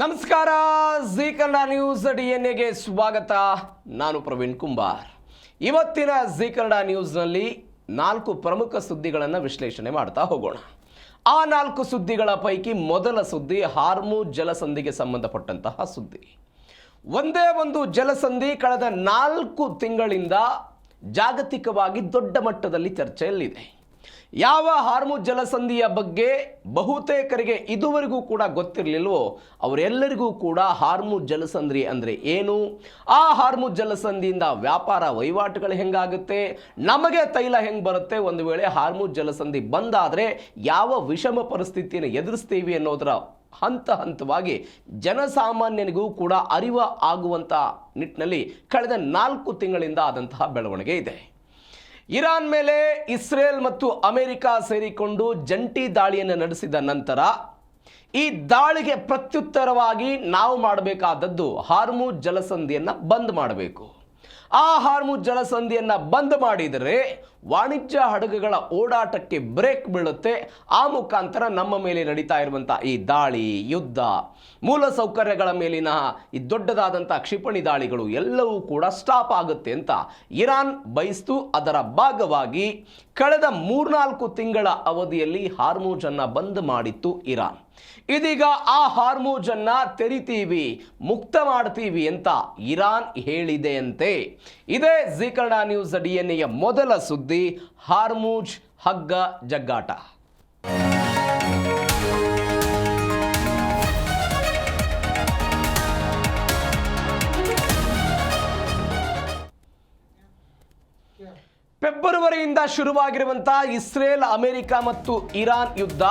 ನಮಸ್ಕಾರ, G Kannada news ಡಿಎನ್ಎಗೆ ಸ್ವಾಗತ. ನಾನು ಪ್ರವೀಣ್ ಕುಂಬಾರ್. ಇವತ್ತಿನ ಜಿ ಕನ್ನಡ ನ್ಯೂಸ್ನಲ್ಲಿ 4 ಪ್ರಮುಖ ಸುದ್ದಿಗಳನ್ನು ವಿಶ್ಲೇಷಣೆ ಮಾಡ್ತಾ ಹೋಗೋಣ. ಆ 4 ಸುದ್ದಿಗಳ ಪೈಕಿ ಮೊದಲ ಸುದ್ದಿ ಹಾರ್ಮುಜ್ ಜಲಸಂಧಿಗೆ ಸಂಬಂಧಪಟ್ಟಂತಹ ಸುದ್ದಿ. ಒಂದೇ ಒಂದು ಜಲಸಂಧಿ ಕಳೆದ 4 ತಿಂಗಳಿಂದ ಜಾಗತಿಕವಾಗಿ ದೊಡ್ಡ ಮಟ್ಟದಲ್ಲಿ ಚರ್ಚೆಯಲ್ಲಿದೆ. ಯಾವ ಹಾರ್ಮುಜ್ ಜಲಸಂಧಿಯ ಬಗ್ಗೆ ಬಹುತೇಕರಿಗೆ ಇದುವರೆಗೂ ಕೂಡ ಗೊತ್ತಿರಲಿಲ್ಲವೋ ಅವರೆಲ್ಲರಿಗೂ ಕೂಡ ಹಾರ್ಮುಜ್ ಜಲಸಂಧಿ ಅಂದರೆ ಏನು, ಆ ಹಾರ್ಮುಜ್ ಜಲಸಂಧಿಯಿಂದ ವ್ಯಾಪಾರ ವಹಿವಾಟುಗಳು ಹೆಂಗಾಗುತ್ತೆ, ನಮಗೆ ತೈಲ ಹೆಂಗೆ ಬರುತ್ತೆ, ಒಂದು ವೇಳೆ ಹಾರ್ಮುಜ್ ಜಲಸಂಧಿ ಬಂದಾದರೆ ಯಾವ ವಿಷಮ ಪರಿಸ್ಥಿತಿಯನ್ನು ಎದುರಿಸ್ತೀವಿ ಅನ್ನೋದರ ಹಂತವಾಗಿ ಜನಸಾಮಾನ್ಯನಿಗೂ ಕೂಡ ಅರಿವು ಆಗುವಂಥ ನಿಟ್ಟಿನಲ್ಲಿ ಕಳೆದ 4 ತಿಂಗಳಿಂದ ಆದಂತಹ ಬೆಳವಣಿಗೆ ಇದೆ. ಇರಾನ್ ಮೇಲೆ ಇಸ್ರೇಲ್ ಮತ್ತು ಅಮೆರಿಕ ಸೇರಿಕೊಂಡು ಜಂಟಿ ದಾಳಿಯನ್ನು ನಡೆಸಿದ ನಂತರ ಈ ದಾಳಿಗೆ ಪ್ರತ್ಯುತ್ತರವಾಗಿ ನಾವು ಮಾಡಬೇಕಾದದ್ದು ಹಾರ್ಮುಜ್ ಜಲಸಂಧಿಯನ್ನು ಬಂದ್ ಮಾಡಬೇಕು. ಆ ಹಾರ್ಮುಜ್ ಜಲಸಂಧಿಯನ್ನು ಬಂದ್ ಮಾಡಿದರೆ ವಾಣಿಜ್ಯ ಹಡಗುಗಳ ಓಡಾಟಕ್ಕೆ ಬ್ರೇಕ್ ಬೀಳುತ್ತೆ. ಆ ಮುಖಾಂತರ ನಮ್ಮ ಮೇಲೆ ನಡೀತಾ ಇರುವಂಥ ಈ ದಾಳಿ, ಯುದ್ಧ, ಮೂಲ ಸೌಕರ್ಯಗಳ ಮೇಲಿನ ಈ ದೊಡ್ಡದಾದಂಥ ಕ್ಷಿಪಣಿ ದಾಳಿಗಳು ಎಲ್ಲವೂ ಕೂಡ ಸ್ಟಾಪ್ ಆಗುತ್ತೆ ಅಂತ ಇರಾನ್ ಬಯಸ್ತು. ಅದರ ಭಾಗವಾಗಿ ಕಳೆದ 3-4 ತಿಂಗಳ ಅವಧಿಯಲ್ಲಿ ಹಾರ್ಮುಜ್ ಅನ್ನು ಬಂದ್ ಮಾಡಿತ್ತು ಇರಾನ್. ಇದೀಗ ಆ ಹಾರ್ಮುಜ್ ಅನ್ನ ತೆರಿತೀವಿ, ಮುಕ್ತ ಮಾಡ್ತೀವಿ ಅಂತ ಇರಾನ್ ಹೇಳಿದೆಯಂತೆ. ಇದೇ ಜಿ ಕನ್ನಡ ನ್ಯೂಸ್ ಡಿಎನ್ಎಯ ಮೊದಲ ಸುದ್ದಿ, ಹಾರ್ಮುಜ್ ಹಗ್ಗ ಜಗ್ಗಾಟ. ಫೆಬ್ರವರಿಯಿಂದ ಶುರುವಾಗಿರುವಂತಹ ಇಸ್ರೇಲ್, ಅಮೆರಿಕ ಮತ್ತು ಇರಾನ್ ಯುದ್ಧ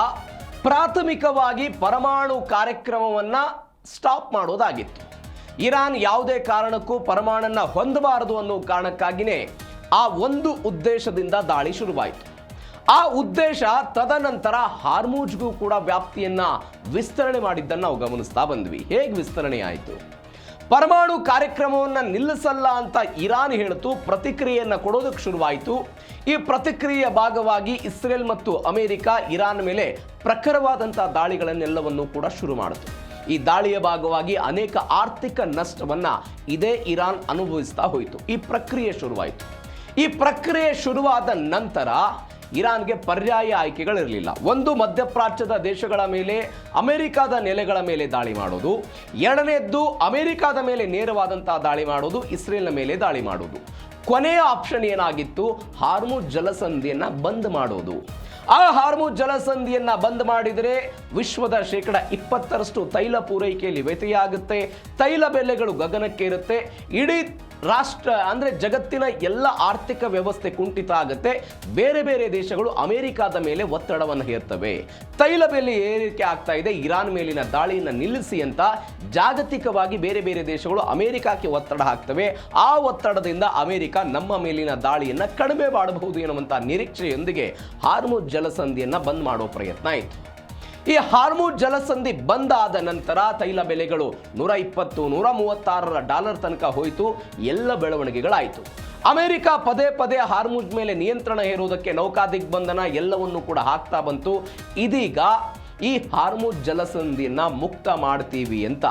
ಪ್ರಾಥಮಿಕವಾಗಿ ಪರಮಾಣು ಕಾರ್ಯಕ್ರಮವನ್ನು ಸ್ಟಾಪ್ ಮಾಡೋದಾಗಿತ್ತು. ಇರಾನ್ ಯಾವುದೇ ಕಾರಣಕ್ಕೂ ಪರಮಾಣನ್ನು ಹೊಂದಬಾರದು ಅನ್ನೋ ಕಾರಣಕ್ಕಾಗಿಯೇ ಆ ಒಂದು ಉದ್ದೇಶದಿಂದ ದಾಳಿ ಶುರುವಾಯಿತು. ಆ ಉದ್ದೇಶ ತದನಂತರ ಹಾರ್ಮುಜ್ಗೂ ಕೂಡ ವ್ಯಾಪ್ತಿಯನ್ನು ವಿಸ್ತರಣೆ ಮಾಡಿದ್ದನ್ನು ನಾವು ಗಮನಿಸ್ತಾ ಬಂದ್ವಿ. ಹೇಗೆ ವಿಸ್ತರಣೆ ಆಯಿತು? ಪರಮಾಣು ಕಾರ್ಯಕ್ರಮವನ್ನು ನಿಲ್ಲಿಸಲ್ಲ ಅಂತ ಇರಾನ್ ಹೇಳಿತು, ಪ್ರತಿಕ್ರಿಯೆಯನ್ನು ಕೊಡೋದಕ್ಕೆ ಶುರುವಾಯಿತು. ಈ ಪ್ರತಿಕ್ರಿಯೆಯ ಭಾಗವಾಗಿ ಇಸ್ರೇಲ್ ಮತ್ತು ಅಮೆರಿಕ ಇರಾನ್ ಮೇಲೆ ಪ್ರಖರವಾದಂಥ ದಾಳಿಗಳನ್ನೆಲ್ಲವನ್ನೂ ಕೂಡ ಶುರು ಮಾಡಿತು. ಈ ದಾಳಿಯ ಭಾಗವಾಗಿ ಅನೇಕ ಆರ್ಥಿಕ ನಷ್ಟವನ್ನು ಇದೇ ಇರಾನ್ ಅನುಭವಿಸ್ತಾ ಹೋಯಿತು. ಈ ಪ್ರಕ್ರಿಯೆ ಶುರುವಾಯಿತು. ಈ ಪ್ರಕ್ರಿಯೆ ಶುರುವಾದ ನಂತರ ಇರಾನ್ಗೆ ಪರ್ಯಾಯ ಆಯ್ಕೆಗಳಿರಲಿಲ್ಲ. ಒಂದು, ಮಧ್ಯಪ್ರಾಚ್ಯದ ದೇಶಗಳ ಮೇಲೆ, ಅಮೆರಿಕಾದ ನೆಲೆಗಳ ಮೇಲೆ ದಾಳಿ ಮಾಡೋದು. ಎರಡನೇದ್ದು, ಅಮೆರಿಕಾದ ಮೇಲೆ ನೇರವಾದಂತಹ ದಾಳಿ ಮಾಡೋದು, ಇಸ್ರೇಲ್ನ ಮೇಲೆ ದಾಳಿ ಮಾಡೋದು. ಕೊನೆಯ ಆಪ್ಷನ್ ಏನಾಗಿತ್ತು? ಹಾರ್ಮುಜ್ ಜಲಸಂಧಿಯನ್ನು ಬಂದ್ ಮಾಡೋದು. ಆ ಹಾರ್ಮುಜ್ ಜಲಸಂಧಿಯನ್ನು ಬಂದ್ ಮಾಡಿದರೆ ವಿಶ್ವದ 20% ತೈಲ ಪೂರೈಕೆಯಲ್ಲಿ ವ್ಯತ್ಯಯ ಆಗುತ್ತೆ, ತೈಲ ಬೆಲೆಗಳು ಗಗನಕ್ಕೆ ಇರುತ್ತೆ, ಇಡೀ ರಾಷ್ಟ್ರ ಅಂದರೆ ಜಗತ್ತಿನ ಎಲ್ಲ ಆರ್ಥಿಕ ವ್ಯವಸ್ಥೆ ಕುಂಠಿತ ಆಗುತ್ತೆ. ಬೇರೆ ಬೇರೆ ದೇಶಗಳು ಅಮೆರಿಕಾದ ಮೇಲೆ ಒತ್ತಡವನ್ನು ಹೇರ್ತವೆ. ತೈಲ ಬೆಲೆ ಏರಿಕೆ ಆಗ್ತಾ ಇದೆ, ಇರಾನ್ ಮೇಲಿನ ದಾಳಿಯನ್ನು ನಿಲ್ಲಿಸಿ ಅಂತ ಜಾಗತಿಕವಾಗಿ ಬೇರೆ ಬೇರೆ ದೇಶಗಳು ಅಮೆರಿಕಕ್ಕೆ ಒತ್ತಡ ಹಾಕ್ತವೆ. ಆ ಒತ್ತಡದಿಂದ ಅಮೆರಿಕ ನಮ್ಮ ಮೇಲಿನ ದಾಳಿಯನ್ನು ಕಡಿಮೆ ಮಾಡಬಹುದು ಎನ್ನುವಂಥ ನಿರೀಕ್ಷೆಯೊಂದಿಗೆ ಹಾರ್ಮುಜ್ ಜಲಸಂಧಿಯನ್ನು ಬಂದ್ ಮಾಡೋ ಪ್ರಯತ್ನ ಆಯಿತು. ಈ ಹಾರ್ಮುಜ್ ಜಲಸಂಧಿ ಬಂದ್ ಆದ ನಂತರ ತೈಲ ಬೆಲೆಗಳು $120-136 ತನಕ ಹೋಯಿತು. ಎಲ್ಲ ಬೆಳವಣಿಗೆಗಳಾಯಿತು. ಅಮೆರಿಕ ಪದೇ ಪದೇ ಹಾರ್ಮುಜ್ ಮೇಲೆ ನಿಯಂತ್ರಣ ಹೇರುವುದಕ್ಕೆ ನೌಕಾ ದಿಗ್ಬಂಧನ ಎಲ್ಲವನ್ನೂ ಕೂಡ ಹಾಕ್ತಾ ಬಂತು. ಇದೀಗ ಈ ಹಾರ್ಮುಜ್ ಜಲಸಂಧಿಯನ್ನು ಮುಕ್ತ ಮಾಡ್ತೀವಿ ಅಂತ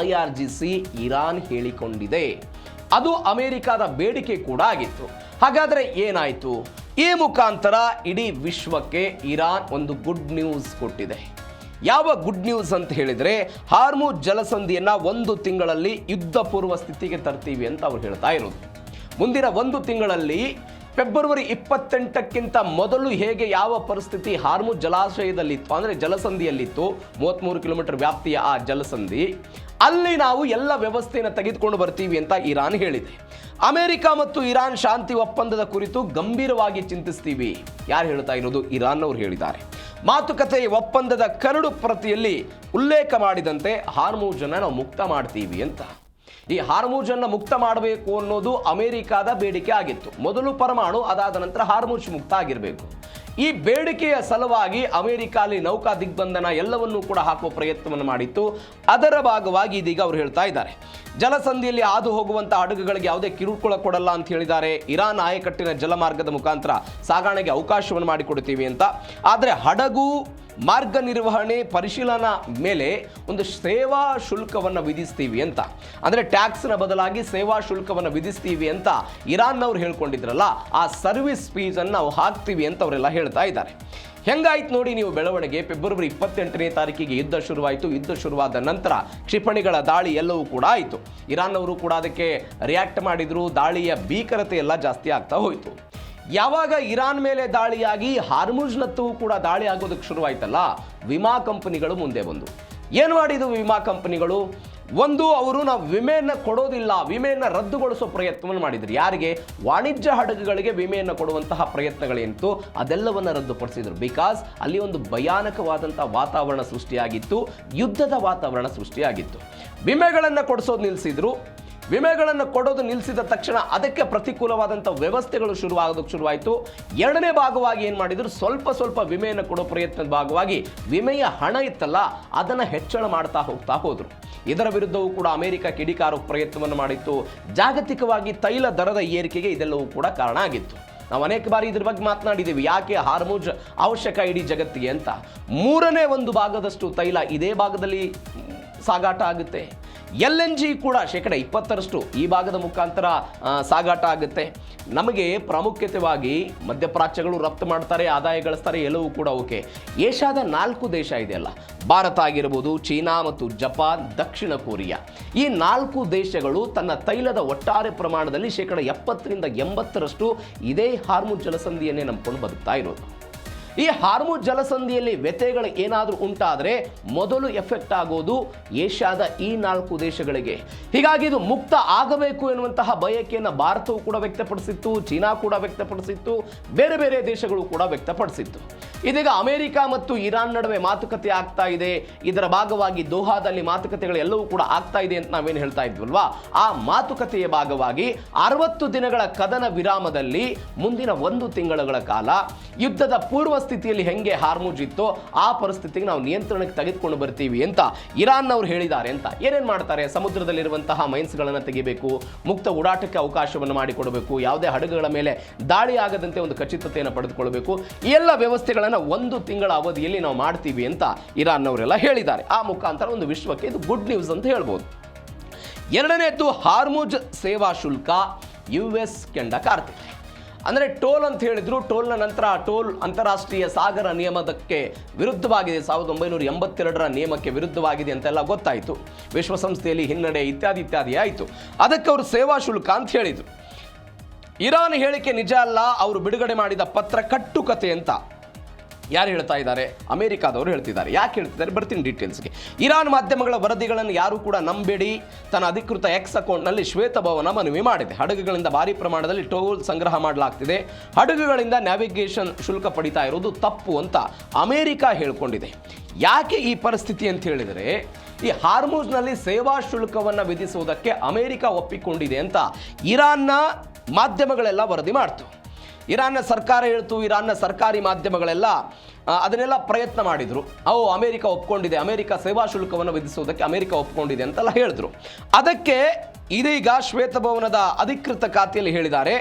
IRGC ಇರಾನ್ ಹೇಳಿಕೊಂಡಿದೆ. ಅದು ಅಮೆರಿಕದ ಬೇಡಿಕೆ ಕೂಡ ಆಗಿತ್ತು. ಹಾಗಾದರೆ ಏನಾಯಿತು? ಈ ಮುಖಾಂತರ ಇಡೀ ವಿಶ್ವಕ್ಕೆ ಇರಾನ್ ಒಂದು ಗುಡ್ ನ್ಯೂಸ್ ಕೊಟ್ಟಿದೆ. ಯಾವ ಗುಡ್ ನ್ಯೂಸ್ ಅಂತ ಹೇಳಿದರೆ, ಹಾರ್ಮುಜ್ ಜಲಸಂಧಿಯನ್ನು 1 ತಿಂಗಳಲ್ಲಿ ಯುದ್ಧ ಪೂರ್ವ ಸ್ಥಿತಿಗೆ ತರ್ತೀವಿ ಅಂತ ಅವ್ರು ಹೇಳ್ತಾ ಇರೋದು. ಮುಂದಿನ 1 ತಿಂಗಳಲ್ಲಿ ಫೆಬ್ರವರಿ 28ಕ್ಕಿಂತ ಮೊದಲು ಹೇಗೆ ಯಾವ ಪರಿಸ್ಥಿತಿ ಹಾರ್ಮುಜ್ ಜಲಾಶಯದಲ್ಲಿತ್ತು, ಅಂದರೆ ಜಲಸಂಧಿಯಲ್ಲಿತ್ತು, 33 ಕಿಲೋಮೀಟರ್ ವ್ಯಾಪ್ತಿಯ ಆ ಜಲಸಂಧಿ, ಅಲ್ಲಿ ನಾವು ಎಲ್ಲ ವ್ಯವಸ್ಥೆಯನ್ನು ತೆಗೆದುಕೊಂಡು ಬರ್ತೀವಿ ಅಂತ ಇರಾನ್ ಹೇಳಿದೆ. ಅಮೆರಿಕ ಮತ್ತು ಇರಾನ್ ಶಾಂತಿ ಒಪ್ಪಂದದ ಕುರಿತು ಗಂಭೀರವಾಗಿ ಚಿಂತಿಸ್ತೀವಿ. ಯಾರು ಹೇಳ್ತಾ ಇರೋದು? ಇರಾನ್ ಅವರು ಹೇಳಿದ್ದಾರೆ. ಮಾತುಕತೆ ಒಪ್ಪಂದದ ಕರಡು ಪ್ರತಿಯಲ್ಲಿ ಉಲ್ಲೇಖ ಮಾಡಿದಂತೆ ಹಾರ್ಮುಜ್ ಅನ್ನು ನಾವು ಮುಕ್ತ ಮಾಡ್ತೀವಿ ಅಂತ. ಈ ಹಾರ್ಮುಜ್ ಅನ್ನು ಮುಕ್ತ ಮಾಡಬೇಕು ಅನ್ನೋದು ಅಮೆರಿಕದ ಬೇಡಿಕೆ ಆಗಿತ್ತು. ಮೊದಲು ಪರಮಾಣು, ಅದಾದ ನಂತರ ಹಾರ್ಮುಜ್ ಮುಕ್ತ ಆಗಿರಬೇಕು. ಈ ಬೇಡಿಕೆಯ ಸಲುವಾಗಿ ಅಮೆರಿಕ ಅಲ್ಲಿ ನೌಕಾ ದಿಗ್ಬಂಧನ ಎಲ್ಲವನ್ನೂ ಕೂಡ ಹಾಕುವ ಪ್ರಯತ್ನವನ್ನು ಮಾಡಿತ್ತು. ಅದರ ಭಾಗವಾಗಿ ಇದೀಗ ಅವರು ಹೇಳ್ತಾ ಇದ್ದಾರೆ, ಜಲಸಂಧಿಯಲ್ಲಿ ಹಾದು ಹೋಗುವಂಥ ಹಡಗುಗಳಿಗೆ ಯಾವುದೇ ಕಿರುಕುಳ ಕೊಡಲ್ಲ ಅಂತ ಹೇಳಿದ್ದಾರೆ. ಇರಾನ್ ಆಯಕಟ್ಟಿನ ಜಲಮಾರ್ಗದ ಮುಖಾಂತರ ಸಾಗಣೆಗೆ ಅವಕಾಶವನ್ನು ಮಾಡಿಕೊಡ್ತೀವಿ ಅಂತ. ಆದರೆ ಹಡಗು ಮಾರ್ಗ ನಿರ್ವಹಣೆ ಪರಿಶೀಲನಾ ಮೇಲೆ ಒಂದು ಸೇವಾ ಶುಲ್ಕವನ್ನು ವಿಧಿಸ್ತೀವಿ ಅಂತ, ಅಂದರೆ ಟ್ಯಾಕ್ಸ್ನ ಬದಲಾಗಿ ಸೇವಾ ಶುಲ್ಕವನ್ನು ವಿಧಿಸ್ತೀವಿ ಅಂತ ಇರಾನ್ನವ್ರು ಹೇಳ್ಕೊಂಡಿದ್ರಲ್ಲ, ಆ ಸರ್ವಿಸ್ ಫೀಸನ್ನು ನಾವು ಹಾಕ್ತೀವಿ ಅಂತ ಅವರೆಲ್ಲ ಹೇಳ್ತಾ ಇದ್ದಾರೆ. ಹೆಂಗಾಯ್ತು ನೋಡಿ ನೀವು ಬೆಳವಣಿಗೆ. ಫೆಬ್ರವರಿ 28ನೇ ತಾರೀಕಿಗೆ ಯುದ್ಧ ಶುರುವಾಯಿತು. ಯುದ್ಧ ಶುರುವಾದ ನಂತರ ಕ್ಷಿಪಣಿಗಳ ದಾಳಿ ಎಲ್ಲವೂ ಕೂಡ ಆಯಿತು. ಇರಾನ್ನವರು ಕೂಡ ಅದಕ್ಕೆ ರಿಯಾಕ್ಟ್ ಮಾಡಿದ್ರು. ದಾಳಿಯ ಭೀಕರತೆ ಎಲ್ಲ ಜಾಸ್ತಿ ಆಗ್ತಾ ಹೋಯಿತು. ಯಾವಾಗ ಇರಾನ್ ಮೇಲೆ ದಾಳಿಯಾಗಿ ಹಾರ್ಮುಜ್ನತ್ತೂ ಕೂಡ ದಾಳಿ ಆಗೋದಕ್ಕೆ ಶುರುವಾಯ್ತಲ್ಲ, ವಿಮಾ ಕಂಪನಿಗಳು ಮುಂದೆ ಬಂದು ಏನು ಮಾಡಿದ್ದು? ವಿಮಾ ಕಂಪನಿಗಳು ಒಂದು, ಅವರು ನಾವು ವಿಮೆಯನ್ನು ಕೊಡೋದಿಲ್ಲ, ವಿಮೆಯನ್ನು ರದ್ದುಗೊಳಿಸೋ ಪ್ರಯತ್ನವನ್ನು ಮಾಡಿದ್ರು. ಯಾರಿಗೆ? ವಾಣಿಜ್ಯ ಹಡಗುಗಳಿಗೆ ವಿಮೆಯನ್ನು ಕೊಡುವಂತಹ ಪ್ರಯತ್ನಗಳೇನಿತ್ತು ಅದೆಲ್ಲವನ್ನು ರದ್ದುಪಡಿಸಿದ್ರು. ಬಿಕಾಸ್ ಅಲ್ಲಿ ಒಂದು ಭಯಾನಕವಾದಂಥ ವಾತಾವರಣ ಸೃಷ್ಟಿಯಾಗಿತ್ತು, ಯುದ್ಧದ ವಾತಾವರಣ ಸೃಷ್ಟಿಯಾಗಿತ್ತು. ವಿಮೆಗಳನ್ನು ಕೊಡಿಸೋದು ನಿಲ್ಲಿಸಿದ್ರು. ವಿಮೆಗಳನ್ನು ಕೊಡೋದು ನಿಲ್ಲಿಸಿದ ತಕ್ಷಣ ಅದಕ್ಕೆ ಪ್ರತಿಕೂಲವಾದಂಥ ವ್ಯವಸ್ಥೆಗಳು ಶುರುವಾಯಿತು. ಎರಡನೇ ಭಾಗವಾಗಿ ಏನು ಮಾಡಿದ್ರು? ಸ್ವಲ್ಪ ವಿಮೆಯನ್ನು ಕೊಡೋ ಪ್ರಯತ್ನದ ಭಾಗವಾಗಿ ವಿಮೆಯ ಹಣ ಇತ್ತಲ್ಲ ಅದನ್ನು ಹೆಚ್ಚಳ ಮಾಡ್ತಾ ಹೋದ್ರು. ಇದರ ವಿರುದ್ಧವೂ ಕೂಡ ಅಮೆರಿಕ ಕಿಡಿಕಾರೋ ಪ್ರಯತ್ನವನ್ನು ಮಾಡಿತ್ತು. ಜಾಗತಿಕವಾಗಿ ತೈಲ ದರದ ಏರಿಕೆಗೆ ಇದೆಲ್ಲವೂ ಕೂಡ ಕಾರಣ ಆಗಿತ್ತು. ನಾವು ಅನೇಕ ಬಾರಿ ಇದ್ರ ಬಗ್ಗೆ ಮಾತನಾಡಿದ್ದೀವಿ. ಯಾಕೆ ಹಾರ್ಮುಜ್ ಅವಶ್ಯಕ ಇಡೀ ಜಗತ್ತಿಗೆ ಅಂತ. 1/3 ಭಾಗದಷ್ಟು ತೈಲ ಇದೇ ಭಾಗದಲ್ಲಿ ಸಾಗಾಟ ಆಗುತ್ತೆ. LNG ಕೂಡ 20% ಈ ಭಾಗದ ಮುಖಾಂತರ ಸಾಗಾಟ ಆಗುತ್ತೆ. ನಮಗೆ ಪ್ರಾಮುಖ್ಯತೆವಾಗಿ ಮಧ್ಯಪ್ರಾಚ್ಯಗಳು ರಫ್ತು ಮಾಡ್ತಾರೆ, ಆದಾಯ ಗಳಿಸ್ತಾರೆ, ಎಲ್ಲವೂ ಕೂಡ ಓಕೆ. ಏಷ್ಯಾದ 4 ದೇಶ ಇದೆಯಲ್ಲ, ಭಾರತ ಆಗಿರ್ಬೋದು, ಚೀನಾ ಮತ್ತು ಜಪಾನ್, ದಕ್ಷಿಣ ಕೊರಿಯಾ, ಈ 4 ದೇಶಗಳು ತನ್ನ ತೈಲದ ಒಟ್ಟಾರೆ ಪ್ರಮಾಣದಲ್ಲಿ 70ರಿಂದ 80% ಇದೇ ಹಾರ್ಮುಜ್ ಜಲಸಂಧಿಯನ್ನೇ ನಂಬಿಕೊಂಡು ಬದುಕ್ತಾ ಇರೋದು. ಈ ಹಾರ್ಮುಜ್ ಜಲಸಂಧಿಯಲ್ಲಿ ವ್ಯತ್ಯಯಗಳು ಏನಾದರೂ ಉಂಟಾದರೆ ಮೊದಲು ಎಫೆಕ್ಟ್ ಆಗೋದು ಏಷ್ಯಾದ ಈ 4 ದೇಶಗಳಿಗೆ. ಹೀಗಾಗಿ ಇದು ಮುಕ್ತ ಆಗಬೇಕು ಎನ್ನುವಂತಹ ಬಯಕೆಯನ್ನು ಭಾರತವು ಕೂಡ ವ್ಯಕ್ತಪಡಿಸಿತ್ತು, ಚೀನಾ ಕೂಡ ವ್ಯಕ್ತಪಡಿಸಿತ್ತು, ಬೇರೆ ಬೇರೆ ದೇಶಗಳು ಕೂಡ ವ್ಯಕ್ತಪಡಿಸಿತ್ತು. ಇದೀಗ ಅಮೆರಿಕ ಮತ್ತು ಇರಾನ್ ನಡುವೆ ಮಾತುಕತೆ ಆಗ್ತಾ ಇದೆ. ಇದರ ಭಾಗವಾಗಿ ದೋಹಾದಲ್ಲಿ ಮಾತುಕತೆಗಳು ಎಲ್ಲವೂ ಕೂಡ ಆಗ್ತಾ ಇದೆ ಅಂತ ನಾವೇನು ಹೇಳ್ತಾ ಇದ್ವಲ್ವಾ, ಆ ಮಾತುಕತೆಯ ಭಾಗವಾಗಿ 60 ದಿನಗಳ ಕದನ ವಿರಾಮದಲ್ಲಿ ಮುಂದಿನ 1 ತಿಂಗಳ ಕಾಲ ಯುದ್ಧದ ಪೂರ್ವ ಸ್ಥಿತಿಯಲ್ಲಿ ಹೆಂಗೆ ಹಾರ್ಮುಜ್ ಇತ್ತೋ ಆ ಪರಿಸ್ಥಿತಿಗೆ ನಾವು ನಿಯಂತ್ರಣಕ್ಕೆ ತೆಗೆದುಕೊಂಡು ಬರ್ತೀವಿ ಅಂತ ಇರಾನ್ನವರು ಹೇಳಿದ್ದಾರೆ ಅಂತ. ಏನೇನು ಮಾಡ್ತಾರೆ? ಸಮುದ್ರದಲ್ಲಿರುವಂತಹ ಮೈನ್ಸ್ಗಳನ್ನು ತೆಗಿಬೇಕು, ಮುಕ್ತ ಓಡಾಟಕ್ಕೆ ಅವಕಾಶವನ್ನು ಮಾಡಿಕೊಡಬೇಕು, ಯಾವುದೇ ಹಡಗುಗಳ ಮೇಲೆ ದಾಳಿ ಆಗದಂತೆ ಒಂದು ಖಚಿತತೆಯನ್ನು ಪಡೆದುಕೊಳ್ಳಬೇಕು. ಈ ಎಲ್ಲ ವ್ಯವಸ್ಥೆಗಳನ್ನು 1 ತಿಂಗಳ ಅವಧಿಯಲ್ಲಿ ನಾವು ಮಾಡ್ತೀವಿ ಅಂತ ಇರಾನ್ನವರೆಲ್ಲ ಹೇಳಿದ್ದಾರೆ. ಆ ಮುಖಾಂತರ ಒಂದು ವಿಶ್ವಕ್ಕೆ ಇದು ಗುಡ್ ನ್ಯೂಸ್ ಅಂತ ಹೇಳ್ಬೋದು. ಎರಡನೇದ್ದು ಹಾರ್ಮುಜ್ ಸೇವಾ ಶುಲ್ಕ US ಕೆಂಡ ಕಾರ್ತಿದೆ. ಅಂದರೆ ಟೋಲ್ ಅಂತ ಹೇಳಿದ್ರು. ಟೋಲ್ನ ನಂತರ ಟೋಲ್ ಅಂತಾರಾಷ್ಟ್ರೀಯ ಸಾಗರ ನಿಯಮಕ್ಕೆ ವಿರುದ್ಧವಾಗಿದೆ, 1982ರ ನಿಯಮಕ್ಕೆ ವಿರುದ್ಧವಾಗಿದೆ ಅಂತೆಲ್ಲ ಗೊತ್ತಾಯಿತು. ವಿಶ್ವಸಂಸ್ಥೆಯಲ್ಲಿ ಹಿನ್ನಡೆ ಇತ್ಯಾದಿ ಆಯಿತು. ಅದಕ್ಕೆ ಅವರು ಸೇವಾ ಶುಲ್ಕ ಅಂತ ಹೇಳಿದರು. ಇರಾನ್ ಹೇಳಿಕೆ ನಿಜ ಅಲ್ಲ, ಅವರು ಬಿಡುಗಡೆ ಮಾಡಿದ ಪತ್ರ ಕಟ್ಟುಕತೆ ಅಂತ ಯಾರು ಹೇಳ್ತಾ ಇದ್ದಾರೆ? ಅಮೆರಿಕಾದವರು ಹೇಳ್ತಿದ್ದಾರೆ. ಯಾಕೆ ಹೇಳ್ತಿದ್ದಾರೆ? ಬರ್ತೀನಿ ಡೀಟೇಲ್ಸ್ಗೆ. ಇರಾನ್ ಮಾಧ್ಯಮಗಳ ವರದಿಗಳನ್ನು ಯಾರು ಕೂಡ ನಂಬೇಡಿ. ತನ್ನ ಅಧಿಕೃತ ಎಕ್ಸ್ ಅಕೌಂಟ್ನಲ್ಲಿ ಶ್ವೇತಭವನ ಮನವಿ ಮಾಡಿದೆ. ಹಡಗುಗಳಿಂದ ಭಾರಿ ಪ್ರಮಾಣದಲ್ಲಿ ಟೋಲ್ ಸಂಗ್ರಹ ಮಾಡಲಾಗ್ತಿದೆ, ಹಡಗುಗಳಿಂದ ನ್ಯಾವಿಗೇಷನ್ ಶುಲ್ಕ ಪಡಿತಾ ಇರೋದು ತಪ್ಪು ಅಂತ ಅಮೆರಿಕ ಹೇಳ್ಕೊಂಡಿದೆ. ಯಾಕೆ ಈ ಪರಿಸ್ಥಿತಿ ಅಂತ ಹೇಳಿದರೆ, ಈ ಹಾರ್ಮುಜ್ನಲ್ಲಿ ಸೇವಾ ಶುಲ್ಕವನ್ನು ವಿಧಿಸುವುದಕ್ಕೆ ಅಮೆರಿಕ ಒಪ್ಪಿಕೊಂಡಿದೆ ಅಂತ ಇರಾನ್ನ ಮಾಧ್ಯಮಗಳೆಲ್ಲ ವರದಿ ಮಾಡ್ತು. ಇರಾನ್ನ ಸರ್ಕಾರ ಹೇಳ್ತು, ಇರಾನ್ನ ಸರ್ಕಾರಿ ಮಾಧ್ಯಮಗಳೆಲ್ಲ ಅದನ್ನೆಲ್ಲ ಪ್ರಯತ್ನ ಮಾಡಿದರು. ಅಮೆರಿಕ ಒಪ್ಕೊಂಡಿದೆ, ಅಮೆರಿಕ ಸೇವಾ ಶುಲ್ಕವನ್ನು ವಿಧಿಸುವುದಕ್ಕೆ ಅಮೆರಿಕ ಒಪ್ಕೊಂಡಿದೆ ಅಂತೆಲ್ಲ ಹೇಳಿದ್ರು. ಅದಕ್ಕೆ ಇದೀಗ ಶ್ವೇತಭವನದ ಅಧಿಕೃತ ಖಾತೆಯಲ್ಲಿ ಹೇಳಿದ್ದಾರೆ,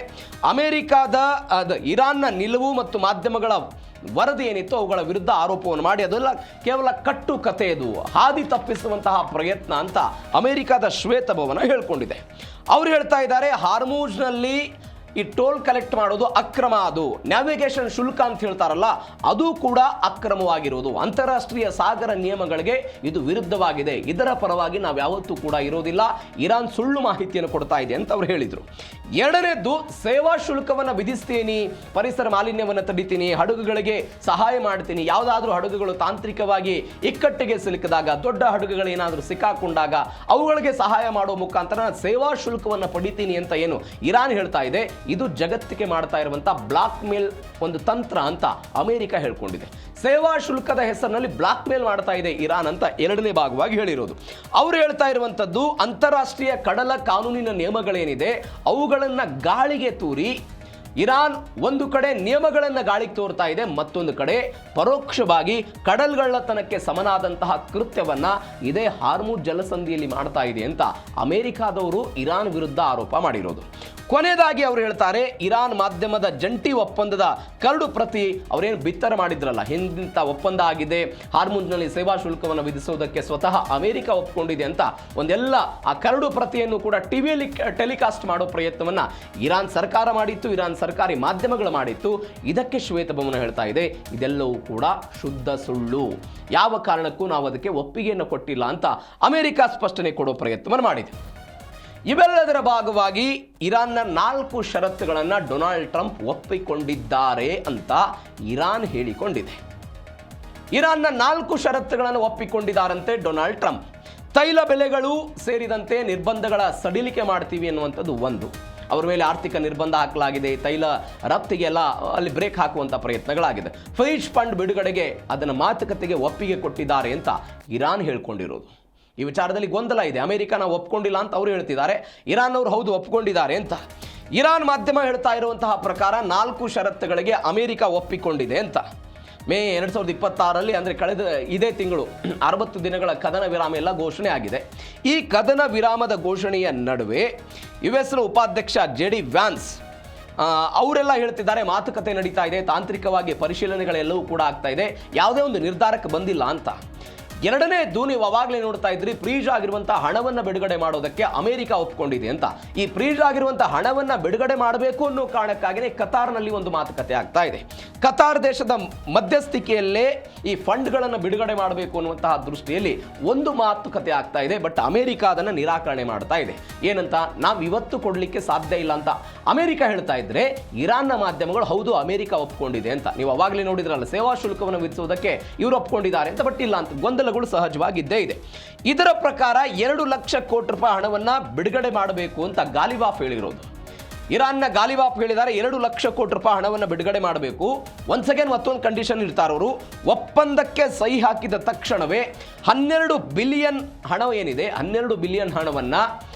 ಅಮೆರಿಕಾದ ಇರಾನ್ನ ನಿಲುವು ಮತ್ತು ಮಾಧ್ಯಮಗಳ ವರದಿ ಏನಿತ್ತು ಅವುಗಳ ವಿರುದ್ಧ ಆರೋಪವನ್ನು ಮಾಡಿ ಅದೆಲ್ಲ ಕೇವಲ ಕಟ್ಟುಕತೆ, ಅದು ಹಾದಿ ತಪ್ಪಿಸುವಂತಹ ಪ್ರಯತ್ನ ಅಂತ ಅಮೆರಿಕಾದ ಶ್ವೇತಭವನ ಹೇಳ್ಕೊಂಡಿದೆ. ಅವರು ಹೇಳ್ತಾ ಇದ್ದಾರೆ, ಹಾರ್ಮುಜ್ನಲ್ಲಿ ಈ ಟೋಲ್ ಕಲೆಕ್ಟ್ ಮಾಡೋದು ಅಕ್ರಮ, ಅದು ನ್ಯಾವಿಗೇಷನ್ ಶುಲ್ಕ ಅಂತ ಹೇಳ್ತಾರಲ್ಲ ಅದು ಕೂಡ ಅಕ್ರಮವಾಗಿರೋದು, ಅಂತಾರಾಷ್ಟ್ರೀಯ ಸಾಗರ ನಿಯಮಗಳಿಗೆ ಇದು ವಿರುದ್ಧವಾಗಿದೆ, ಇದರ ಪರವಾಗಿ ನಾವು ಯಾವತ್ತೂ ಕೂಡ ಇರೋದಿಲ್ಲ, ಇರಾನ್ ಸುಳ್ಳು ಮಾಹಿತಿಯನ್ನು ಕೊಡ್ತಾ ಇದೆ ಅಂತ ಅವರು ಹೇಳಿದರು. ಎರಡನೇದ್ದು, ಸೇವಾ ಶುಲ್ಕವನ್ನು ವಿಧಿಸ್ತೀನಿ, ಪರಿಸರ ಮಾಲಿನ್ಯವನ್ನು ತಡಿತೀನಿ, ಹಡಗುಗಳಿಗೆ ಸಹಾಯ ಮಾಡ್ತೀನಿ, ಯಾವುದಾದ್ರೂ ಹಡಗುಗಳು ತಾಂತ್ರಿಕವಾಗಿ ಇಕ್ಕಟ್ಟಿಗೆ ಸಿಲುಕಿದಾಗ, ದೊಡ್ಡ ಹಡಗುಗಳು ಏನಾದರೂ ಸಿಕ್ಕಾಕೊಂಡಾಗ ಅವುಗಳಿಗೆ ಸಹಾಯ ಮಾಡೋ ಮುಖಾಂತರ ಸೇವಾ ಶುಲ್ಕವನ್ನು ಪಡಿತೀನಿ ಅಂತ ಏನು ಇರಾನ್ ಹೇಳ್ತಾ ಇದೆ, ಇದು ಜಗತ್ತಿಗೆ ಮಾಡ್ತಾ ಇರುವಂತಹ ಬ್ಲಾಕ್ ಮೇಲ್ ಒಂದು ತಂತ್ರ ಅಂತ ಅಮೆರಿಕ ಹೇಳ್ಕೊಂಡಿದೆ. ಸೇವಾ ಶುಲ್ಕದ ಹೆಸರಿನಲ್ಲಿ ಬ್ಲಾಕ್ ಮೇಲ್ ಮಾಡ್ತಾ ಇದೆ ಇರಾನ್ ಅಂತ ಎರಡನೇ ಭಾಗವಾಗಿ ಹೇಳಿರೋದು. ಅವರು ಹೇಳ್ತಾ ಇರುವಂತದ್ದು, ಅಂತಾರಾಷ್ಟ್ರೀಯ ಕಡಲ ಕಾನೂನಿನ ನಿಯಮಗಳೇನಿದೆ ಅವುಗಳನ್ನ ಗಾಳಿಗೆ ತೂರಿ ಇರಾನ್ ಒಂದು ಕಡೆ ನಿಯಮಗಳನ್ನು ಗಾಳಿಗೆ ತೋರ್ತಾ ಇದೆ, ಮತ್ತೊಂದು ಕಡೆ ಪರೋಕ್ಷವಾಗಿ ಕಡಲ್ಗಳ್ಳತನಕ್ಕೆ ಸಮನಾದಂತಹ ಕೃತ್ಯವನ್ನ ಇದೇ ಹಾರ್ಮುಜ್ ಜಲಸಂಧಿಯಲ್ಲಿ ಮಾಡ್ತಾ ಇದೆ ಅಂತ ಅಮೆರಿಕಾದವರು ಇರಾನ್ ವಿರುದ್ಧ ಆರೋಪ ಮಾಡಿರೋದು. ಕೊನೆಯದಾಗಿ ಅವರು ಹೇಳ್ತಾರೆ, ಇರಾನ್ ಮಾಧ್ಯಮದ ಜಂಟಿ ಒಪ್ಪಂದದ ಕರಡು ಪ್ರತಿ ಅವರೇನು ಬಿತ್ತರ ಮಾಡಿದ್ರಲ್ಲ, ಹಿಂದಿಂತ ಒಪ್ಪಂದ ಆಗಿದೆ, ಹಾರ್ಮುಜ್ನಲ್ಲಿ ಸೇವಾ ಶುಲ್ಕವನ್ನು ವಿಧಿಸುವುದಕ್ಕೆ ಸ್ವತಃ ಅಮೆರಿಕ ಒಪ್ಕೊಂಡಿದೆ ಅಂತ ಒಂದೆಲ್ಲ ಆ ಕರಡು ಪ್ರತಿಯನ್ನು ಕೂಡ ಟಿವಿಯಲ್ಲಿ ಟೆಲಿಕಾಸ್ಟ್ ಮಾಡೋ ಪ್ರಯತ್ನವನ್ನ ಇರಾನ್ ಸರ್ಕಾರ ಮಾಡಿತ್ತು, ಇರಾನ್ ಸರ್ಕಾರಿ ಮಾಧ್ಯಮಗಳು ಮಾಡಿತ್ತು. ಇದಕ್ಕೆ ಶ್ವೇತಭವನ ಹೇಳ್ತಾ ಇದೆ, ಇದೆಲ್ಲವೂ ಕೂಡ ಶುದ್ಧ ಸುಳ್ಳು, ಯಾವ ಕಾರಣಕ್ಕೂ ನಾವು ಅದಕ್ಕೆ ಒಪ್ಪಿಗೆಯನ್ನು ಕೊಟ್ಟಿಲ್ಲ ಅಂತ ಅಮೆರಿಕ ಸ್ಪಷ್ಟನೆ ಕೊಡೋ ಪ್ರಯತ್ನವನ್ನು ಮಾಡಿದೆ. ಇವೆಲ್ಲದರ ಭಾಗವಾಗಿ ಇರಾನ್ನ 4 ಷರತ್ತುಗಳನ್ನು ಡೊನಾಲ್ಡ್ ಟ್ರಂಪ್ ಒಪ್ಪಿಕೊಂಡಿದ್ದಾರೆ ಅಂತ ಇರಾನ್ ಹೇಳಿಕೊಂಡಿದೆ. ಇರಾನ್ನ 4 ಷರತ್ತುಗಳನ್ನು ಒಪ್ಪಿಕೊಂಡಿದ್ದಾರಂತೆ ಡೊನಾಲ್ಡ್ ಟ್ರಂಪ್. ತೈಲ ಬೆಲೆಗಳು ಸೇರಿದಂತೆ ನಿರ್ಬಂಧಗಳ ಸಡಿಲಿಕೆ ಮಾಡ್ತೀವಿ ಅನ್ನುವಂಥದ್ದು ಒಂದು, ಅವರ ಮೇಲೆ ಆರ್ಥಿಕ ನಿರ್ಬಂಧ ಹಾಕಲಾಗಿದೆ, ತೈಲ ರಫ್ತಿಗೆಲ್ಲ ಅಲ್ಲಿ ಬ್ರೇಕ್ ಹಾಕುವಂಥ ಪ್ರಯತ್ನಗಳಾಗಿದೆ. ಫೈಜ್ ಫಂಡ್ ಬಿಡುಗಡೆಗೆ ಅದನ್ನು ಮಾತುಕತೆಗೆ ಒಪ್ಪಿಗೆ ಕೊಟ್ಟಿದ್ದಾರೆ ಅಂತ ಇರಾನ್ ಹೇಳ್ಕೊಂಡಿರೋದು. ಈ ವಿಚಾರದಲ್ಲಿ ಗೊಂದಲ ಇದೆ. ಅಮೆರಿಕ ನಾವು ಒಪ್ಕೊಂಡಿಲ್ಲ ಅಂತ ಅವರು ಹೇಳ್ತಿದ್ದಾರೆ, ಇರಾನ್ ಅವರು ಹೌದು ಒಪ್ಕೊಂಡಿದ್ದಾರೆ ಅಂತ. ಇರಾನ್ ಮಾಧ್ಯಮ ಹೇಳ್ತಾ ಇರುವಂತಹ ಪ್ರಕಾರ 4 ಷರತ್ತುಗಳಿಗೆ ಅಮೆರಿಕ ಒಪ್ಪಿಕೊಂಡಿದೆ ಅಂತ. ಮೇ 2026 ಅಂದರೆ ಕಳೆದ ಇದೇ ತಿಂಗಳು 60 ದಿನಗಳ ಕದನ ವಿರಾಮ ಎಲ್ಲ ಘೋಷಣೆ ಆಗಿದೆ. ಈ ಕದನ ವಿರಾಮದ ಘೋಷಣೆಯ ನಡುವೆ US ಉಪಾಧ್ಯಕ್ಷ JD ವ್ಯಾನ್ಸ್ ಅವರೆಲ್ಲ ಹೇಳ್ತಿದ್ದಾರೆ, ಮಾತುಕತೆ ನಡೀತಾ ಇದೆ, ತಾಂತ್ರಿಕವಾಗಿ ಪರಿಶೀಲನೆಗಳೆಲ್ಲವೂ ಕೂಡ ಆಗ್ತಾ ಇದೆ, ಯಾವುದೇ ಒಂದು ನಿರ್ಧಾರಕ್ಕೆ ಬಂದಿಲ್ಲ ಅಂತ. ಎರಡನೇದು, ನೀವು ಅವಾಗಲೇ ನೋಡ್ತಾ ಇದ್ರಿ, ಫ್ರೀಜ್ ಆಗಿರುವಂತಹ ಹಣವನ್ನು ಬಿಡುಗಡೆ ಮಾಡೋದಕ್ಕೆ ಅಮೆರಿಕ ಒಪ್ಕೊಂಡಿದೆ ಅಂತ. ಈ ಫ್ರೀಜ್ ಆಗಿರುವಂತಹ ಹಣವನ್ನು ಬಿಡುಗಡೆ ಮಾಡಬೇಕು ಅನ್ನೋ ಕಾರಣಕ್ಕಾಗಿಯೇ ಕತಾರ್ನಲ್ಲಿ ಒಂದು ಮಾತುಕತೆ ಆಗ್ತಾ ಇದೆ. ಕತಾರ್ ದೇಶದ ಮಧ್ಯಸ್ಥಿಕೆಯಲ್ಲೇ ಈ ಫಂಡ್ಗಳನ್ನು ಬಿಡುಗಡೆ ಮಾಡಬೇಕು ಅನ್ನುವಂತಹ ದೃಷ್ಟಿಯಲ್ಲಿ ಒಂದು ಮಾತುಕತೆ ಆಗ್ತಾ ಇದೆ. ಬಟ್ ಅಮೆರಿಕ ಅದನ್ನು ನಿರಾಕರಣೆ ಮಾಡ್ತಾ ಇದೆ. ಏನಂತ, ನಾವು ಇವತ್ತು ಕೊಡಲಿಕ್ಕೆ ಸಾಧ್ಯ ಇಲ್ಲ ಅಂತ ಅಮೆರಿಕ ಹೇಳ್ತಾ ಇದ್ರೆ, ಇರಾನ್ನ ಮಾಧ್ಯಮಗಳು ಹೌದು ಅಮೆರಿಕ ಒಪ್ಕೊಂಡಿದೆ ಅಂತ. ನೀವು ಅವಾಗಲೇ ನೋಡಿದ್ರಲ್ಲ, ಸೇವಾ ಶುಲ್ಕವನ್ನು ವಿಧಿಸುವುದಕ್ಕೆ ಇವರು ಒಪ್ಕೊಂಡಿದ್ದಾರೆ ಅಂತ, ಬಟ್ ಇಲ್ಲ ಅಂತ. ಗೊಂದಲಗಳು ಸಹಜವಾಗಿದ್ದೇ ಇದೆ. ಇದರ ಪ್ರಕಾರ 2 ಲಕ್ಷ ಕೋಟಿ ರೂಪಾಯಿ ಹಣವನ್ನ ಬಿಡುಗಡೆ ಮಾಡಬೇಕು ಅಂತ ಗಾಲಿಬಾಫ್ ಹೇಳಿರೋದು. ಇರಾನ್ನ ಗಾಲಿಬಾಫ್ ಹೇಳಿದ್ದಾರೆ 2 ಲಕ್ಷ ಕೋಟಿ ರೂಪಾಯಿ ಹಣವನ್ನು ಬಿಡುಗಡೆ ಮಾಡಬೇಕು. ಒನ್ಸ್ ಅಗೇನ್ ಮತ್ತೊಂದು ಕಂಡೀಷನ್ ಇರ್ತಾರವರು, ಒಪ್ಪಂದಕ್ಕೆ ಸಹಿ ಹಾಕಿದ ತಕ್ಷಣವೇ 12 ಬಿಲಿಯನ್ ಹಣ ಏನಿದೆ, 12 ಬಿಲಿಯನ್ ಹಣವನ್ನ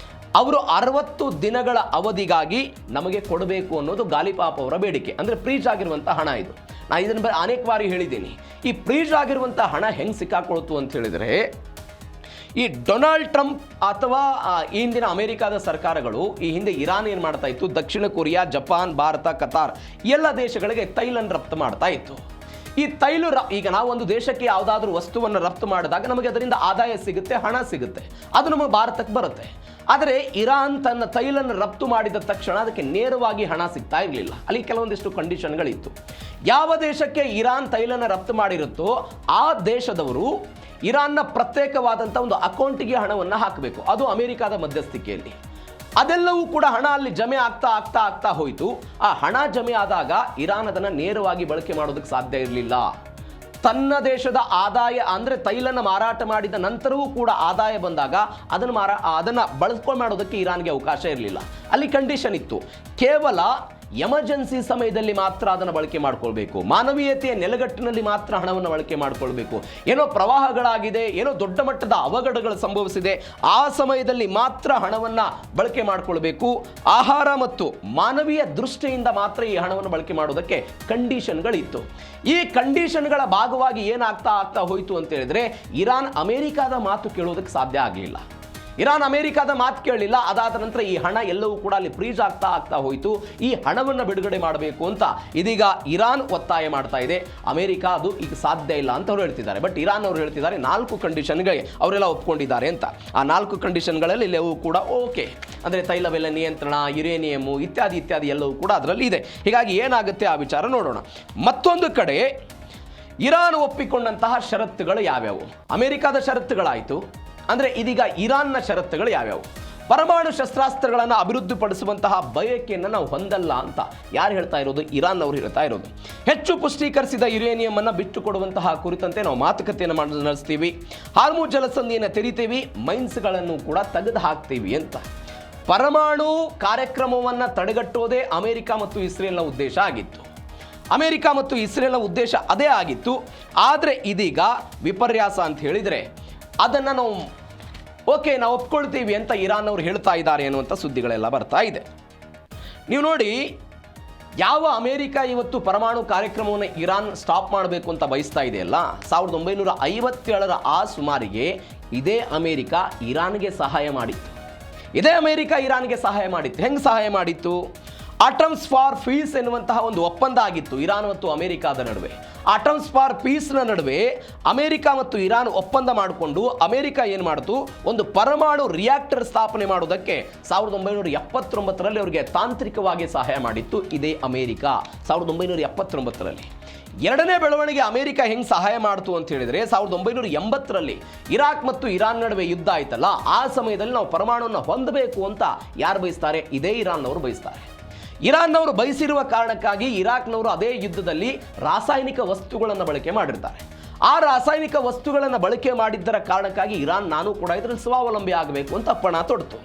ಅವರು 60 ದಿನಗಳ ಅವಧಿಗಾಗಿ ನಮಗೆ ಕೊಡಬೇಕು ಅನ್ನೋದು ಗಾಲಿಬಾಫ್ ಅವರ ಬೇಡಿಕೆ. ಅಂದರೆ ಫ್ರೀಜ್ ಆಗಿರುವಂಥ ಹಣ ಇದು. ನಾನು ಇದನ್ನು ಅನೇಕ ಬಾರಿ ಹೇಳಿದ್ದೀನಿ. ಈ ಫ್ರೀಜ್ ಆಗಿರುವಂಥ ಹಣ ಹೆಂಗೆ ಸಿಕ್ಕಾಕೊಳ್ತು ಅಂತ ಹೇಳಿದರೆ, ಈ ಡೊನಾಲ್ಡ್ ಟ್ರಂಪ್ ಅಥವಾ ಈ ಹಿಂದಿನ ಅಮೆರಿಕಾದ ಸರ್ಕಾರಗಳು ಈ ಹಿಂದೆ ಇರಾನ್ ಏನು ಮಾಡ್ತಾ ಇತ್ತು, ದಕ್ಷಿಣ ಕೊರಿಯಾ, ಜಪಾನ್, ಭಾರತ, ಕತಾರ್ ಎಲ್ಲ ದೇಶಗಳಿಗೆ ತೈಲನ್ನು ರಫ್ತು ಮಾಡ್ತಾ ಇತ್ತು. ಈ ತೈಲ ಈಗ ನಾವು ಒಂದು ದೇಶಕ್ಕೆ ಯಾವುದಾದ್ರೂ ವಸ್ತುವನ್ನು ರಫ್ತು ಮಾಡಿದಾಗ ನಮಗೆ ಅದರಿಂದ ಆದಾಯ ಸಿಗುತ್ತೆ, ಹಣ ಸಿಗುತ್ತೆ, ಅದು ನಮ್ಮ ಭಾರತಕ್ಕೆ ಬರುತ್ತೆ. ಆದರೆ ಇರಾನ್ ತನ್ನ ತೈಲನ್ನು ರಫ್ತು ಮಾಡಿದ ತಕ್ಷಣ ಅದಕ್ಕೆ ನೇರವಾಗಿ ಹಣ ಸಿಗ್ತಾ ಇರಲಿಲ್ಲ. ಅಲ್ಲಿ ಕೆಲವೊಂದಿಷ್ಟು ಕಂಡೀಷನ್ಗಳಿತ್ತು. ಯಾವ ದೇಶಕ್ಕೆ ಇರಾನ್ ತೈಲನ್ನು ರಫ್ತು ಮಾಡಿರುತ್ತೋ ಆ ದೇಶದವರು ಇರಾನ್ನ ಪ್ರತ್ಯೇಕವಾದಂಥ ಒಂದು ಅಕೌಂಟಿಗೆ ಹಣವನ್ನು ಹಾಕಬೇಕು. ಅದು ಅಮೆರಿಕಾದ ಮಧ್ಯಸ್ಥಿಕೆಯಲ್ಲಿ. ಅದೆಲ್ಲವೂ ಕೂಡ ಹಣ ಅಲ್ಲಿ ಜಮೆ ಆಗ್ತಾ ಹೋಯಿತು. ಆ ಹಣ ಜಮೆ ಆದಾಗ ಇರಾನ್ ಅದನ್ನು ನೇರವಾಗಿ ಬಳಕೆ ಮಾಡೋದಕ್ಕೆ ಸಾಧ್ಯ ಇರಲಿಲ್ಲ. ತನ್ನ ದೇಶದ ಆದಾಯ ಅಂದರೆ ತೈಲನ್ನು ಮಾರಾಟ ಮಾಡಿದ ನಂತರವೂ ಕೂಡ ಆದಾಯ ಬಂದಾಗ ಅದನ್ನು ಬಳಸ್ಕೊಂಡು ಮಾಡೋದಕ್ಕೆ ಇರಾನ್ಗೆ ಅವಕಾಶ ಇರಲಿಲ್ಲ. ಅಲ್ಲಿ ಕಂಡೀಷನ್ ಇತ್ತು, ಕೇವಲ ಎಮರ್ಜೆನ್ಸಿ ಸಮಯದಲ್ಲಿ ಮಾತ್ರ ಅದನ್ನು ಬಳಕೆ ಮಾಡಿಕೊಳ್ಬೇಕು, ಮಾನವೀಯತೆಯ ನೆಲೆಗಟ್ಟಿನಲ್ಲಿ ಮಾತ್ರ ಹಣವನ್ನು ಬಳಕೆ ಮಾಡಿಕೊಳ್ಬೇಕು. ಏನೋ ಪ್ರವಾಹಗಳಾಗಿದೆ, ಏನೋ ದೊಡ್ಡ ಮಟ್ಟದ ಅವಘಡಗಳು ಸಂಭವಿಸಿದೆ, ಆ ಸಮಯದಲ್ಲಿ ಮಾತ್ರ ಹಣವನ್ನು ಬಳಕೆ ಮಾಡಿಕೊಳ್ಬೇಕು. ಆಹಾರ ಮತ್ತು ಮಾನವೀಯ ದೃಷ್ಟಿಯಿಂದ ಮಾತ್ರ ಈ ಹಣವನ್ನು ಬಳಕೆ ಮಾಡೋದಕ್ಕೆ ಕಂಡೀಷನ್ಗಳಿತ್ತು. ಈ ಕಂಡೀಷನ್ಗಳ ಭಾಗವಾಗಿ ಏನಾಗ್ತಾ ಹೋಯಿತು ಅಂತ ಹೇಳಿದ್ರೆ, ಇರಾನ್ ಅಮೆರಿಕಾದ ಮಾತು ಕೇಳೋದಕ್ಕೆ ಸಾಧ್ಯ ಆಗಲಿಲ್ಲ. ಇರಾನ್ ಅಮೆರಿಕಾದ ಮಾತು ಕೇಳಲಿಲ್ಲ. ಅದಾದ ನಂತರ ಈ ಹಣ ಎಲ್ಲವೂ ಕೂಡ ಅಲ್ಲಿ ಫ್ರೀಜ್ ಆಗ್ತಾ ಹೋಯಿತು. ಈ ಹಣವನ್ನು ಬಿಡುಗಡೆ ಮಾಡಬೇಕು ಅಂತ ಇದೀಗ ಇರಾನ್ ಒತ್ತಾಯ ಮಾಡ್ತಾ ಇದೆ. ಅಮೆರಿಕ ಅದು ಈಗ ಸಾಧ್ಯ ಇಲ್ಲ ಅಂತ ಅವ್ರು ಹೇಳ್ತಿದ್ದಾರೆ. ಬಟ್ ಇರಾನ್ ಅವರು ಹೇಳ್ತಿದ್ದಾರೆ 4 ಕಂಡೀಷನ್ಗೆ ಅವರೆಲ್ಲ ಒಪ್ಕೊಂಡಿದ್ದಾರೆ ಅಂತ. ಆ 4 ಕಂಡೀಷನ್ಗಳಲ್ಲಿ ಎಲ್ಲವೂ ಕೂಡ ಓಕೆ, ಅಂದರೆ ತೈಲ ಬೆಲೆ ನಿಯಂತ್ರಣ, ಯುರೇನಿಯಮು ಇತ್ಯಾದಿ ಎಲ್ಲವೂ ಕೂಡ ಅದರಲ್ಲಿ ಇದೆ. ಹೀಗಾಗಿ ಏನಾಗುತ್ತೆ ಆ ವಿಚಾರ ನೋಡೋಣ. ಮತ್ತೊಂದು ಕಡೆ ಇರಾನ್ ಒಪ್ಪಿಕೊಂಡಂತಹ ಷರತ್ತುಗಳು ಯಾವ್ಯಾವು? ಅಮೆರಿಕಾದ ಷರತ್ತುಗಳಾಯಿತು. ಅಂದರೆ ಇದೀಗ ಇರಾನ್ನ ಷರತ್ತುಗಳು ಯಾವ್ಯಾವು? ಪರಮಾಣು ಶಸ್ತ್ರಾಸ್ತ್ರಗಳನ್ನು ಅಭಿವೃದ್ಧಿಪಡಿಸುವಂತಹ ಬಯಕೆಯನ್ನು ನಾವು ಹೊಂದಲ್ಲ ಅಂತ ಯಾರು ಹೇಳ್ತಾ ಇರೋದು? ಇರಾನ್ ಅವರು ಹೇಳ್ತಾ ಇರೋದು. ಹೆಚ್ಚು ಪುಷ್ಟೀಕರಿಸಿದ ಯುರೇನಿಯಂ ಅನ್ನು ಬಿಟ್ಟು ಕೊಡುವಂತಹ ಕುರಿತಂತೆ ನಾವು ಮಾತುಕತೆಯನ್ನು ನಡೆಸ್ತೀವಿ, ಹಾರ್ಮುಜ್ ಜಲಸಂಧಿಯನ್ನು ತೆರಿತೀವಿ, ಮೈನ್ಸ್ಗಳನ್ನು ಕೂಡ ತೆಗೆದು ಹಾಕ್ತೀವಿ ಅಂತ. ಪರಮಾಣು ಕಾರ್ಯಕ್ರಮವನ್ನು ತಡೆಗಟ್ಟುವುದೇ ಅಮೆರಿಕ ಮತ್ತು ಇಸ್ರೇಲ್ನ ಉದ್ದೇಶ ಆಗಿತ್ತು. ಅಮೆರಿಕ ಮತ್ತು ಇಸ್ರೇಲ್ನ ಉದ್ದೇಶ ಅದೇ ಆಗಿತ್ತು. ಆದರೆ ಇದೀಗ ವಿಪರ್ಯಾಸ ಅಂತ ಹೇಳಿದರೆ ಅದನ್ನು ನಾವು ಒಪ್ಕೊಳ್ತೀವಿ ಅಂತ ಇರಾನ್ ಅವರು ಹೇಳ್ತಾ ಇದ್ದಾರೆ ಅನ್ನುವಂಥ ಸುದ್ದಿಗಳೆಲ್ಲ ಬರ್ತಾ ಇದೆ. ನೀವು ನೋಡಿ, ಯಾವ ಅಮೆರಿಕ ಇವತ್ತು ಪರಮಾಣು ಕಾರ್ಯಕ್ರಮವನ್ನು ಇರಾನ್ ಸ್ಟಾಪ್ ಮಾಡಬೇಕು ಅಂತ ಬಯಸ್ತಾ ಇದೆಯಲ್ಲ, 1957ರ ಆ ಸುಮಾರಿಗೆ ಇದೇ ಅಮೆರಿಕ ಇರಾನ್ಗೆ ಸಹಾಯ ಮಾಡಿತ್ತು. ಹೆಂಗೆ ಸಹಾಯ ಮಾಡಿತ್ತು? ಆಟಮ್ಸ್ ಫಾರ್ ಪೀಸ್ ಎನ್ನುವಂತಹ ಒಂದು ಒಪ್ಪಂದ ಆಗಿತ್ತು ಇರಾನ್ ಮತ್ತು ಅಮೆರಿಕಾದ ನಡುವೆ. ಆಟಮ್ಸ್ ಫಾರ್ ಪೀಸ್ನ ನಡುವೆ ಅಮೆರಿಕ ಮತ್ತು ಇರಾನ್ ಒಪ್ಪಂದ ಮಾಡಿಕೊಂಡು ಅಮೆರಿಕ ಏನು ಮಾಡಿತು, ಒಂದು ಪರಮಾಣು ರಿಯಾಕ್ಟರ್ ಸ್ಥಾಪನೆ ಮಾಡೋದಕ್ಕೆ 1979ರಲ್ಲಿ ಅವರಿಗೆ ತಾಂತ್ರಿಕವಾಗಿ ಸಹಾಯ ಮಾಡಿತ್ತು ಇದೇ ಅಮೆರಿಕ. 1979ರಲ್ಲಿ ಎರಡನೇ ಬೆಳವಣಿಗೆ ಅಮೆರಿಕ ಹೆಂಗೆ ಸಹಾಯ ಮಾಡ್ತು ಅಂತ ಹೇಳಿದರೆ, 1980ರಲ್ಲಿ ಇರಾಕ್ ಮತ್ತು ಇರಾನ್ ನಡುವೆ ಯುದ್ಧ ಆಯ್ತಲ್ಲ, ಆ ಸಮಯದಲ್ಲಿ ನಾವು ಪರಮಾಣುವನ್ನು ಹೊಂದಬೇಕು ಅಂತ ಯಾರು ಬಯಸ್ತಾರೆ? ಇದೇ ಇರಾನ್ನವರು ಬಯಸ್ತಾರೆ. ಇರಾನ್ನವರು ಬಯಸಿರುವ ಕಾರಣಕ್ಕಾಗಿ ಇರಾಕ್ನವರು ಅದೇ ಯುದ್ಧದಲ್ಲಿ ರಾಸಾಯನಿಕ ವಸ್ತುಗಳನ್ನು ಬಳಕೆ ಮಾಡಿರ್ತಾರೆ. ಆ ರಾಸಾಯನಿಕ ವಸ್ತುಗಳನ್ನು ಬಳಕೆ ಮಾಡಿದ್ದರ ಕಾರಣಕ್ಕಾಗಿ ಇರಾನ್ ನಾನು ಕೂಡ ಇದರಲ್ಲಿ ಸ್ವಾವಲಂಬಿ ಆಗಬೇಕು ಅಂತ ಪಣ ತೊಡ್ತು.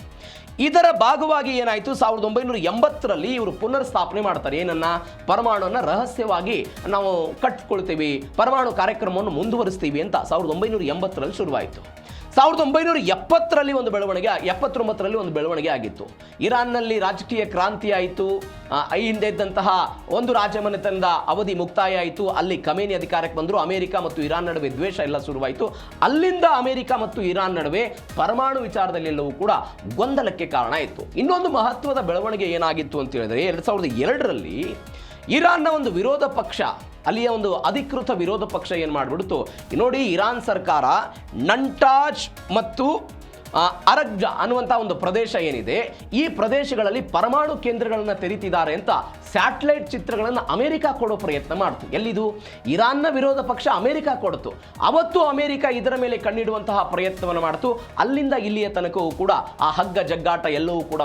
ಇದರ ಭಾಗವಾಗಿ ಏನಾಯಿತು, 1980ರಲ್ಲಿ ಇವರು ಪುನರ್ ಸ್ಥಾಪನೆ ಮಾಡ್ತಾರೆ. ಏನನ್ನ? ಪರಮಾಣುವನ್ನು ರಹಸ್ಯವಾಗಿ ನಾವು ಕಟ್ಕೊಳ್ತೀವಿ, ಪರಮಾಣು ಕಾರ್ಯಕ್ರಮವನ್ನು ಮುಂದುವರಿಸ್ತೀವಿ ಅಂತ 1980ರಲ್ಲಿ ಶುರುವಾಯಿತು. 1970ರಲ್ಲಿ ಒಂದು ಬೆಳವಣಿಗೆ, 79ರಲ್ಲಿ ಒಂದು ಬೆಳವಣಿಗೆ ಆಗಿತ್ತು. ಇರಾನ್ನಲ್ಲಿ ರಾಜಕೀಯ ಕ್ರಾಂತಿ ಆಯಿತು. ಹಿಂದೆ ಇದ್ದಂತಹ ಒಂದು ರಾಜಮನೆತನದ ಅವಧಿ ಮುಕ್ತಾಯ ಆಯಿತು. ಅಲ್ಲಿ ಖಮೇನಿ ಅಧಿಕಾರಕ್ಕೆ ಬಂದರು. ಅಮೆರಿಕ ಮತ್ತು ಇರಾನ್ ನಡುವೆ ದ್ವೇಷ ಎಲ್ಲ ಶುರುವಾಯಿತು. ಅಲ್ಲಿಂದ ಅಮೆರಿಕ ಮತ್ತು ಇರಾನ್ ನಡುವೆ ಪರಮಾಣು ವಿಚಾರದಲ್ಲಿ ಎಲ್ಲವೂ ಕೂಡ ಗೊಂದಲಕ್ಕೆ ಕಾರಣ ಆಯಿತು. ಇನ್ನೊಂದು ಮಹತ್ವದ ಬೆಳವಣಿಗೆ ಏನಾಗಿತ್ತು ಅಂತ ಹೇಳಿದ್ರೆ, 2002ರಲ್ಲಿ ಇರಾನ್ನ ಒಂದು ವಿರೋಧ ಪಕ್ಷ, ಅಲ್ಲಿಯ ಒಂದು ಅಧಿಕೃತ ವಿರೋಧ ಪಕ್ಷ ಏನು ಮಾಡಿಬಿಡ್ತು, ನೋಡಿ ಇರಾನ್ ಸರ್ಕಾರ ನಂಟಾಜ್ ಮತ್ತು ಅರಗ್ಜ ಅನ್ನುವಂಥ ಒಂದು ಪ್ರದೇಶ ಏನಿದೆ, ಈ ಪ್ರದೇಶಗಳಲ್ಲಿ ಪರಮಾಣು ಕೇಂದ್ರಗಳನ್ನು ತೆರೀತಿದ್ದಾರೆ ಅಂತ ಸ್ಯಾಟಲೈಟ್ ಚಿತ್ರಗಳನ್ನು ಅಮೆರಿಕ ಕೊಡೋ ಪ್ರಯತ್ನ ಮಾಡ್ತು. ಎಲ್ಲಿದು? ಇರಾನ್ನ ವಿರೋಧ ಪಕ್ಷ ಅಮೆರಿಕ ಕೊಡ್ತು. ಅವತ್ತು ಅಮೆರಿಕ ಇದರ ಮೇಲೆ ಕಣ್ಣಿಡುವಂತಹ ಪ್ರಯತ್ನವನ್ನು ಮಾಡ್ತು. ಅಲ್ಲಿಂದ ಇಲ್ಲಿಯ ತನಕವೂ ಕೂಡ ಆ ಹಗ್ಗ ಜಗ್ಗಾಟ ಎಲ್ಲವೂ ಕೂಡ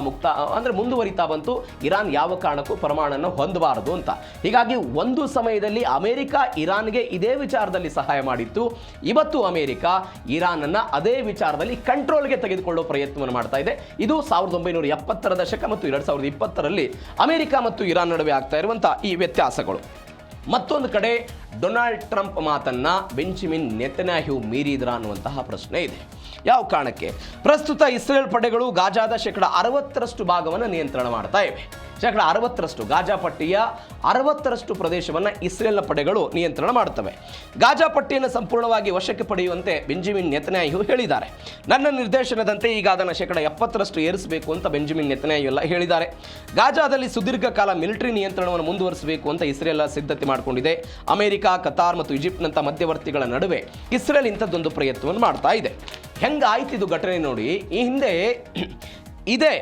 ಮುಂದುವರಿತಾ ಬಂತು. ಇರಾನ್ ಯಾವ ಕಾರಣಕ್ಕೂ ಪರಮಾಣುವನ್ನು ಹೊಂದಬಾರದು ಅಂತ. ಹೀಗಾಗಿ ಒಂದು ಸಮಯದಲ್ಲಿ ಅಮೆರಿಕ ಇರಾನ್ಗೆ ಇದೇ ವಿಚಾರದಲ್ಲಿ ಸಹಾಯ ಮಾಡಿತ್ತು. ಇವತ್ತು ಅಮೆರಿಕ ಇರಾನನ್ನು ಅದೇ ವಿಚಾರದಲ್ಲಿ ಕಂಟ್ರೋಲ್ಗೆ ತೆಗೆದುಕೊಳ್ಳುವ ಪ್ರಯತ್ನವನ್ನು ಮಾಡ್ತಾ ಇದೆ. ಇದು 1970ರ ದಶಕ ಮತ್ತು 2020ರಲ್ಲಿ ಅಮೆರಿಕ ಮತ್ತು ಇರಾನ್ ನಡುವೆ ಆಗ್ತಾ ಇರುವಂತಹ ಈ ವ್ಯತ್ಯಾಸಗಳು. ಮತ್ತೊಂದು ಕಡೆ ಡೊನಾಲ್ಡ್ ಟ್ರಂಪ್ ಮಾತನ್ನ ಬೆಂಜಮಿನ್ ನೆತನ್ಯಾಹು ಮೀರಿದ್ರ ಅನ್ನುವಂತಹ ಪ್ರಶ್ನೆ ಇದೆ. ಯಾವ ಕಾರಣಕ್ಕೆ? ಪ್ರಸ್ತುತ ಇಸ್ರೇಲ್ ಪಡೆಗಳು ಗಾಜಾದ 60% ಭಾಗವನ್ನು ನಿಯಂತ್ರಣ ಮಾಡ್ತಾ ಇವೆ. 60%, ಗಾಜಾ ಪಟ್ಟಿಯ 60% ಪ್ರದೇಶವನ್ನು ಇಸ್ರೇಲ್ನ ಪಡೆಗಳು ನಿಯಂತ್ರಣ ಮಾಡುತ್ತವೆ. ಗಾಜಾ ಪಟ್ಟಿಯನ್ನು ಸಂಪೂರ್ಣವಾಗಿ ವಶಕ್ಕೆ ಪಡೆಯುವಂತೆ ಬೆಂಜಮಿನ್ ನೆತನ್ಯಾಹು ಹೇಳಿದ್ದಾರೆ. ನನ್ನ ನಿರ್ದೇಶನದಂತೆ ಈಗ ಅದನ್ನು 70% ಏರಿಸಬೇಕು ಅಂತ ಬೆಂಜಮಿನ್ ನೆತನ್ಯಾಹು ಎಲ್ಲ ಹೇಳಿದ್ದಾರೆ. ಗಾಜಾದಲ್ಲಿ ಸುದೀರ್ಘ ಕಾಲ ಮಿಲಿಟರಿ ನಿಯಂತ್ರಣವನ್ನು ಮುಂದುವರಿಸಬೇಕು ಅಂತ ಇಸ್ರೇಲ್ ಸಿದ್ಧತೆ ಮಾಡಿಕೊಂಡಿದೆ. ಅಮೆರಿಕ, ಕತಾರ್ ಮತ್ತು ಈಜಿಪ್ಟ್ನಂಥ ಮಧ್ಯವರ್ತಿಗಳ ನಡುವೆ ಇಸ್ರೇಲ್ ಇಂಥದ್ದೊಂದು ಪ್ರಯತ್ನವನ್ನು ಮಾಡ್ತಾ ಇದೆ. ಹೆಂಗಾಯ್ತಿದು ಘಟನೆ ನೋಡಿ. ಈ ಹಿಂದೆ ಇದೇ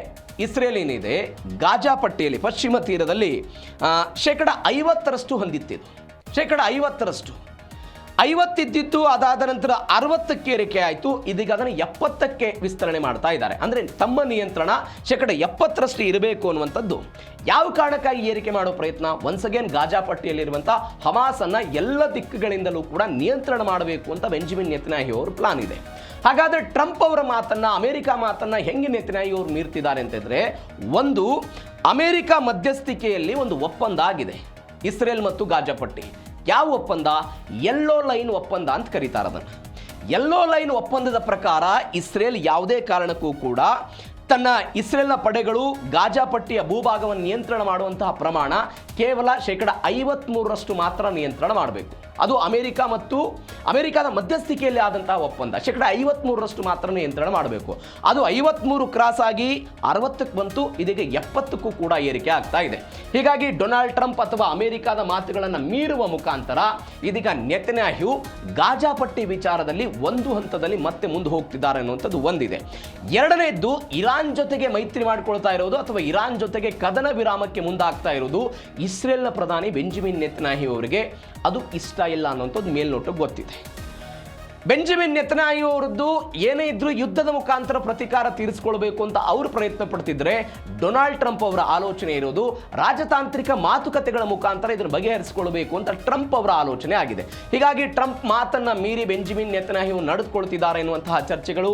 ಇಸ್ರೇಲ್ ಏನಿದೆ ಗಾಜಾ ಪಟ್ಟಿಯಲ್ಲಿ ಪಶ್ಚಿಮ ತೀರದಲ್ಲಿ 50% ಹೊಂದಿತ್ತಿದ್ದು. 50% 50 ಇದ್ದಿದ್ದು ಅದಾದ ನಂತರ 60ಕ್ಕೆ ಏರಿಕೆ ಆಯಿತು. ಇದೀಗ ಅದನ್ನು 70ಕ್ಕೆ ವಿಸ್ತರಣೆ ಮಾಡ್ತಾ ಇದ್ದಾರೆ. ಅಂದರೆ ತಮ್ಮ ನಿಯಂತ್ರಣ 70% ಇರಬೇಕು ಅನ್ನುವಂಥದ್ದು. ಯಾವ ಕಾರಣಕ್ಕಾಗಿ ಏರಿಕೆ ಮಾಡೋ ಪ್ರಯತ್ನ? ಒನ್ಸ್ ಅಗೇನ್ ಗಾಜಾ ಪಟ್ಟಿಯಲ್ಲಿರುವಂಥ ಹಮಾಸನ್ನು ಎಲ್ಲ ದಿಕ್ಕುಗಳಿಂದಲೂ ಕೂಡ ನಿಯಂತ್ರಣ ಮಾಡಬೇಕು ಅಂತ ಬೆಂಜಮಿನ್ ನೆತನ್ಯಾಹು ಅವರ ಪ್ಲಾನ್ ಇದೆ. ಹಾಗಾದರೆ ಟ್ರಂಪ್ ಅವರ ಮಾತನ್ನು, ಅಮೆರಿಕ ಮಾತನ್ನು ಹೆಂಗೆ ನೆತನ್ಯಾಹು ಅವರು ಮೀರ್ತಿದ್ದಾರೆ ಅಂತಂದರೆ, ಒಂದು ಅಮೆರಿಕ ಮಧ್ಯಸ್ಥಿಕೆಯಲ್ಲಿ ಒಂದು ಒಪ್ಪಂದ ಆಗಿದೆ ಇಸ್ರೇಲ್ ಮತ್ತು ಗಾಜಾ ಪಟ್ಟಿ. ಯಾವ ಒಪ್ಪಂದ? ಯೆಲ್ಲೋ ಲೈನ್ ಒಪ್ಪಂದ ಅಂತ ಕರೀತಾರೆ ಅದನ್ನು. ಯೆಲ್ಲೋ ಲೈನ್ ಒಪ್ಪಂದದ ಪ್ರಕಾರ ಇಸ್ರೇಲ್ ಯಾವುದೇ ಕಾರಣಕ್ಕೂ ಕೂಡ ತನ್ನ ಇಸ್ರೇಲ್ನ ಪಡೆಗಳು ಗಾಜಾ ಪಟ್ಟಿಯ ಭೂಭಾಗವನ್ನು ನಿಯಂತ್ರಣ ಮಾಡುವಂತಹ ಪ್ರಮಾಣ ಕೇವಲ 53% ಮಾತ್ರ ನಿಯಂತ್ರಣ ಮಾಡಬೇಕು. ಅದು ಅಮೆರಿಕ ಮತ್ತು ಅಮೆರಿಕದ ಮಧ್ಯಸ್ಥಿಕೆಯಲ್ಲಿ ಆದಂತಹ ಒಪ್ಪಂದ. 53% ಮಾತ್ರ ನಿಯಂತ್ರಣ ಮಾಡಬೇಕು. ಅದು 53 ಕ್ರಾಸ್ ಆಗಿ 60ಕ್ಕೆ ಬಂತು. ಇದೀಗ 70ಕ್ಕೂ ಕೂಡ ಏರಿಕೆ ಆಗ್ತಾ ಇದೆ. ಹೀಗಾಗಿ ಡೊನಾಲ್ಡ್ ಟ್ರಂಪ್ ಅಥವಾ ಅಮೆರಿಕದ ಮಾತುಗಳನ್ನು ಮೀರುವ ಮುಖಾಂತರ ಇದೀಗ ನೆತನ್ಯಾಹು ಗಾಜಾ ಪಟ್ಟಿ ವಿಚಾರದಲ್ಲಿ ಒಂದು ಹಂತದಲ್ಲಿ ಮತ್ತೆ ಮುಂದೆ ಹೋಗ್ತಿದ್ದಾರೆ ಅನ್ನುವಂಥದ್ದು ಒಂದಿದೆ. ಎರಡನೇದ್ದು, ಇರಾನ್ ಜೊತೆಗೆ ಮೈತ್ರಿ ಮಾಡಿಕೊಳ್ತಾ ಇರೋದು ಅಥವಾ ಇರಾನ್ ಜೊತೆಗೆ ಕದನ ವಿರಾಮಕ್ಕೆ ಮುಂದಾಗ್ತಾ ಇರೋದು ಇಸ್ರೇಲ್ನ ಪ್ರಧಾನಿ ಬೆಂಜಮಿನ್ ನೆತನ್ಯಾಹು ಅವರಿಗೆ ಅದು ಇಷ್ಟ ಇಲ್ಲ ಅನ್ನುವಂಥದ್ದು ಮೇಲ್ನೋಟಕ್ಕೆ ಗೊತ್ತಿದೆ. ಬೆಂಜಮಿನ್ ನೆತನ್ಯಾಹು ಅವರದ್ದು ಏನೇ ಇದ್ರೂ ಯುದ್ಧದ ಮುಖಾಂತರ ಪ್ರತೀಕಾರ ತೀರಿಸಿಕೊಳ್ಬೇಕು ಅಂತ ಅವರು ಪ್ರಯತ್ನ ಪಡ್ತಿದ್ರೆ, ಡೊನಾಲ್ಡ್ ಟ್ರಂಪ್ ಅವರ ಆಲೋಚನೆ ಇರೋದು ರಾಜತಾಂತ್ರಿಕ ಮಾತುಕತೆಗಳ ಮುಖಾಂತರ ಇದನ್ನು ಬಗೆಹರಿಸಿಕೊಳ್ಬೇಕು ಅಂತ ಟ್ರಂಪ್ ಅವರ ಆಲೋಚನೆ ಆಗಿದೆ. ಹೀಗಾಗಿ ಟ್ರಂಪ್ ಮಾತನ್ನ ಮೀರಿ ಬೆಂಜಮಿನ್ ನೆತನ್ಯಾಹು ನಡೆದುಕೊಳ್ತಿದ್ದಾರೆ ಎನ್ನುವಂತಹ ಚರ್ಚೆಗಳು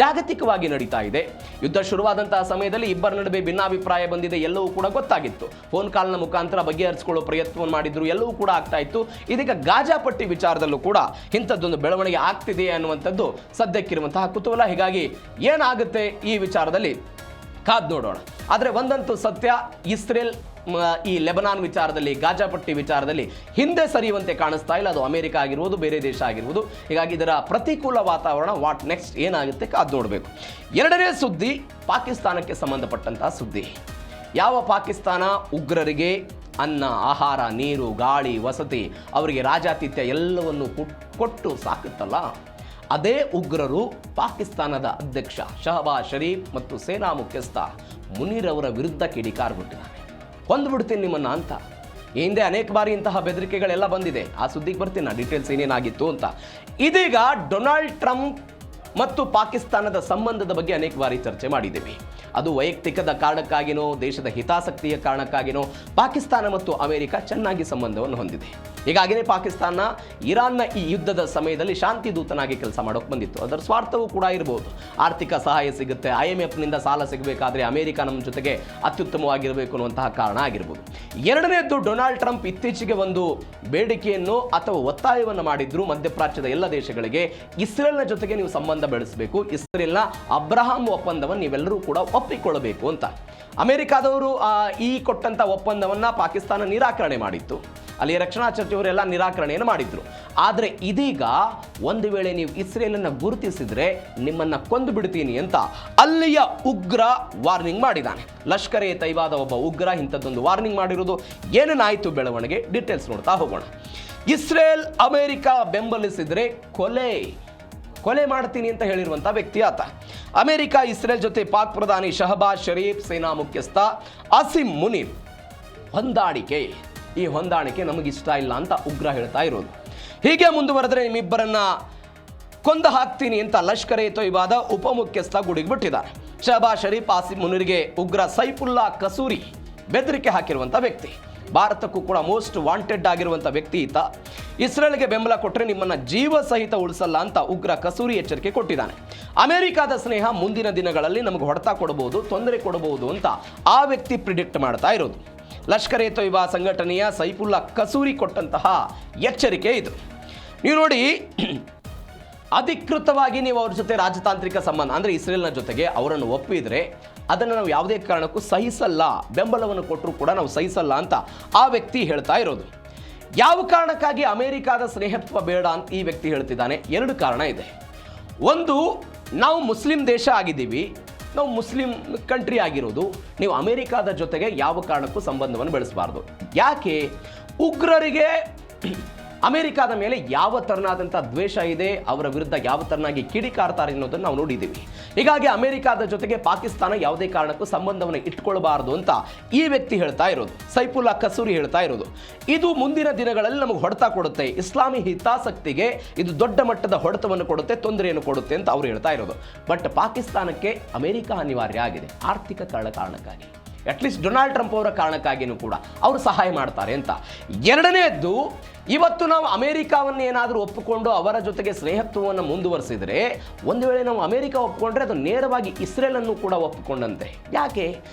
ಜಾಗತಿಕವಾಗಿ ನಡೀತಾ ಇದೆ. ಯುದ್ಧ ಶುರುವಾದಂತಹ ಸಮಯದಲ್ಲಿ ಇಬ್ಬರ ನಡುವೆ ಭಿನ್ನಾಭಿಪ್ರಾಯ ಬಂದಿದೆ, ಎಲ್ಲವೂ ಕೂಡ ಗೊತ್ತಾಗಿತ್ತು. ಫೋನ್ ಕಾಲ್ನ ಮುಖಾಂತರ ಬಗೆಹರಿಸಿಕೊಳ್ಳೋ ಪ್ರಯತ್ನವನ್ನು ಮಾಡಿದ್ರು, ಎಲ್ಲವೂ ಕೂಡ ಆಗ್ತಾ ಇತ್ತು. ಇದೀಗ ಗಾಜಾ ಪಟ್ಟಿ ವಿಚಾರದಲ್ಲೂ ಕೂಡ ಇಂಥದ್ದೊಂದು ಬೆಳವಣಿಗೆ ಆಗ್ತಿದೆ ಅನ್ನುವಂಥದ್ದು ಸದ್ಯಕ್ಕಿರುವಂತಹ ಕುತೂಹಲ. ಹೀಗಾಗಿ ಏನಾಗುತ್ತೆ ಈ ವಿಚಾರದಲ್ಲಿ ಕಾದ್ ನೋಡೋಣ. ಆದರೆ ಒಂದಂತೂ ಸತ್ಯ, ಇಸ್ರೇಲ್ ಈ ಲೆಬನಾನ್ ವಿಚಾರದಲ್ಲಿ, ಗಾಜಾ ಪಟ್ಟಿ ವಿಚಾರದಲ್ಲಿ ಹಿಂದೆ ಸರಿಯುವಂತೆ ಕಾಣಿಸ್ತಾ ಇಲ್ಲ. ಅದು ಅಮೆರಿಕ ಆಗಿರ್ಬೋದು, ಬೇರೆ ದೇಶ ಆಗಿರ್ಬೋದು. ಹೀಗಾಗಿ ಇದರ ಪ್ರತಿಕೂಲ ವಾತಾವರಣ ವಾಟ್ ನೆಕ್ಸ್ಟ್ ಏನಾಗುತ್ತೆ ಕಾದು ನೋಡಬೇಕು. ಎರಡನೇ ಸುದ್ದಿ ಪಾಕಿಸ್ತಾನಕ್ಕೆ ಸಂಬಂಧಪಟ್ಟಂತಹ ಸುದ್ದಿ. ಯಾವ ಪಾಕಿಸ್ತಾನ ಉಗ್ರರಿಗೆ ಅನ್ನ, ಆಹಾರ, ನೀರು, ಗಾಳಿ, ವಸತಿ, ಅವರಿಗೆ ರಾಜಾತಿಥ್ಯ ಎಲ್ಲವನ್ನು ಕೊಟ್ಟು ಸಾಕುತ್ತಲ್ಲ, ಅದೇ ಉಗ್ರರು ಪಾಕಿಸ್ತಾನದ ಅಧ್ಯಕ್ಷ ಶಹಬಾಜ್ ಶರೀಫ್ ಮತ್ತು ಸೇನಾ ಮುಖ್ಯಸ್ಥ ಮುನೀರ್ ಅವರ ವಿರುದ್ಧ ಕಿಡಿಕಾರ್ಬಿಟ್ಟಿದ್ದಾನೆ. ಕೊಂದುಬಿಡ್ತೀನಿ ನಿಮ್ಮನ್ನ ಅಂತ. ಈ ಹಿಂದೆ ಅನೇಕ ಬಾರಿ ಇಂತಹ ಬೆದರಿಕೆಗಳೆಲ್ಲ ಬಂದಿದೆ. ಆ ಸುದ್ದಿಗೆ ಬರ್ತೀನಿ ನಾನು, ಡೀಟೇಲ್ಸ್ ಏನೇನಾಗಿತ್ತು ಅಂತ. ಇದೀಗ ಡೊನಾಲ್ಡ್ ಟ್ರಂಪ್ ಮತ್ತು ಪಾಕಿಸ್ತಾನದ ಸಂಬಂಧದ ಬಗ್ಗೆ ಅನೇಕ ಬಾರಿ ಚರ್ಚೆ ಮಾಡಿದ್ದೀವಿ. ಅದು ವೈಯಕ್ತಿಕದ ಕಾರಣಕ್ಕಾಗಿನೋ, ದೇಶದ ಹಿತಾಸಕ್ತಿಯ ಕಾರಣಕ್ಕಾಗಿನೋ ಪಾಕಿಸ್ತಾನ ಮತ್ತು ಅಮೆರಿಕ ಚೆನ್ನಾಗಿ ಸಂಬಂಧವನ್ನು ಹೊಂದಿದೆ. ಹೀಗಾಗಿಯೇ ಪಾಕಿಸ್ತಾನ ಇರಾನ್ನ ಈ ಯುದ್ಧದ ಸಮಯದಲ್ಲಿ ಶಾಂತಿ ದೂತನಾಗಿ ಕೆಲಸ ಮಾಡೋಕೆ ಬಂದಿತ್ತು. ಅದರ ಸ್ವಾರ್ಥವೂ ಕೂಡ ಇರಬಹುದು. ಆರ್ಥಿಕ ಸಹಾಯ ಸಿಗುತ್ತೆ, IMFನಿಂದ ಸಾಲ ಸಿಗಬೇಕಾದ್ರೆ ಅಮೆರಿಕ ನಮ್ಮ ಜೊತೆಗೆ ಅತ್ಯುತ್ತಮವಾಗಿರಬೇಕು ಅನ್ನುವಂತಹ ಕಾರಣ ಆಗಿರ್ಬೋದು. ಎರಡನೇದ್ದು, ಡೊನಾಲ್ಡ್ ಟ್ರಂಪ್ ಇತ್ತೀಚೆಗೆ ಒಂದು ಬೇಡಿಕೆಯನ್ನು ಅಥವಾ ಒತ್ತಾಯವನ್ನು ಮಾಡಿದ್ರು ಮಧ್ಯಪ್ರಾಚ್ಯದ ಎಲ್ಲ ದೇಶಗಳಿಗೆ, ಇಸ್ರೇಲ್ನ ಜೊತೆಗೆ ನೀವು ಸಂಬಂಧ ಬೆಳೆಸಬೇಕು, ಇಸ್ರೇಲ್ನ ಅಬ್ರಹಾಂ ಒಪ್ಪಂದವನ್ನು ನೀವೆಲ್ಲರೂ ಕೂಡ ಒಪ್ಪಿಕೊಳ್ಳಬೇಕು ಅಂತ. ಅಮೆರಿಕಾದವರು ಈ ಕೊಟ್ಟಂತ ಒಪ್ಪಂದವನ್ನ ಪಾಕಿಸ್ತಾನ ನಿರಾಕರಣೆ ಮಾಡಿತ್ತು. ಅಲ್ಲಿ ರಕ್ಷಣಾ ಸಚಿವರೆಲ್ಲ ನಿರಾಕರಣೆಯನ್ನು ಮಾಡಿದ್ರು. ಆದರೆ ಇದೀಗ ಒಂದು ವೇಳೆ ನೀವು ಇಸ್ರೇಲನ್ನು ಗುರುತಿಸಿದ್ರೆ ನಿಮ್ಮನ್ನ ಕೊಂದು ಬಿಡ್ತೀನಿ ಅಂತ ಅಲ್ಲಿಯ ಉಗ್ರ ವಾರ್ನಿಂಗ್ ಮಾಡಿದ್ದಾನೆ. ಲಷ್ಕರ್ ಎ ತೈಬಾದ ಒಬ್ಬ ಉಗ್ರ ಇಂಥದ್ದೊಂದು ವಾರ್ನಿಂಗ್ ಮಾಡಿರೋದು. ಏನೇನಾಯಿತು ಬೆಳವಣಿಗೆ, ಡೀಟೇಲ್ಸ್ ನೋಡ್ತಾ ಹೋಗೋಣ. ಇಸ್ರೇಲ್ ಅಮೆರಿಕ ಬೆಂಬಲಿಸಿದ್ರೆ ಕೊಲೆ ಮಾಡ್ತೀನಿ ಅಂತ ಹೇಳಿರುವಂಥ ವ್ಯಕ್ತಿ ಆತ. ಅಮೆರಿಕ ಇಸ್ರೇಲ್ ಜೊತೆ ಪಾಕ್ ಪ್ರಧಾನಿ ಶಹಬಾಜ್ ಶರೀಫ್, ಸೇನಾ ಮುಖ್ಯಸ್ಥ ಅಸಿಮ್ ಮುನೀರ್ ಹೊಂದಾಣಿಕೆ, ಈ ಹೊಂದಾಣಿಕೆ ನಮಗಿಷ್ಟ ಇಲ್ಲ ಅಂತ ಉಗ್ರ ಹೇಳ್ತಾ ಇರೋದು. ಹೀಗೆ ಮುಂದುವರೆದ್ರೆ ನಿಮ್ಮಿಬ್ಬರನ್ನ ಕೊಂದು ಹಾಕ್ತೀನಿ ಅಂತ ಲಷ್ಕರ್ ಎ ತೊಯ್ಬಾದ ಉಪಮುಖ್ಯಸ್ಥ ಗುಡಿಗೆ ಬಿಟ್ಟಿದ್ದಾರೆ. ಶಹಬಾಜ್ ಶರೀಫ್, ಅಸಿಮ್ ಮುನೀರ್ಗೆ ಉಗ್ರ ಸೈಫುಲ್ಲಾ ಕಸೂರಿ ಬೆದರಿಕೆ ಹಾಕಿರುವಂಥ ವ್ಯಕ್ತಿ. ಭಾರತಕ್ಕೂ ಕೂಡ ಮೋಸ್ಟ್ ವಾಂಟೆಡ್ ಆಗಿರುವಂಥ ವ್ಯಕ್ತಿ ಈತ. ಇಸ್ರೇಲ್ಗೆ ಬೆಂಬಲ ಕೊಟ್ಟರೆ ನಿಮ್ಮನ್ನ ಜೀವ ಸಹಿತ ಉಳಿಸಲ್ಲ ಅಂತ ಉಗ್ರ ಕಸೂರಿ ಎಚ್ಚರಿಕೆ ಕೊಟ್ಟಿದ್ದಾನೆ. ಅಮೆರಿಕದ ಸ್ನೇಹ ಮುಂದಿನ ದಿನಗಳಲ್ಲಿ ನಮಗೆ ಹೊಡೆತ ಕೊಡಬಹುದು, ತೊಂದರೆ ಕೊಡಬಹುದು ಅಂತ ಆ ವ್ಯಕ್ತಿ ಪ್ರಿಡಿಕ್ಟ್ ಮಾಡ್ತಾ ಇರೋದು. ಲಷ್ಕರ್ ಎ ತೊಯ್ಬಾ ಸಂಘಟನೆಯ ಸೈಫುಲ್ಲಾ ಕಸೂರಿ ಕೊಟ್ಟಂತಹ ಎಚ್ಚರಿಕೆ ಇದು. ನೀವು ನೋಡಿ, ಅಧಿಕೃತವಾಗಿ ನೀವು ಅವ್ರ ಜೊತೆ ರಾಜತಾಂತ್ರಿಕ ಸಂಬಂಧ ಅಂದರೆ ಇಸ್ರೇಲ್ನ ಜೊತೆಗೆ ಅವರನ್ನು ಒಪ್ಪಿದರೆ ಅದನ್ನು ನಾವು ಯಾವುದೇ ಕಾರಣಕ್ಕೂ ಸಹಿಸಲ್ಲ, ಬೆಂಬಲವನ್ನು ಕೊಟ್ಟರೂ ಕೂಡ ನಾವು ಸಹಿಸಲ್ಲ ಅಂತ ಆ ವ್ಯಕ್ತಿ ಹೇಳ್ತಾ ಇರೋದು. ಯಾವ ಕಾರಣಕ್ಕಾಗಿ ಅಮೆರಿಕದ ಸ್ನೇಹತ್ವ ಬೇಡ ಅಂತ ಈ ವ್ಯಕ್ತಿ ಹೇಳ್ತಿದ್ದಾನೆ? ಎರಡು ಕಾರಣ ಇದೆ. ಒಂದು, ನಾವು ಮುಸ್ಲಿಂ ದೇಶ ಆಗಿದ್ದೀವಿ, ನಾವು ಮುಸ್ಲಿಂ ಕಂಟ್ರಿ ಆಗಿರೋದು, ನೀವು ಅಮೆರಿಕದ ಜೊತೆಗೆ ಯಾವ ಕಾರಣಕ್ಕೂ ಸಂಬಂಧವನ್ನು ಬೆಳೆಸಬಾರ್ದು. ಯಾಕೆ? ಉಗ್ರರಿಗೆ ಅಮೆರಿಕದ ಮೇಲೆ ಯಾವ ತರನಾದಂಥ ದ್ವೇಷ ಇದೆ, ಅವರ ವಿರುದ್ಧ ಯಾವ ತರನಾಗಿ ಕಿಡಿಕಾರ್ತಾರೆ ಅನ್ನೋದನ್ನು ನಾವು ನೋಡಿದ್ದೀವಿ. ಹೀಗಾಗಿ ಅಮೆರಿಕದ ಜೊತೆಗೆ ಪಾಕಿಸ್ತಾನ ಯಾವುದೇ ಕಾರಣಕ್ಕೂ ಸಂಬಂಧವನ್ನು ಇಟ್ಕೊಳ್ಬಾರ್ದು ಅಂತ ಈ ವ್ಯಕ್ತಿ ಹೇಳ್ತಾ ಇರೋದು, ಸೈಫುಲ್ಲಾ ಕಸೂರಿ ಹೇಳ್ತಾ ಇರೋದು. ಇದು ಮುಂದಿನ ದಿನಗಳಲ್ಲಿ ನಮಗೆ ಹೊಡೆತ ಕೊಡುತ್ತೆ, ಇಸ್ಲಾಮಿ ಹಿತಾಸಕ್ತಿಗೆ ಇದು ದೊಡ್ಡ ಮಟ್ಟದ ಹೊಡೆತವನ್ನು ಕೊಡುತ್ತೆ, ತೊಂದರೆಯನ್ನು ಕೊಡುತ್ತೆ ಅಂತ ಅವರು ಹೇಳ್ತಾ ಇರೋದು. ಬಟ್ ಪಾಕಿಸ್ತಾನಕ್ಕೆ ಅಮೆರಿಕ ಅನಿವಾರ್ಯ ಆಗಿದೆ, ಆರ್ಥಿಕ ಕಾರಣಕ್ಕಾಗಿ. ಅಟ್ಲೀಸ್ಟ್ ಡೊನಾಲ್ಡ್ ಟ್ರಂಪ್ ಅವರ ಕಾರಣಕ್ಕಾಗಿಯೂ ಕೂಡ ಅವರು ಸಹಾಯ ಮಾಡ್ತಾರೆ ಅಂತ. ಎರಡನೇದ್ದು, ಇವತ್ತು ನಾವು ಅಮೆರಿಕವನ್ನು ಏನಾದರೂ ಒಪ್ಪಿಕೊಂಡು ಅವರ ಜೊತೆಗೆ ಸ್ನೇಹತ್ವವನ್ನು ಮುಂದುವರಿಸಿದರೆ, ಒಂದು ವೇಳೆ ನಾವು ಅಮೆರಿಕ ಒಪ್ಪಿಕೊಂಡ್ರೆ ಅದು ನೇರವಾಗಿ ಇಸ್ರೇಲನ್ನು ಕೂಡ ಒಪ್ಪಿಕೊಂಡಂತೆ. ಯಾಕೆ?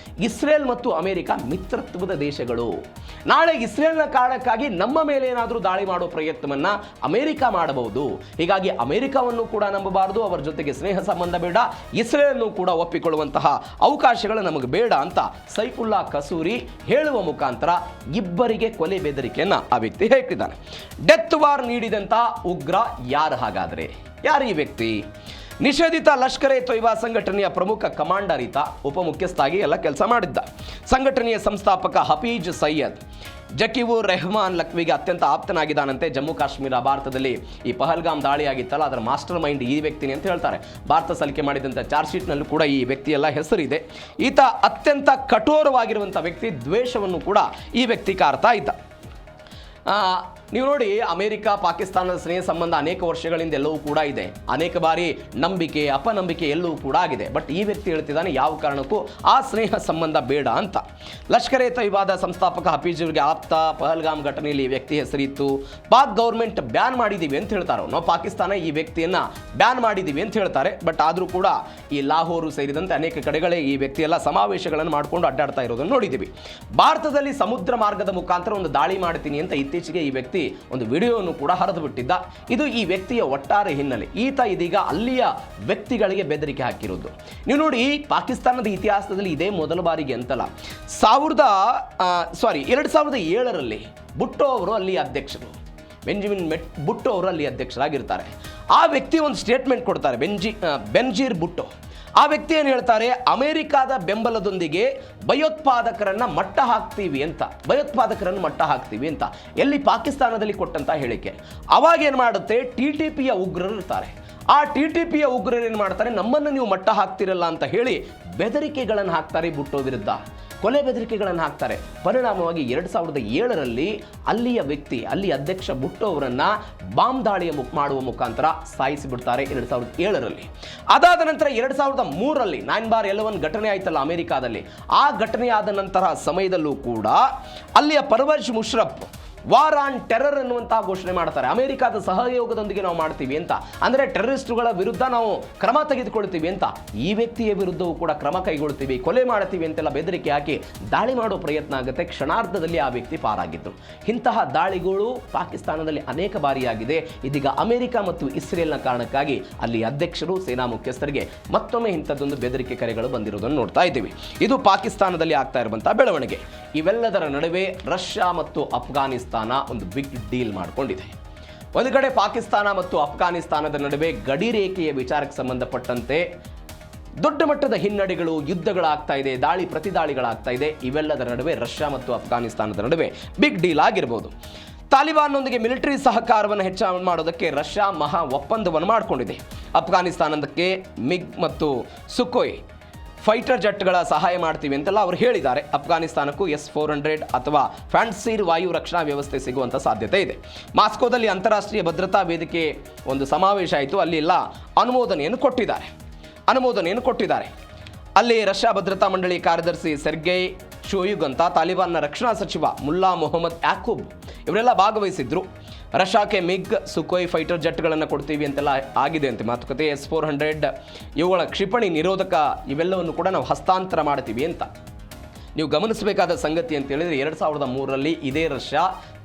ಇಸ್ರೇಲ್ ಮತ್ತು ಅಮೆರಿಕ ಮಿತ್ರತ್ವದ ದೇಶಗಳು. ನಾಳೆ ಇಸ್ರೇಲ್ನ ಕಾರಣಕ್ಕಾಗಿ ನಮ್ಮ ಮೇಲೆ ಏನಾದರೂ ದಾಳಿ ಮಾಡೋ ಪ್ರಯತ್ನವನ್ನು ಅಮೆರಿಕ ಮಾಡಬಹುದು. ಹೀಗಾಗಿ ಅಮೆರಿಕವನ್ನು ಕೂಡ ನಂಬಬಾರದು, ಅವರ ಜೊತೆಗೆ ಸ್ನೇಹ ಸಂಬಂಧ ಬೇಡ, ಇಸ್ರೇಲನ್ನು ಕೂಡ ಒಪ್ಪಿಕೊಳ್ಳುವಂತಹ ಅವಕಾಶಗಳು ನಮಗೆ ಬೇಡ ಅಂತ ಸೈಫುಲ್ಲಾ ಕಸೂರಿ ಹೇಳುವ ಮುಖಾಂತರ ಇಬ್ಬರಿಗೆ ಕೊಲೆ ಬೆದರಿಕೆಯನ್ನ ಆ ವ್ಯಕ್ತಿ ಹೇಳ್ತಿದ್ದಾನೆ. ಡೆತ್ ವಾರ್ ನೀಡಿದಂತ ಉಗ್ರ ಯಾರು ಹಾಗಾದ್ರೆ? ಯಾರು ಈ ವ್ಯಕ್ತಿ? ನಿಷೇಧಿತ ಲಷ್ಕರ್ ಎ ತೊಯ್ಬಾ ಸಂಘಟನೆಯ ಪ್ರಮುಖ ಕಮಾಂಡರ್ ಈತ, ಉಪಮುಖ್ಯಸ್ಥಾಗಿ ಎಲ್ಲ ಕೆಲಸ ಮಾಡಿದ್ದ. ಸಂಘಟನೆಯ ಸಂಸ್ಥಾಪಕ ಹಫೀಜ್ ಸೈಯದ್ ಜಕೀವುರ್ ರೆಹಮಾನ್ ಲಖ್ವಿಗೆ ಅತ್ಯಂತ ಆಪ್ತನಾಗಿದ್ದಾನಂತೆ. ಜಮ್ಮು ಕಾಶ್ಮೀರ, ಭಾರತದಲ್ಲಿ ಈ ಪಹಲ್ಗಾಮ್ ದಾಳಿ ಆಗಿತ್ತಲ್ಲ, ಅದರ ಮಾಸ್ಟರ್ ಮೈಂಡ್ ಈ ವ್ಯಕ್ತಿನಿ ಅಂತ ಹೇಳ್ತಾರೆ. ಭಾರತ ಸಲ್ಲಿಕೆ ಮಾಡಿದಂಥ ಚಾರ್ಜ್ ಶೀಟ್ನಲ್ಲೂ ಕೂಡ ಈ ವ್ಯಕ್ತಿಯೆಲ್ಲ ಹೆಸರಿದೆ. ಈತ ಅತ್ಯಂತ ಕಠೋರವಾಗಿರುವಂಥ ವ್ಯಕ್ತಿ, ದ್ವೇಷವನ್ನು ಕೂಡ ಈ ವ್ಯಕ್ತಿ ಕಾರ್ತಾ ಇದ್ದ. ನೀವು ನೋಡಿ, ಅಮೆರಿಕ ಪಾಕಿಸ್ತಾನದ ಸ್ನೇಹ ಸಂಬಂಧ ಅನೇಕ ವರ್ಷಗಳಿಂದ ಎಲ್ಲವೂ ಕೂಡ ಇದೆ. ಅನೇಕ ಬಾರಿ ನಂಬಿಕೆ ಅಪನಂಬಿಕೆ ಎಲ್ಲವೂ ಕೂಡ ಆಗಿದೆ. ಬಟ್ ಈ ವ್ಯಕ್ತಿ ಹೇಳ್ತಿದ್ದಾನೆ ಯಾವ ಕಾರಣಕ್ಕೂ ಆ ಸ್ನೇಹ ಸಂಬಂಧ ಬೇಡ ಅಂತ. ಲಷ್ಕರ್ ಎ ತೊಯ್ಬಾದ ಸಂಸ್ಥಾಪಕ ಹಫೀಜ್ಗೆ ಆಪ್ತ. ಪಹಲ್ಗಾಮ್ ಘಟನೆಯಲ್ಲಿ ಈ ವ್ಯಕ್ತಿ ಹೆಸರಿತ್ತು. ಪಾಕ್ ಗೌರ್ಮೆಂಟ್ ಬ್ಯಾನ್ ಮಾಡಿದ್ದೀವಿ ಅಂತ ಹೇಳ್ತಾರೆ. ನಾವು ಪಾಕಿಸ್ತಾನ ಈ ವ್ಯಕ್ತಿಯನ್ನ ಬ್ಯಾನ್ ಮಾಡಿದ್ದೀವಿ ಅಂತ ಹೇಳ್ತಾರೆ. ಬಟ್ ಆದರೂ ಕೂಡ ಈ ಲಾಹೋರು ಸೇರಿದಂತೆ ಅನೇಕ ಕಡೆಗಳೇ ಈ ವ್ಯಕ್ತಿ ಎಲ್ಲ ಸಮಾವೇಶಗಳನ್ನು ಮಾಡಿಕೊಂಡು ಅಡ್ಡಾಡ್ತಾ ಇರೋದನ್ನು ನೋಡಿದ್ದೀವಿ. ಭಾರತದಲ್ಲಿ ಸಮುದ್ರ ಮಾರ್ಗದ ಮುಖಾಂತರ ಒಂದು ದಾಳಿ ಮಾಡ್ತೀನಿ ಅಂತ ಇತ್ತೀಚೆಗೆ ಈ ವ್ಯಕ್ತಿ ವ್ಯಕ್ತಿ ಒಂದು ವಿಡಿಯೋವನ್ನು ಕೂಡ ಹರಿದು ಬಿಟ್ಟಿದ್ದ. ಇದು ಈ ವ್ಯಕ್ತಿಯ ಒಟ್ಟಾರೆ ಹಿನ್ನೆಲೆ. ಈತ ಇದೀಗ ಅಲ್ಲಿಯ ವ್ಯಕ್ತಿಗಳಿಗೆ ಬೆದರಿಕೆ ಹಾಕಿರೋದು. ನೀವು ನೋಡಿ, ಪಾಕಿಸ್ತಾನದ ಇತಿಹಾಸದಲ್ಲಿ ಇದೇ ಮೊದಲ ಬಾರಿಗೆ ಅಂತಲ್ಲ, 2007ರಲ್ಲಿ ಭುಟ್ಟೋ ಅವರು ಅಲ್ಲಿ ಅಧ್ಯಕ್ಷರು, ಬೆಂಜಮಿನ್ ಭುಟ್ಟೋ ಅವರು ಅಲ್ಲಿ ಅಧ್ಯಕ್ಷರಾಗಿರ್ತಾರೆ. ಆ ವ್ಯಕ್ತಿ ಒಂದು ಸ್ಟೇಟ್ಮೆಂಟ್ ಕೊಡ್ತಾರೆ, ಬೆನ್ಜೀರ್ ಭುಟ್ಟೋ. ಆ ವ್ಯಕ್ತಿ ಏನು ಹೇಳ್ತಾರೆ, ಅಮೆರಿಕಾದ ಬೆಂಬಲದೊಂದಿಗೆ ಭಯೋತ್ಪಾದಕರನ್ನು ಮಟ್ಟ ಹಾಕ್ತೀವಿ ಅಂತ ಎಲ್ಲಿ ಪಾಕಿಸ್ತಾನದಲ್ಲಿ ಕೊಟ್ಟಂತ ಹೇಳಿಕೆ. ಅವಾಗ ಏನು ಮಾಡುತ್ತೆ, TTPಯ ಉಗ್ರರು ಇರ್ತಾರೆ. ಆ TTPಯ ಉಗ್ರರು ಏನು ಮಾಡ್ತಾರೆ, ನಮ್ಮನ್ನು ನೀವು ಮಟ್ಟ ಹಾಕ್ತಿರಲ್ಲ ಅಂತ ಹೇಳಿ ಬೆದರಿಕೆಗಳನ್ನು ಹಾಕ್ತಾರೆ ಭುಟ್ಟೋ ವಿರುದ್ಧ, ಕೊಲೆ ಬೆದರಿಕೆಗಳನ್ನು ಹಾಕ್ತಾರೆ. ಪರಿಣಾಮವಾಗಿ 2007ರಲ್ಲಿ ಅಲ್ಲಿಯ ವ್ಯಕ್ತಿ, ಅಲ್ಲಿ ಅಧ್ಯಕ್ಷ ಭುಟ್ಟೋ ಅವರನ್ನು ಬಾಂಬ್ ದಾಳಿ ಮಾಡುವ ಮುಖಾಂತರ ಸಾಯಿಸಿಬಿಡ್ತಾರೆ 2007ರಲ್ಲಿ. ಅದಾದ ನಂತರ 2003ರಲ್ಲಿ 9/11 ಘಟನೆ ಆಯ್ತಲ್ಲ ಅಮೆರಿಕಾದಲ್ಲಿ, ಆ ಘಟನೆ ಆದ ನಂತರ ಸಮಯದಲ್ಲೂ ಕೂಡ ಅಲ್ಲಿಯ Pervez Musharraf war on terror ಎನ್ನುವಂತಹ ಘೋಷಣೆ ಮಾಡ್ತಾರೆ. ಅಮೆರಿಕದ ಸಹಯೋಗದೊಂದಿಗೆ ನಾವು ಮಾಡ್ತೀವಿ ಅಂತ, ಅಂದರೆ ಟೆರರಿಸ್ಟ್ಗಳ ವಿರುದ್ಧ ನಾವು ಕ್ರಮ ತೆಗೆದುಕೊಳ್ತೀವಿ ಅಂತ. ಈ ವ್ಯಕ್ತಿಯ ವಿರುದ್ಧವೂ ಕೂಡ ಕ್ರಮ ಕೈಗೊಳ್ತೀವಿ, ಕೊಲೆ ಮಾಡ್ತೀವಿ ಅಂತೆಲ್ಲ ಬೆದರಿಕೆ ಹಾಕಿ ದಾಳಿ ಮಾಡೋ ಪ್ರಯತ್ನ ಆಗುತ್ತೆ. ಕ್ಷಣಾರ್ಧದಲ್ಲಿ ಆ ವ್ಯಕ್ತಿ ಪಾರಾಗಿದ್ದು. ಇಂತಹ ದಾಳಿಗಳು ಪಾಕಿಸ್ತಾನದಲ್ಲಿ ಅನೇಕ ಬಾರಿಯಾಗಿದೆ. ಇದೀಗ ಅಮೆರಿಕ ಮತ್ತು ಇಸ್ರೇಲ್ನ ಕಾರಣಕ್ಕಾಗಿ ಅಲ್ಲಿ ಅಧ್ಯಕ್ಷರು, ಸೇನಾ ಮುಖ್ಯಸ್ಥರಿಗೆ ಮತ್ತೊಮ್ಮೆ ಇಂಥದ್ದೊಂದು ಬೆದರಿಕೆ ಕರೆಗಳು ಬಂದಿರುವುದನ್ನು ನೋಡ್ತಾ ಇದ್ದೀವಿ. ಇದು ಪಾಕಿಸ್ತಾನದಲ್ಲಿ ಆಗ್ತಾ ಇರುವಂತಹ ಬೆಳವಣಿಗೆ. ಇವೆಲ್ಲದರ ನಡುವೆ ರಷ್ಯಾ ಮತ್ತು ಅಫ್ಘಾನಿಸ್ತಾನ ಒಂದು ಬಿಗ್ ಡೀಲ್ ಮಾಡಿಕೊಂಡಿದೆ. ಒಂದು ಕಡೆ ಪಾಕಿಸ್ತಾನ ಮತ್ತು ಅಫ್ಘಾನಿಸ್ತಾನದ ನಡುವೆ ಗಡಿ ರೇಖೆಯ ವಿಚಾರಕ್ಕೆ ಸಂಬಂಧಪಟ್ಟಂತೆ ದೊಡ್ಡ ಮಟ್ಟದ ಹಿನ್ನಡೆಗಳು, ಯುದ್ಧಗಳಾಗ್ತಾ ಇದೆ, ದಾಳಿ ಪ್ರತಿದಾಳಿಗಳಾಗ್ತಾ ಇದೆ. ಇವೆಲ್ಲದರ ನಡುವೆ ರಷ್ಯಾ ಮತ್ತು ಅಫ್ಘಾನಿಸ್ತಾನದ ನಡುವೆ ಬಿಗ್ ಡೀಲ್ ಆಗಿರಬಹುದು. ತಾಲಿಬಾನ್ನೊಂದಿಗೆ ಮಿಲಿಟರಿ ಸಹಕಾರವನ್ನು ಹೆಚ್ಚು ಮಾಡೋದಕ್ಕೆ ರಷ್ಯಾ ಮಹಾ ಒಪ್ಪಂದವನ್ನು ಮಾಡಿಕೊಂಡಿದೆ. ಅಫ್ಘಾನಿಸ್ತಾನಕ್ಕೆ ಮಿಗ್ ಮತ್ತು ಸುಖೋಯ್ ಫೈಟರ್ ಜೆಟ್ಗಳ ಸಹಾಯ ಮಾಡ್ತೀವಿ ಅಂತೆಲ್ಲ ಅವರು ಹೇಳಿದ್ದಾರೆ. ಅಫ್ಘಾನಿಸ್ತಾನಕ್ಕೂ S-400 ಅಥವಾ ಫ್ಯಾನ್ಸೀರ್ ವಾಯು ರಕ್ಷಣಾ ವ್ಯವಸ್ಥೆ ಸಿಗುವಂಥ ಸಾಧ್ಯತೆ ಇದೆ. ಮಾಸ್ಕೋದಲ್ಲಿ ಅಂತಾರಾಷ್ಟ್ರೀಯ ಭದ್ರತಾ ವೇದಿಕೆ ಒಂದು ಸಮಾವೇಶ ಆಯಿತು. ಅಲ್ಲಿ ಎಲ್ಲ ಅನುಮೋದನೆಯನ್ನು ಕೊಟ್ಟಿದ್ದಾರೆ. ಅಲ್ಲಿ ರಷ್ಯಾ ಭದ್ರತಾ ಮಂಡಳಿ ಕಾರ್ಯದರ್ಶಿ ಸೆರ್ಗೈ ಶೋಯುಗ್ ಅಂತ, ತಾಲಿಬಾನ್ನ ರಕ್ಷಣಾ ಸಚಿವ ಮುಲ್ಲಾ ಮೊಹಮ್ಮದ್ ಯಾಕೂಬ್ ಇವರೆಲ್ಲ ಭಾಗವಹಿಸಿದ್ರು. ರಷ್ಯಾಕ್ಕೆ ಮಿಗ್, ಸುಖೋಯ್ ಫೈಟರ್ ಜೆಟ್ಗಳನ್ನು ಕೊಡ್ತೀವಿ ಅಂತೆಲ್ಲ ಆಗಿದೆ ಅಂತೆ ಮಾತುಕತೆ. S-400 ಇವುಗಳ ಕ್ಷಿಪಣಿ ನಿರೋಧಕ ಇವೆಲ್ಲವನ್ನು ಕೂಡ ನಾವು ಹಸ್ತಾಂತರ ಮಾಡ್ತೀವಿ ಅಂತ. ನೀವು ಗಮನಿಸಬೇಕಾದ ಸಂಗತಿ ಅಂತ ಹೇಳಿದರೆ 2003ರಲ್ಲಿ ಇದೇ ರಷ್ಯಾ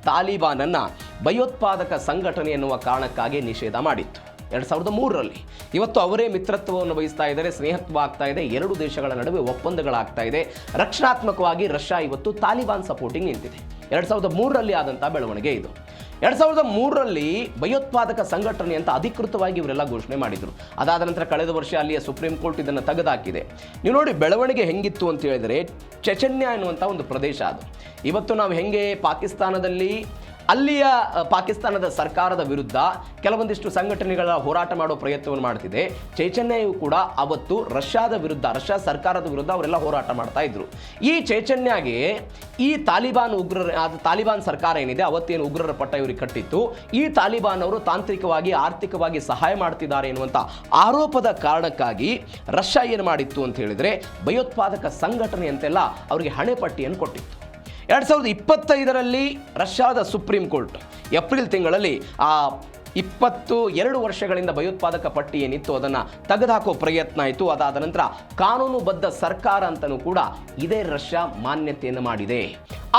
ತಾಲಿಬಾನನ್ನು ಭಯೋತ್ಪಾದಕ ಸಂಘಟನೆ ಎನ್ನುವ ಕಾರಣಕ್ಕಾಗಿ ನಿಷೇಧ ಮಾಡಿತ್ತು. 2003ರಲ್ಲಿ. ಇವತ್ತು ಅವರೇ ಮಿತ್ರತ್ವವನ್ನು ವಹಿಸ್ತಾ ಇದ್ದಾರೆ, ಸ್ನೇಹತ್ವ ಆಗ್ತಾ ಇದೆ, ಎರಡು ದೇಶಗಳ ನಡುವೆ ಒಪ್ಪಂದಗಳಾಗ್ತಾ ಇದೆ. ರಕ್ಷಣಾತ್ಮಕವಾಗಿ ರಷ್ಯಾ ಇವತ್ತು ತಾಲಿಬಾನ್ ಸಪೋರ್ಟಿಂಗ್ ನಿಂತಿದೆ. 2003ರಲ್ಲಿ ಆದಂಥ ಬೆಳವಣಿಗೆ ಇದು. 2003ರಲ್ಲಿ ಭಯೋತ್ಪಾದಕ ಸಂಘಟನೆ ಅಂತ ಅಧಿಕೃತವಾಗಿ ಇವರೆಲ್ಲ ಘೋಷಣೆ ಮಾಡಿದರು. ಅದಾದ ನಂತರ ಕಳೆದ ವರ್ಷ ಅಲ್ಲಿಯ ಸುಪ್ರೀಂ ಕೋರ್ಟ್ ಇದನ್ನು ತೆಗೆದುಹಾಕಿದೆ. ನೀವು ನೋಡಿ ಬೆಳವಣಿಗೆ ಹೆಂಗಿತ್ತು ಅಂತ ಹೇಳಿದರೆ, ಚೆಚನ್ಯ ಎನ್ನುವಂಥ ಒಂದು ಪ್ರದೇಶ ಅದು. ಇವತ್ತು ನಾವು ಹೆಂಗೆ ಪಾಕಿಸ್ತಾನದಲ್ಲಿ ಅಲ್ಲಿಯ ಪಾಕಿಸ್ತಾನದ ಸರ್ಕಾರದ ವಿರುದ್ಧ ಕೆಲವೊಂದಿಷ್ಟು ಸಂಘಟನೆಗಳ ಹೋರಾಟ ಮಾಡೋ ಪ್ರಯತ್ನವನ್ನು ಮಾಡ್ತಿದೆ, ಚೈತನ್ಯವು ಕೂಡ ಅವತ್ತು ರಷ್ಯಾ ಸರ್ಕಾರದ ವಿರುದ್ಧ ಅವರೆಲ್ಲ ಹೋರಾಟ ಮಾಡ್ತಾ ಇದ್ರು. ಈ ಚೈತನ್ಯಗೆ ಈ ತಾಲಿಬಾನ್ ಸರ್ಕಾರ ಏನಿದೆ ಅವತ್ತೇನು ಉಗ್ರರ ಪಟ್ಟ ಇವರಿಗೆ ಕಟ್ಟಿತ್ತು, ಈ ತಾಲಿಬಾನ್ ಅವರು ತಾಂತ್ರಿಕವಾಗಿ ಆರ್ಥಿಕವಾಗಿ ಸಹಾಯ ಮಾಡ್ತಿದ್ದಾರೆ ಎನ್ನುವಂಥ ಆರೋಪದ ಕಾರಣಕ್ಕಾಗಿ ರಷ್ಯಾ ಏನು ಮಾಡಿತ್ತು ಅಂತ ಹೇಳಿದರೆ ಭಯೋತ್ಪಾದಕ ಸಂಘಟನೆ ಅಂತೆಲ್ಲ ಅವರಿಗೆ ಹಣೆಪಟ್ಟಿಯನ್ನು ಕೊಟ್ಟಿತ್ತು. 2025ರಲ್ಲಿ ರಷ್ಯಾದ ಸುಪ್ರೀಂ ಕೋರ್ಟ್ ಏಪ್ರಿಲ್ ತಿಂಗಳಲ್ಲಿ 22 ವರ್ಷಗಳಿಂದ ಭಯೋತ್ಪಾದಕ ಪಟ್ಟಿ ಏನಿತ್ತು ಅದನ್ನು ತೆಗೆದುಹಾಕೋ ಪ್ರಯತ್ನ ಆಯಿತು. ಅದಾದ ನಂತರ ಕಾನೂನುಬದ್ಧ ಸರ್ಕಾರ ಅಂತಲೂ ಕೂಡ ಇದೇ ರಷ್ಯಾ ಮಾನ್ಯತೆಯನ್ನು ಮಾಡಿದೆ.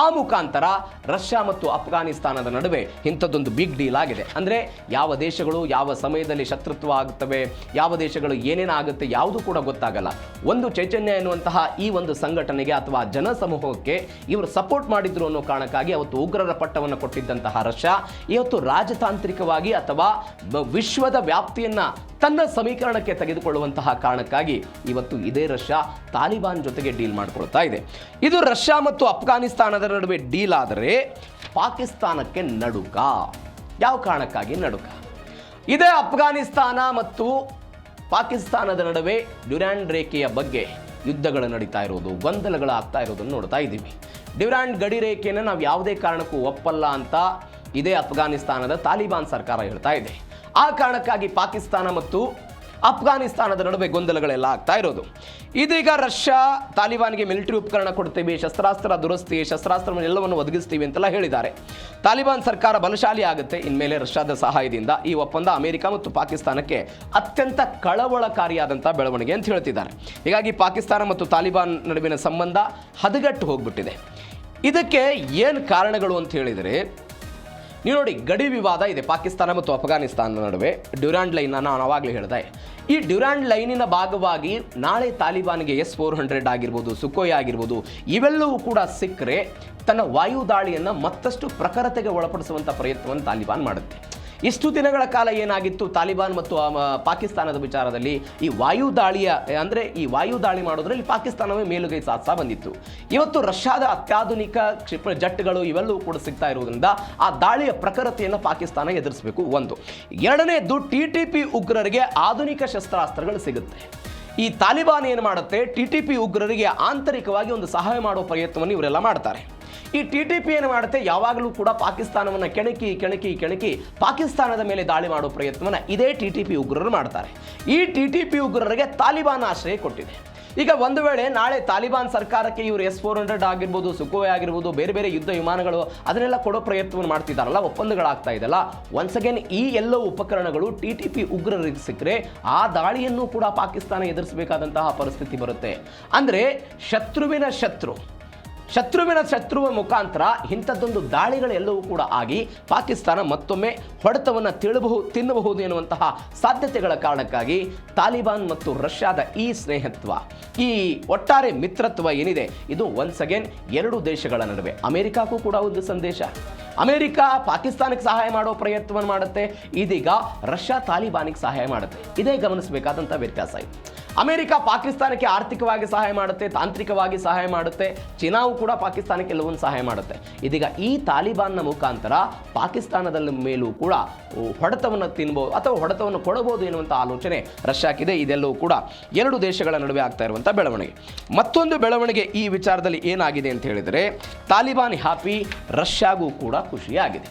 ಆ ಮುಖಾಂತರ ರಷ್ಯಾ ಮತ್ತು ಅಫ್ಘಾನಿಸ್ತಾನದ ನಡುವೆ ಇಂಥದ್ದೊಂದು ಬಿಗ್ ಡೀಲ್ ಆಗಿದೆ. ಅಂದರೆ ಯಾವ ದೇಶಗಳು ಯಾವ ಸಮಯದಲ್ಲಿ ಶತ್ರುತ್ವ ಆಗುತ್ತವೆ, ಯಾವ ದೇಶಗಳು ಏನೇನಾಗುತ್ತೆ ಯಾವುದೂ ಕೂಡ ಗೊತ್ತಾಗಲ್ಲ. ಒಂದು ಚೈತನ್ಯ ಎನ್ನುವಂತಹ ಈ ಒಂದು ಸಂಘಟನೆಗೆ ಅಥವಾ ಜನ ಸಮೂಹಕ್ಕೆ ಇವರು ಸಪೋರ್ಟ್ ಮಾಡಿದ್ರು ಅನ್ನೋ ಕಾರಣಕ್ಕಾಗಿ ಅವತ್ತು ಉಗ್ರರ ಪಟ್ಟವನ್ನು ಕೊಟ್ಟಿದ್ದಂತಹ ರಷ್ಯಾ ಇವತ್ತು ರಾಜತಾಂತ್ರಿಕವಾಗಿ ಅಥವಾ ವಿಶ್ವದ ವ್ಯಾಪ್ತಿಯನ್ನು ತನ್ನ ಸಮೀಕರಣಕ್ಕೆ ತೆಗೆದುಕೊಳ್ಳುವಂತಹ ಕಾರಣಕ್ಕಾಗಿ ಇವತ್ತು ಇದೇ ರಷ್ಯಾ ತಾಲಿಬಾನ್ ಜೊತೆಗೆ ಡೀಲ್ ಮಾಡಿಕೊಳ್ತಾ ಇದೆ. ಇದು ರಷ್ಯಾ ಮತ್ತು ಅಫ್ಘಾನಿಸ್ತಾನದ ನಡುವೆ ಡೀಲ್ ಆದರೆ ಪಾಕಿಸ್ತಾನಕ್ಕೆ ನಡುಕ. ಯಾವ ಕಾರಣಕ್ಕಾಗಿ ನಡುಕ? ಇದೇ ಅಫ್ಘಾನಿಸ್ತಾನ ಮತ್ತು ಪಾಕಿಸ್ತಾನದ ನಡುವೆ ಡ್ಯುರಾಂಡ್ ರೇಖೆಯ ಬಗ್ಗೆ ಯುದ್ಧಗಳು ನಡೀತಾ ಇರೋದು, ಗೊಂದಲಗಳಾಗ್ತಾ ಇರೋದನ್ನು ನೋಡ್ತಾ ಇದ್ದೀವಿ. ಡ್ಯುರಾಂಡ್ ಗಡಿ ರೇಖೆಯನ್ನು ನಾವು ಯಾವುದೇ ಕಾರಣಕ್ಕೂ ಒಪ್ಪಲ್ಲ ಅಂತ ಇದೇ ಅಫ್ಘಾನಿಸ್ತಾನದ ತಾಲಿಬಾನ್ ಸರ್ಕಾರ ಹೇಳ್ತಾ ಇದೆ. ಆ ಕಾರಣಕ್ಕಾಗಿ ಪಾಕಿಸ್ತಾನ ಮತ್ತು ಅಫ್ಘಾನಿಸ್ತಾನದ ನಡುವೆ ಗೊಂದಲಗಳೆಲ್ಲ ಆಗ್ತಾ ಇರೋದು. ಇದೀಗ ರಷ್ಯಾ ತಾಲಿಬಾನ್ಗೆ ಮಿಲಿಟರಿ ಉಪಕರಣ ಕೊಡ್ತೀವಿ, ಶಸ್ತ್ರಾಸ್ತ್ರ ದುರಸ್ತಿ, ಶಸ್ತ್ರಾಸ್ತ್ರವನ್ನೆಲ್ಲವನ್ನು ಒದಗಿಸ್ತೀವಿ ಅಂತೆಲ್ಲ ಹೇಳಿದ್ದಾರೆ. ತಾಲಿಬಾನ್ ಸರ್ಕಾರ ಬಲಶಾಲಿ ಆಗುತ್ತೆ ಇನ್ಮೇಲೆ ರಷ್ಯಾದ ಸಹಾಯದಿಂದ. ಈ ಒಪ್ಪಂದ ಅಮೆರಿಕ ಮತ್ತು ಪಾಕಿಸ್ತಾನಕ್ಕೆ ಅತ್ಯಂತ ಕಳವಳಕಾರಿಯಾದಂಥ ಬೆಳವಣಿಗೆ ಅಂತ ಹೇಳ್ತಿದ್ದಾರೆ. ಹೀಗಾಗಿ ಪಾಕಿಸ್ತಾನ ಮತ್ತು ತಾಲಿಬಾನ್ ನಡುವಿನ ಸಂಬಂಧ ಹದಗೆಟ್ಟು ಹೋಗ್ಬಿಟ್ಟಿದೆ. ಇದಕ್ಕೆ ಏನು ಕಾರಣಗಳು ಅಂತ ಹೇಳಿದರೆ, ನೀವು ನೋಡಿ, ಗಡಿ ವಿವಾದ ಇದೆ ಪಾಕಿಸ್ತಾನ ಮತ್ತು ಅಫ್ಘಾನಿಸ್ತಾನದ ನಡುವೆ. ಡ್ಯೂರಾಂಡ್ ಲೈನ್ ನಾನು ಆವಾಗಲೇ ಹೇಳಿದೆ. ಈ ಡ್ಯೂರಾಂಡ್ ಲೈನಿನ ಭಾಗವಾಗಿ ನಾಳೆ ತಾಲಿಬಾನ್ಗೆ S-400 ಆಗಿರ್ಬೋದು, ಸುಕೋಯ್ ಆಗಿರ್ಬೋದು, ಇವೆಲ್ಲವೂ ಕೂಡ ಸಿಕ್ಕರೆ ತನ್ನ ವಾಯು ದಾಳಿಯನ್ನು ಮತ್ತಷ್ಟು ಪ್ರಖರತೆಗೆ ಒಳಪಡಿಸುವಂಥ ಪ್ರಯತ್ನವನ್ನು ತಾಲಿಬಾನ್ ಮಾಡುತ್ತೆ. ಇಷ್ಟು ದಿನಗಳ ಕಾಲ ಏನಾಗಿತ್ತು, ತಾಲಿಬಾನ್ ಮತ್ತು ಪಾಕಿಸ್ತಾನದ ವಿಚಾರದಲ್ಲಿ ಈ ವಾಯು ದಾಳಿ ಮಾಡೋದ್ರಲ್ಲಿ ಪಾಕಿಸ್ತಾನವೇ ಮೇಲುಗೈ ಸಾಧಿಸ್ತಾ ಬಂದಿತ್ತು. ಇವತ್ತು ರಷ್ಯಾದ ಅತ್ಯಾಧುನಿಕ ಕ್ಷಿಪಣಿ ಜೆಟ್ಗಳು ಇವೆಲ್ಲವೂ ಕೂಡ ಸಿಗ್ತಾ ಇರುವುದರಿಂದ ಆ ದಾಳಿಯ ಪ್ರಖರತೆಯನ್ನು ಪಾಕಿಸ್ತಾನ ಎದುರಿಸಬೇಕು. ಒಂದು. ಎರಡನೇದ್ದು, TTP ಉಗ್ರರಿಗೆ ಆಧುನಿಕ ಶಸ್ತ್ರಾಸ್ತ್ರಗಳು ಸಿಗುತ್ತೆ. ಈ ತಾಲಿಬಾನ್ ಏನು ಮಾಡುತ್ತೆ, TTP ಉಗ್ರರಿಗೆ ಆಂತರಿಕವಾಗಿ ಒಂದು ಸಹಾಯ ಮಾಡುವ ಪ್ರಯತ್ನವನ್ನು ಇವರೆಲ್ಲ ಮಾಡ್ತಾರೆ. ಈ TTP ಏನು ಮಾಡುತ್ತೆ, ಯಾವಾಗಲೂ ಕೂಡ ಪಾಕಿಸ್ತಾನವನ್ನು ಕೆಣಕಿ ಪಾಕಿಸ್ತಾನದ ಮೇಲೆ ದಾಳಿ ಮಾಡುವ ಪ್ರಯತ್ನವನ್ನು ಇದೇ TTP ಉಗ್ರರು ಮಾಡ್ತಾರೆ. ಈ TTP ಉಗ್ರರಿಗೆ ತಾಲಿಬಾನ್ ಆಶ್ರಯ ಕೊಟ್ಟಿದೆ. ಈಗ ಒಂದು ವೇಳೆ ನಾಳೆ ತಾಲಿಬಾನ್ ಸರ್ಕಾರಕ್ಕೆ ಇವರು S-400 ಆಗಿರ್ಬೋದು, ಸುಕೋಯ್ ಆಗಿರ್ಬೋದು, ಬೇರೆ ಬೇರೆ ಯುದ್ಧ ವಿಮಾನಗಳು ಅದನ್ನೆಲ್ಲ ಕೊಡೋ ಪ್ರಯತ್ನವನ್ನು ಮಾಡ್ತಿದ್ದಾರಲ್ಲ, ಒಪ್ಪಂದಗಳಾಗ್ತಾ ಇದೆಯಲ್ಲ, ಒನ್ಸ್ ಅಗೇನ್ ಈ ಎಲ್ಲವೂ ಉಪಕರಣಗಳು TTP ಉಗ್ರರಿಗೆ ಸಿಕ್ಕರೆ ಆ ದಾಳಿಯನ್ನು ಕೂಡ ಪಾಕಿಸ್ತಾನ ಎದುರಿಸಬೇಕಾದಂತಹ ಪರಿಸ್ಥಿತಿ ಬರುತ್ತೆ. ಅಂದರೆ ಶತ್ರುವಿನ ಮುಖಾಂತರ ಇಂಥದ್ದೊಂದು ದಾಳಿಗಳೆಲ್ಲವೂ ಕೂಡ ಆಗಿ ಪಾಕಿಸ್ತಾನ ಮತ್ತೊಮ್ಮೆ ಹೊಡೆತವನ್ನು ತಿನ್ನಬಹುದು ಎನ್ನುವಂತಹ ಸಾಧ್ಯತೆಗಳ ಕಾರಣಕ್ಕಾಗಿ ತಾಲಿಬಾನ್ ಮತ್ತು ರಷ್ಯಾದ ಈ ಸ್ನೇಹತ್ವ, ಈ ಒಟ್ಟಾರೆ ಮಿತ್ರತ್ವ ಏನಿದೆ, ಇದು ಒನ್ಸ್ ಅಗೇನ್ ಎರಡು ದೇಶಗಳ ನಡುವೆ. ಅಮೆರಿಕಕ್ಕೂ ಕೂಡ ಒಂದು ಸಂದೇಶ. ಅಮೆರಿಕ ಪಾಕಿಸ್ತಾನಕ್ಕೆ ಸಹಾಯ ಮಾಡೋ ಪ್ರಯತ್ನವನ್ನು ಮಾಡುತ್ತೆ, ಇದೀಗ ರಷ್ಯಾ ತಾಲಿಬಾನಿಗೆ ಸಹಾಯ ಮಾಡುತ್ತೆ. ಇದೇ ಗಮನಿಸಬೇಕಾದಂಥ ವ್ಯತ್ಯಾಸ ಇದೆ. ಅಮೆರಿಕ ಪಾಕಿಸ್ತಾನಕ್ಕೆ ಆರ್ಥಿಕವಾಗಿ ಸಹಾಯ ಮಾಡುತ್ತೆ, ತಾಂತ್ರಿಕವಾಗಿ ಸಹಾಯ ಮಾಡುತ್ತೆ, ಚೀನಾವು ಕೂಡ ಪಾಕಿಸ್ತಾನಕ್ಕೆ ಎಲ್ಲವನ್ನೂ ಸಹಾಯ ಮಾಡುತ್ತೆ. ಇದೀಗ ಈ ತಾಲಿಬಾನ್ನ ಮುಖಾಂತರ ಪಾಕಿಸ್ತಾನದ ಮೇಲೂ ಕೂಡ ಹೊಡೆತವನ್ನು ತಿನ್ಬೋದು ಅಥವಾ ಹೊಡೆತವನ್ನು ಕೊಡಬಹುದು ಎನ್ನುವಂಥ ಆಲೋಚನೆ ರಷ್ಯಾಕ್ಕಿದೆ. ಇದೆಲ್ಲವೂ ಕೂಡ ಎರಡು ದೇಶಗಳ ನಡುವೆ ಆಗ್ತಾ ಇರುವಂಥ ಬೆಳವಣಿಗೆ. ಮತ್ತೊಂದು ಬೆಳವಣಿಗೆ ಈ ವಿಚಾರದಲ್ಲಿ ಏನಾಗಿದೆ ಅಂತ ಹೇಳಿದರೆ, ತಾಲಿಬಾನ್ ಹ್ಯಾಪಿ, ರಷ್ಯಾಗೂ ಕೂಡ ಖುಷಿಯಾಗಿದೆ.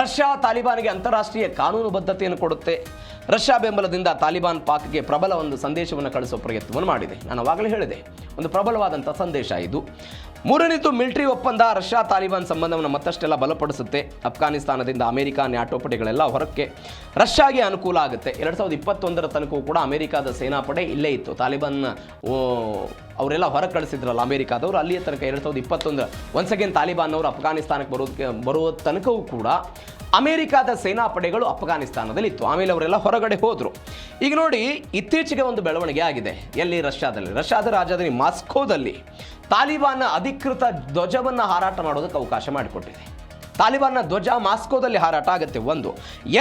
ರಷ್ಯಾ ತಾಲಿಬಾನ್ಗೆ ಅಂತಾರಾಷ್ಟ್ರೀಯ ಕಾನೂನು ಬದ್ಧತೆಯನ್ನು ಕೊಡುತ್ತೆ. ರಷ್ಯಾ ಬೆಂಬಲದಿಂದ ತಾಲಿಬಾನ್ ಪಾಕ್ಗೆ ಪ್ರಬಲ ಒಂದು ಸಂದೇಶವನ್ನು ಕಳಿಸುವ ಪ್ರಯತ್ನವನ್ನು ಮಾಡಿದೆ. ನಾನು ಆವಾಗಲೇ ಹೇಳಿದೆ, ಒಂದು ಪ್ರಬಲವಾದಂಥ ಸಂದೇಶ ಇದು. ಮೂರನೇದು, ಮಿಲಿಟರಿ ಒಪ್ಪಂದ ರಷ್ಯಾ ತಾಲಿಬಾನ್ ಸಂಬಂಧವನ್ನು ಮತ್ತಷ್ಟೆಲ್ಲ ಬಲಪಡಿಸುತ್ತೆ. ಅಫ್ಘಾನಿಸ್ತಾನದಿಂದ ಅಮೆರಿಕ ನ್ಯಾಟೋ ಪಡೆಗಳೆಲ್ಲ ಹೊರಕ್ಕೆ ರಷ್ಯಾಗೆ ಅನುಕೂಲ ಆಗುತ್ತೆ. 2021 ತನಕವೂ ಕೂಡ ಅಮೆರಿಕಾದ ಸೇನಾಪಡೆ ಇಲ್ಲೇ ಇತ್ತು. ತಾಲಿಬಾನ್ ಅವರೆಲ್ಲ ಹೊರ ಕಳಿಸಿದ್ರಲ್ಲ ಅಮೆರಿಕಾದವರು, ಅಲ್ಲಿಯ ತನಕ 2021 ಒನ್ಸ್ ಅಗೇನ್ ತಾಲಿಬಾನ್ ಅವರು ಅಫ್ಘಾನಿಸ್ತಾನಕ್ಕೆ ಬರುವ ತನಕವೂ ಕೂಡ ಅಮೆರಿಕಾದ ಸೇನಾಪಡೆಗಳು ಅಫ್ಘಾನಿಸ್ತಾನದಲ್ಲಿ ಇತ್ತು. ಆಮೇಲೆ ಅವರೆಲ್ಲ ಹೊರಗಡೆ ಹೋದರು. ಈಗ ನೋಡಿ, ಇತ್ತೀಚೆಗೆ ಒಂದು ಬೆಳವಣಿಗೆ ಆಗಿದೆ. ಎಲ್ಲಿ? ರಷ್ಯಾದ ರಾಜಧಾನಿ ಮಾಸ್ಕೋದಲ್ಲಿ ತಾಲಿಬಾನ್ನ ಅಧಿಕೃತ ಧ್ವಜವನ್ನು ಹಾರಾಟ ಮಾಡೋದಕ್ಕೆ ಅವಕಾಶ ಮಾಡಿಕೊಟ್ಟಿದೆ. ತಾಲಿಬಾನ್ನ ಧ್ವಜ ಮಾಸ್ಕೋದಲ್ಲಿ ಹಾರಾಟ ಆಗುತ್ತೆ. ಒಂದು.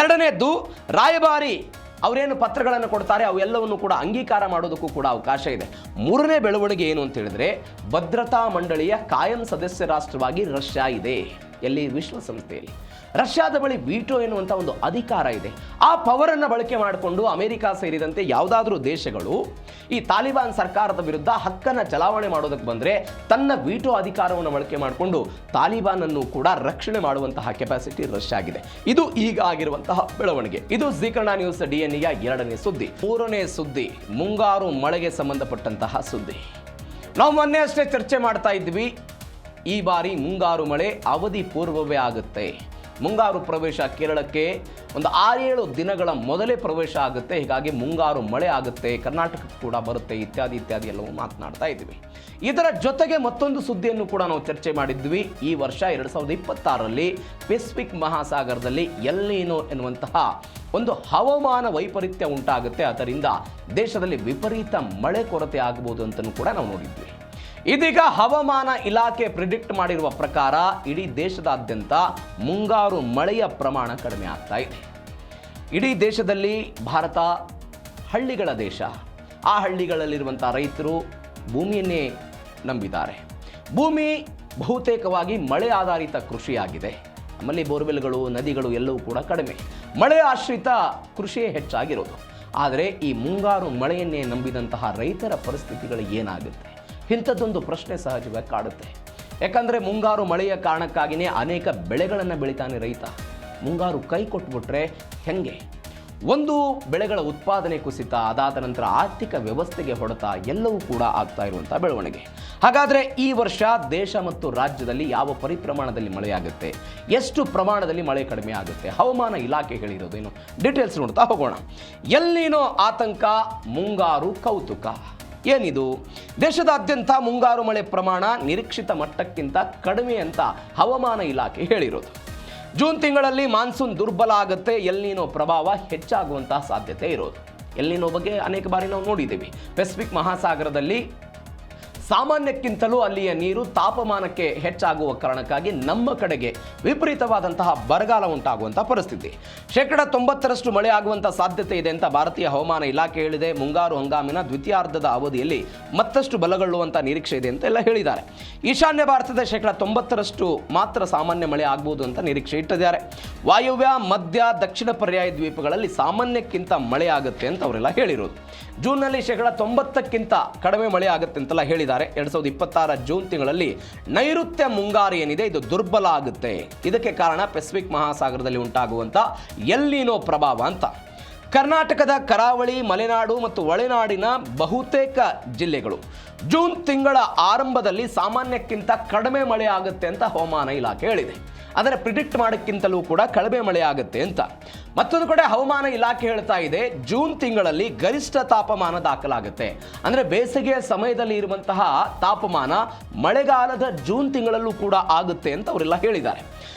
ಎರಡನೇದ್ದು, ರಾಯಭಾರಿ ಅವರೇನು ಪತ್ರಗಳನ್ನು ಕೊಡ್ತಾರೆ ಅವೆಲ್ಲವನ್ನು ಕೂಡ ಅಂಗೀಕಾರ ಮಾಡೋದಕ್ಕೂ ಕೂಡ ಅವಕಾಶ ಇದೆ. ಮೂರನೇ ಬೆಳವಣಿಗೆ ಏನು ಅಂತ ಹೇಳಿದ್ರೆ, ಭದ್ರತಾ ಮಂಡಳಿಯ ಕಾಯಂ ಸದಸ್ಯ ರಾಷ್ಟ್ರವಾಗಿ ರಷ್ಯಾ ಇದೆ. ಎಲ್ಲಿ? ವಿಶ್ವಸಂಸ್ಥೆಯಲ್ಲಿ. ರಷ್ಯಾದ ಬಳಿ ವೀಟೋ ಎನ್ನುವಂಥ ಒಂದು ಅಧಿಕಾರ ಇದೆ. ಆ ಪವರನ್ನು ಬಳಕೆ ಮಾಡಿಕೊಂಡು ಅಮೆರಿಕ ಸೇರಿದಂತೆ ಯಾವುದಾದ್ರೂ ದೇಶಗಳು ಈ ತಾಲಿಬಾನ್ ಸರ್ಕಾರದ ವಿರುದ್ಧ ಹಕ್ಕನ್ನು ಚಲಾವಣೆ ಮಾಡೋದಕ್ಕೆ ಬಂದರೆ ತನ್ನ ವೀಟೋ ಅಧಿಕಾರವನ್ನು ಬಳಕೆ ಮಾಡಿಕೊಂಡು ತಾಲಿಬಾನನ್ನು ಕೂಡ ರಕ್ಷಣೆ ಮಾಡುವಂತಹ ಕೆಪಾಸಿಟಿ ರಷ್ಯಾಗಿದೆ. ಇದು ಈಗ ಆಗಿರುವಂತಹ ಬೆಳವಣಿಗೆ. ಇದು ಜೀ ಕನ್ನಡ ನ್ಯೂಸ್ DNA ಎರಡನೇ ಸುದ್ದಿ. ಮೂರನೇ ಸುದ್ದಿ, ಮುಂಗಾರು ಮಳೆಗೆ ಸಂಬಂಧಪಟ್ಟಂತಹ ಸುದ್ದಿ. ನಾವು ಮೊನ್ನೆ ಅಷ್ಟೇ ಚರ್ಚೆ ಮಾಡ್ತಾ ಇದ್ವಿ, ಈ ಬಾರಿ ಮುಂಗಾರು ಮಳೆ ಅವಧಿ ಪೂರ್ವವೇ ಆಗುತ್ತೆ. ಮುಂಗಾರು ಪ್ರವೇಶ ಕೇರಳಕ್ಕೆ ಒಂದು 6-7 ದಿನಗಳ ಮೊದಲೇ ಪ್ರವೇಶ ಆಗುತ್ತೆ. ಹೀಗಾಗಿ ಮುಂಗಾರು ಮಳೆ ಆಗುತ್ತೆ, ಕರ್ನಾಟಕಕ್ಕೆ ಕೂಡ ಬರುತ್ತೆ, ಇತ್ಯಾದಿ ಎಲ್ಲವೂ ಮಾತನಾಡ್ತಾ ಇದ್ವಿ. ಇದರ ಜೊತೆಗೆ ಮತ್ತೊಂದು ಸುದ್ದಿಯನ್ನು ಕೂಡ ನಾವು ಚರ್ಚೆ ಮಾಡಿದ್ವಿ. ಈ ವರ್ಷ 2026ರಲ್ಲಿ ಪೆಸಿಫಿಕ್ ಮಹಾಸಾಗರದಲ್ಲಿ ಎಲ್ ನೀನೋ ಎನ್ನುವಂತಹ ಒಂದು ಹವಾಮಾನ ವೈಪರೀತ್ಯ ಉಂಟಾಗುತ್ತೆ. ಅದರಿಂದ ದೇಶದಲ್ಲಿ ವಿಪರೀತ ಮಳೆ ಕೊರತೆ ಆಗಬಹುದು ಅಂತಲೂ ಕೂಡ ನಾವು ನೋಡಿದ್ವಿ. ಇದೀಗ ಹವಾಮಾನ ಇಲಾಖೆ ಪ್ರಿಡಿಕ್ಟ್ ಮಾಡಿರುವ ಪ್ರಕಾರ ಇಡೀ ದೇಶದಾದ್ಯಂತ ಮುಂಗಾರು ಮಳೆಯ ಪ್ರಮಾಣ ಕಡಿಮೆ ಆಗ್ತಾ ಇದೆ. ಇಡೀ ದೇಶದಲ್ಲಿ ಭಾರತ ಹಳ್ಳಿಗಳ ದೇಶ. ಆ ಹಳ್ಳಿಗಳಲ್ಲಿರುವಂಥ ರೈತರು ಭೂಮಿಯನ್ನೇ ನಂಬಿದ್ದಾರೆ. ಭೂಮಿ ಬಹುತೇಕವಾಗಿ ಮಳೆ ಆಧಾರಿತ ಕೃಷಿಯಾಗಿದೆ. ನಮ್ಮಲ್ಲಿ ಬೋರ್ವೆಲ್ಗಳು, ನದಿಗಳು ಎಲ್ಲವೂ ಕೂಡ ಕಡಿಮೆ. ಮಳೆ ಆಶ್ರಿತ ಕೃಷಿಯೇ ಹೆಚ್ಚಾಗಿರೋದು. ಆದರೆ ಈ ಮುಂಗಾರು ಮಳೆಯನ್ನೇ ನಂಬಿದಂತಹ ರೈತರ ಪರಿಸ್ಥಿತಿಗಳು ಏನಾಗುತ್ತೆ? ಇಂಥದ್ದೊಂದು ಪ್ರಶ್ನೆ ಸಹಜವಾಗಿ ಕಾಡುತ್ತೆ. ಯಾಕಂದರೆ ಮುಂಗಾರು ಮಳೆಯ ಕಾರಣಕ್ಕಾಗಿಯೇ ಅನೇಕ ಬೆಳೆಗಳನ್ನು ಬೆಳಿತಾನೆ ರೈತ. ಮುಂಗಾರು ಕೈ ಕೊಟ್ಬಿಟ್ರೆ ಹೆಂಗೆ? ಒಂದು, ಬೆಳೆಗಳ ಉತ್ಪಾದನೆ ಕುಸಿತ, ಅದಾದ ನಂತರ ಆರ್ಥಿಕ ವ್ಯವಸ್ಥೆಗೆ ಹೊಡೆತ ಎಲ್ಲವೂ ಕೂಡ ಆಗ್ತಾ ಇರುವಂಥ ಬೆಳವಣಿಗೆ. ಹಾಗಾದರೆ ಈ ವರ್ಷ ದೇಶ ಮತ್ತು ರಾಜ್ಯದಲ್ಲಿ ಯಾವ ಪರಿಪ್ರಮಾಣದಲ್ಲಿ ಮಳೆಯಾಗುತ್ತೆ, ಎಷ್ಟು ಪ್ರಮಾಣದಲ್ಲಿ ಮಳೆ ಕಡಿಮೆ ಆಗುತ್ತೆ, ಹವಾಮಾನ ಇಲಾಖೆ ಹೇಳಿರೋದೇನು, ಡೀಟೇಲ್ಸ್ ನೋಡ್ತಾ ಹೋಗೋಣ. ಎಲ್ ನೀನೋ ಆತಂಕ, ಮುಂಗಾರು ಕೌತುಕ. ಏನಿದು? ದೇಶದಾದ್ಯಂತ ಮುಂಗಾರು ಮಳೆ ಪ್ರಮಾಣ ನಿರೀಕ್ಷಿತ ಮಟ್ಟಕ್ಕಿಂತ ಕಡಿಮೆ ಅಂತ ಹವಾಮಾನ ಇಲಾಖೆ ಹೇಳಿರೋದು. ಜೂನ್ ತಿಂಗಳಲ್ಲಿ ಮಾನ್ಸೂನ್ ದುರ್ಬಲ ಆಗುತ್ತೆ, ಎಲ್ ನೀನೋ ಪ್ರಭಾವ ಹೆಚ್ಚಾಗುವಂತಹ ಸಾಧ್ಯತೆ ಇರೋದು. ಎಲ್ ನೀನೋ ಬಗ್ಗೆ ಅನೇಕ ಬಾರಿ ನಾವು ನೋಡಿದ್ದೀವಿ. ಪೆಸಿಫಿಕ್ ಮಹಾಸಾಗರದಲ್ಲಿ ಸಾಮಾನ್ಯಕ್ಕಿಂತಲೂ ಅಲ್ಲಿಯ ನೀರು ತಾಪಮಾನಕ್ಕೆ ಹೆಚ್ಚಾಗುವ ಕಾರಣಕ್ಕಾಗಿ ನಮ್ಮ ಕಡೆಗೆ ವಿಪರೀತವಾದಂತಹ ಬರಗಾಲ ಉಂಟಾಗುವಂತಹ ಪರಿಸ್ಥಿತಿ. 90% ಮಳೆ ಆಗುವಂತಹ ಸಾಧ್ಯತೆ ಇದೆ ಅಂತ ಭಾರತೀಯ ಹವಾಮಾನ ಇಲಾಖೆ ಹೇಳಿದೆ. ಮುಂಗಾರು ಹಂಗಾಮಿನ ದ್ವಿತೀಯಾರ್ಧದ ಅವಧಿಯಲ್ಲಿ ಮತ್ತಷ್ಟು ಬಲಗೊಳ್ಳುವಂತಹ ನಿರೀಕ್ಷೆ ಇದೆ ಅಂತ ಎಲ್ಲ ಹೇಳಿದ್ದಾರೆ. ಈಶಾನ್ಯ ಭಾರತದ 90% ಮಾತ್ರ ಸಾಮಾನ್ಯ ಮಳೆ ಆಗಬಹುದು ಅಂತ ನಿರೀಕ್ಷೆ ಇಟ್ಟಿದ್ದಾರೆ. ವಾಯುವ್ಯ, ಮಧ್ಯ, ದಕ್ಷಿಣ ಪರ್ಯಾಯ ದ್ವೀಪಗಳಲ್ಲಿ ಸಾಮಾನ್ಯಕ್ಕಿಂತ ಮಳೆ ಆಗುತ್ತೆ ಅಂತ ಅವರೆಲ್ಲ ಹೇಳಿರೋದು. ಜೂನ್ನಲ್ಲಿ 90%ಕ್ಕಿಂತ ಕಡಿಮೆ ಮಳೆ ಆಗುತ್ತೆ ಅಂತೆಲ್ಲ ಹೇಳಿದ್ದಾರೆ. 2026 ಜೂನ್ ತಿಂಗಳಲ್ಲಿ ನೈಋತ್ಯ ಮುಂಗಾರು ಏನಿದೆ ಇದು ದುರ್ಬಲ ಆಗುತ್ತೆ. ಇದಕ್ಕೆ ಕಾರಣ ಪೆಸಿಫಿಕ್ ಮಹಾಸಾಗರದಲ್ಲಿ ಉಂಟಾಗುವಂಥ ಎಲ್ ನೀನೋ ಪ್ರಭಾವ ಅಂತ. ಕರ್ನಾಟಕದ ಕರಾವಳಿ, ಮಲೆನಾಡು ಮತ್ತು ಒಳನಾಡಿನ ಬಹುತೇಕ ಜಿಲ್ಲೆಗಳು ಜೂನ್ ತಿಂಗಳ ಆರಂಭದಲ್ಲಿ ಸಾಮಾನ್ಯಕ್ಕಿಂತ ಕಡಿಮೆ ಮಳೆ ಆಗುತ್ತೆ ಅಂತ ಹವಾಮಾನ ಇಲಾಖೆ ಹೇಳಿದೆ. ಆದರೆ ಪ್ರಿಡಿಕ್ಟ್ ಮಾಡೋಕ್ಕಿಂತಲೂ ಕೂಡ ಕಡಿಮೆ ಮಳೆ ಆಗುತ್ತೆ ಅಂತ. ಮತ್ತೊಂದು ಕಡೆ ಹವಾಮಾನ ಇಲಾಖೆ ಹೇಳ್ತಾ ಇದೆ ಜೂನ್ ತಿಂಗಳಲ್ಲಿ ಗರಿಷ್ಠ ತಾಪಮಾನ ದಾಖಲಾಗುತ್ತೆ. ಅಂದರೆ ಬೇಸಿಗೆಯ ಸಮಯದಲ್ಲಿ ಇರುವಂತಹ ತಾಪಮಾನ ಮಳೆಗಾಲದ ಜೂನ್ ತಿಂಗಳಲ್ಲೂ ಕೂಡ ಆಗುತ್ತೆ ಅಂತ ಅವರೆಲ್ಲ ಹೇಳಿದ್ದಾರೆ.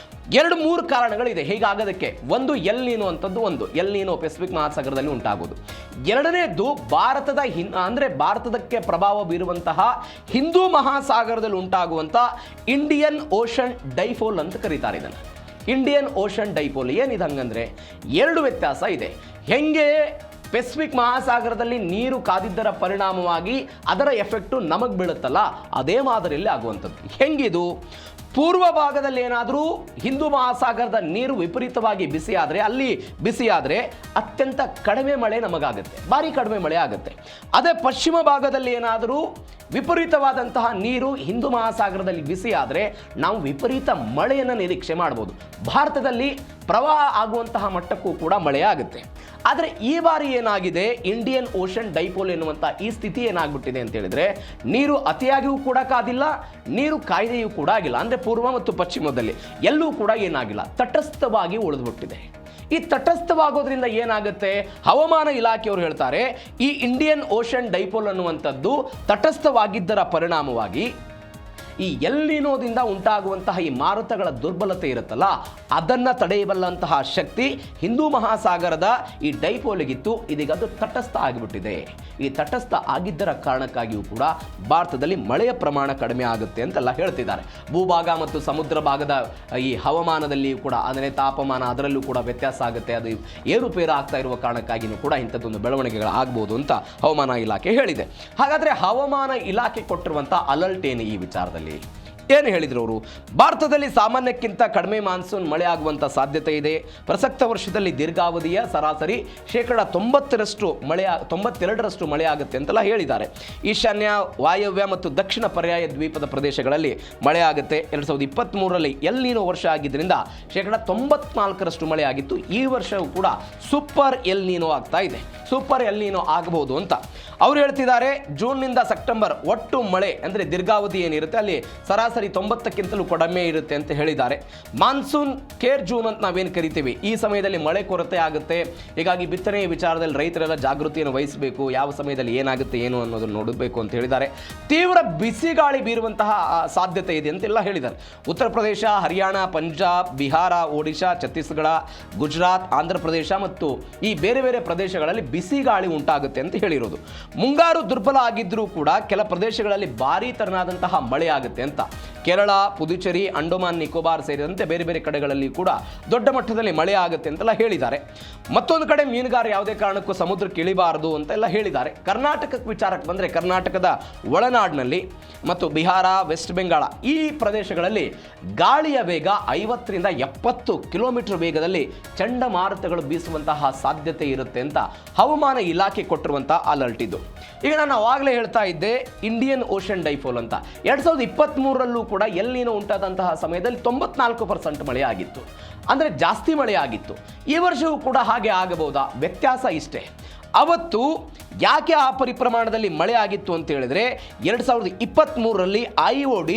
2-3 ಕಾರಣಗಳಿದೆ ಹೀಗಾಗೋದಕ್ಕೆ. ಒಂದು ಎಲ್ ನೀನೋ ಅಂತದ್ದು, ಒಂದು ಎಲ್ ನೀನೋ ಪೆಸಿಫಿಕ್ ಮಹಾಸಾಗರದಲ್ಲಿ ಉಂಟಾಗೋದು. ಎರಡನೇದ್ದು ಭಾರತದಕ್ಕೆ ಪ್ರಭಾವ ಬೀರುವಂತಹ ಹಿಂದೂ ಮಹಾಸಾಗರದಲ್ಲಿ ಉಂಟಾಗುವಂಥ ಇಂಡಿಯನ್ ಓಷನ್ ಡೈಪೋಲ್ ಅಂತ ಕರೀತಾರೆ ಇದನ್ನು. ಇಂಡಿಯನ್ ಓಷನ್ ಡೈಪೋಲ್ ಏನಿದೆ ಹಂಗಂದ್ರೆ 2 ವ್ಯತ್ಯಾಸ ಇದೆ. ಹೆಂಗೆ ಪೆಸಿಫಿಕ್ ಮಹಾಸಾಗರದಲ್ಲಿ ನೀರು ಕಾದಿದ್ದರ ಪರಿಣಾಮವಾಗಿ ಅದರ ಎಫೆಕ್ಟು ನಮಗೆ ಬೀಳುತ್ತಲ್ಲ, ಅದೇ ಮಾದರಿಯಲ್ಲಿ ಆಗುವಂಥದ್ದು. ಹೆಂಗಿದು? ಪೂರ್ವ ಭಾಗದಲ್ಲಿ ಏನಾದರೂ ಹಿಂದೂ ಮಹಾಸಾಗರದ ನೀರು ವಿಪರೀತವಾಗಿ ಬಿಸಿಯಾದರೆ ಅತ್ಯಂತ ಕಡಿಮೆ ಮಳೆ ನಮಗಾಗುತ್ತೆ, ಭಾರಿ ಕಡಿಮೆ ಮಳೆ ಆಗುತ್ತೆ. ಅದೇ ಪಶ್ಚಿಮ ಭಾಗದಲ್ಲಿ ಏನಾದರೂ ವಿಪರೀತವಾದಂತಹ ನೀರು ಹಿಂದೂ ಮಹಾಸಾಗರದಲ್ಲಿ ಬಿಸಿಯಾದರೆ ನಾವು ವಿಪರೀತ ಮಳೆಯನ್ನು ನಿರೀಕ್ಷೆ ಮಾಡ್ಬೋದು. ಭಾರತದಲ್ಲಿ ಪ್ರವಾಹ ಆಗುವಂತಹ ಮಟ್ಟಕ್ಕೂ ಕೂಡ ಮಳೆ ಆಗುತ್ತೆ. ಆದರೆ ಈ ಬಾರಿ ಏನಾಗಿದೆ, ಇಂಡಿಯನ್ ಓಷನ್ ಡೈಪೋಲ್ ಎನ್ನುವಂಥ ಈ ಸ್ಥಿತಿ ಏನಾಗ್ಬಿಟ್ಟಿದೆ ಅಂತ ಹೇಳಿದ್ರೆ, ನೀರು ಅತಿಯಾಗಿಯೂ ಕೂಡ ಕಾದಿಲ್ಲ, ನೀರು ಕಾಯ್ದೆಯೂ ಕೂಡ ಆಗಿಲ್ಲ. ಅಂದರೆ ಪೂರ್ವ ಮತ್ತು ಪಶ್ಚಿಮದಲ್ಲಿ ಎಲ್ಲೂ ಕೂಡ ಏನಾಗಿಲ್ಲ, ತಟಸ್ಥವಾಗಿ ಉಳಿದುಬಿಟ್ಟಿದೆ. ಈ ತಟಸ್ಥವಾಗೋದ್ರಿಂದ ಏನಾಗುತ್ತೆ, ಹವಾಮಾನ ಇಲಾಖೆಯವರು ಹೇಳ್ತಾರೆ ಈ ಇಂಡಿಯನ್ ಓಷನ್ ಡೈಪೋಲ್ ಅನ್ನುವಂಥದ್ದು ತಟಸ್ಥವಾಗಿದ್ದರ ಪರಿಣಾಮವಾಗಿ ಈ ಎಲ್ ನೀನೋದಿಂದ ಉಂಟಾಗುವಂತಹ ಈ ಮಾರುತಗಳ ದುರ್ಬಲತೆ ಇರುತ್ತಲ್ಲ, ಅದನ್ನು ತಡೆಯಬಲ್ಲಂತಹ ಶಕ್ತಿ ಹಿಂದೂ ಮಹಾಸಾಗರದ ಈ ಡೈಪೋಲಿಗಿತ್ತು. ಇದೀಗ ಅದು ತಟಸ್ಥ ಆಗಿಬಿಟ್ಟಿದೆ. ಈ ತಟಸ್ಥ ಆಗಿದ್ದರ ಕಾರಣಕ್ಕಾಗಿಯೂ ಕೂಡ ಭಾರತದಲ್ಲಿ ಮಳೆಯ ಪ್ರಮಾಣ ಕಡಿಮೆ ಆಗುತ್ತೆ ಅಂತೆಲ್ಲ ಹೇಳ್ತಿದ್ದಾರೆ. ಭೂಭಾಗ ಮತ್ತು ಸಮುದ್ರ ಭಾಗದ ಈ ಹವಾಮಾನದಲ್ಲಿಯೂ ಕೂಡ ಅಂದರೆ ತಾಪಮಾನ ಅದರಲ್ಲೂ ಕೂಡ ವ್ಯತ್ಯಾಸ ಆಗುತ್ತೆ. ಅದು ಏರುಪೇರು ಆಗ್ತಾ ಇರುವ ಕಾರಣಕ್ಕಾಗಿಯೂ ಕೂಡ ಇಂಥದ್ದೊಂದು ಬೆಳವಣಿಗೆಗಳು ಆಗ್ಬೋದು ಅಂತ ಹವಾಮಾನ ಇಲಾಖೆ ಹೇಳಿದೆ. ಹಾಗಾದರೆ ಹವಾಮಾನ ಇಲಾಖೆ ಕೊಟ್ಟಿರುವಂಥ ಅಲರ್ಟ್ ಏನು ಈ ವಿಚಾರದಲ್ಲಿ? ಏನು ಹೇಳಿದ್ರು ಅವರು? ಭಾರತದಲ್ಲಿ ಸಾಮಾನ್ಯಕ್ಕಿಂತ ಕಡಿಮೆ ಮಾನ್ಸೂನ್ ಮಳೆ ಆಗುವಂಥ ಸಾಧ್ಯತೆ ಇದೆ. ಪ್ರಸಕ್ತ ವರ್ಷದಲ್ಲಿ ದೀರ್ಘಾವಧಿಯ ಸರಾಸರಿ 92% ಮಳೆ ಆಗುತ್ತೆ ಅಂತೆಲ್ಲ ಹೇಳಿದ್ದಾರೆ. ಈಶಾನ್ಯ, ವಾಯವ್ಯ ಮತ್ತು ದಕ್ಷಿಣ ಪರ್ಯಾಯ ದ್ವೀಪದ ಪ್ರದೇಶಗಳಲ್ಲಿ ಮಳೆ ಆಗುತ್ತೆ. 2023ರಲ್ಲಿ ಎಲ್ ನೀನೋ ವರ್ಷ ಆಗಿದ್ದರಿಂದ 94% ಮಳೆ ಆಗಿತ್ತು. ಈ ವರ್ಷವೂ ಕೂಡ ಸೂಪರ್ ಎಲ್ ನೀನೋ ಆಗ್ತಾ ಇದೆ. ಸೂಪರ್ ಎಲ್ ನೀನೋ ಆಗಬಹುದು ಅಂತ ಅವರು ಹೇಳ್ತಿದ್ದಾರೆ. ಜೂನ್ನಿಂದ ಸೆಪ್ಟೆಂಬರ್ ಒಟ್ಟು ಮಳೆ ಅಂದರೆ ದೀರ್ಘಾವಧಿ ಏನಿರುತ್ತೆ ಅಲ್ಲಿ ಸರಾಸರಿ 90ಕ್ಕಿಂತಲೂ ಕಡಿಮೆ ಇರುತ್ತೆ ಅಂತ ಹೇಳಿದ್ದಾರೆ. ಮಾನ್ಸೂನ್ ಕೇರ್ ಜೂನ್ ಅಂತ ನಾವೇನು ಕರಿತೀವಿ, ಈ ಸಮಯದಲ್ಲಿ ಮಳೆ ಕೊರತೆ ಆಗುತ್ತೆ. ಹೀಗಾಗಿ ಬಿತ್ತನೆ ವಿಚಾರದಲ್ಲಿ ರೈತರೆಲ್ಲ ಜಾಗೃತಿಯನ್ನು ವಹಿಸಬೇಕು. ಯಾವ ಸಮಯದಲ್ಲಿ ಏನಾಗುತ್ತೆ ಏನು ಅನ್ನೋದನ್ನು ನೋಡಬೇಕು ಅಂತ ಹೇಳಿದ್ದಾರೆ. ತೀವ್ರ ಬಿಸಿಗಾಳಿ ಬೀರುವಂತಹ ಸಾಧ್ಯತೆ ಇದೆ ಅಂತೆಲ್ಲ ಹೇಳಿದ್ದಾರೆ. ಉತ್ತರ ಪ್ರದೇಶ, ಹರಿಯಾಣ, ಪಂಜಾಬ್, ಬಿಹಾರ, ಒಡಿಶಾ, ಛತ್ತೀಸ್ಗಢ, ಗುಜರಾತ್, ಆಂಧ್ರ ಪ್ರದೇಶ ಮತ್ತು ಈ ಬೇರೆ ಬೇರೆ ಪ್ರದೇಶಗಳಲ್ಲಿ ಬಿಸಿಗಾಳಿ ಉಂಟಾಗುತ್ತೆ ಅಂತ ಹೇಳಿರೋದು. ಮುಂಗಾರು ದುರ್ಬಲ ಆಗಿದ್ರೂ ಕೂಡ ಕೆಲ ಪ್ರದೇಶಗಳಲ್ಲಿ ಭಾರೀ ತರನಾದಂತಹ ಮಳೆ ಆಗುತ್ತೆ ಅಂತ. ಕೇರಳ, ಪುದುಚೇರಿ, ಅಂಡಮಾನ್ ನಿಕೋಬಾರ್ ಸೇರಿದಂತೆ ಬೇರೆ ಬೇರೆ ಕಡೆಗಳಲ್ಲಿ ಕೂಡ ದೊಡ್ಡ ಮಟ್ಟದಲ್ಲಿ ಮಳೆ ಆಗುತ್ತೆ ಅಂತೆಲ್ಲ ಹೇಳಿದ್ದಾರೆ. ಮತ್ತೊಂದು ಕಡೆ ಮೀನುಗಾರ ಯಾವುದೇ ಕಾರಣಕ್ಕೂ ಸಮುದ್ರಕ್ಕೆ ಇಳಿಬಾರದು ಅಂತೆಲ್ಲ ಹೇಳಿದ್ದಾರೆ. ಕರ್ನಾಟಕಕ್ಕೆ ವಿಚಾರಕ್ಕೆ ಬಂದರೆ ಕರ್ನಾಟಕದ ಒಳನಾಡಿನಲ್ಲಿ ಮತ್ತು ಬಿಹಾರ, ವೆಸ್ಟ್ ಬೆಂಗಾಳ ಈ ಪ್ರದೇಶಗಳಲ್ಲಿ ಗಾಳಿಯ ವೇಗ 50ರಿಂದ 70 ಕಿಲೋಮೀಟರ್ ವೇಗದಲ್ಲಿ ಚಂಡಮಾರುತಗಳು ಬೀಸುವಂತಹ ಸಾಧ್ಯತೆ ಇರುತ್ತೆ ಅಂತ ಹವಾಮಾನ ಇಲಾಖೆ ಕೊಟ್ಟಿರುವಂತಹ ಅಲರ್ಟ್ ಇದು. ಈಗ ನಾನು ಆವಾಗಲೇ ಹೇಳ್ತಾ ಇದ್ದೆ ಇಂಡಿಯನ್ ಓಷನ್ ಡೈಪೋಲ್ ಅಂತ. 2023ರಲ್ಲೂ ಕೂಡ ಎಲ್ ನೀನೋ ಉಂಟಾದಂತಹ ಸಮಯದಲ್ಲಿ 94% ಮಳೆ ಆಗಿತ್ತು, ಅಂದರೆ ಜಾಸ್ತಿ ಮಳೆ ಆಗಿತ್ತು. ಈ ವರ್ಷವೂ ಕೂಡ ಹಾಗೆ ಆಗಬಹುದಾ? ವ್ಯತ್ಯಾಸ ಇಷ್ಟೇ, ಅವತ್ತು ಯಾಕೆ ಆ ಪರಿಪ್ರಮಾಣದಲ್ಲಿ ಮಳೆ ಆಗಿತ್ತು ಅಂತ ಹೇಳಿದ್ರೆ 2023ರಲ್ಲಿ IOD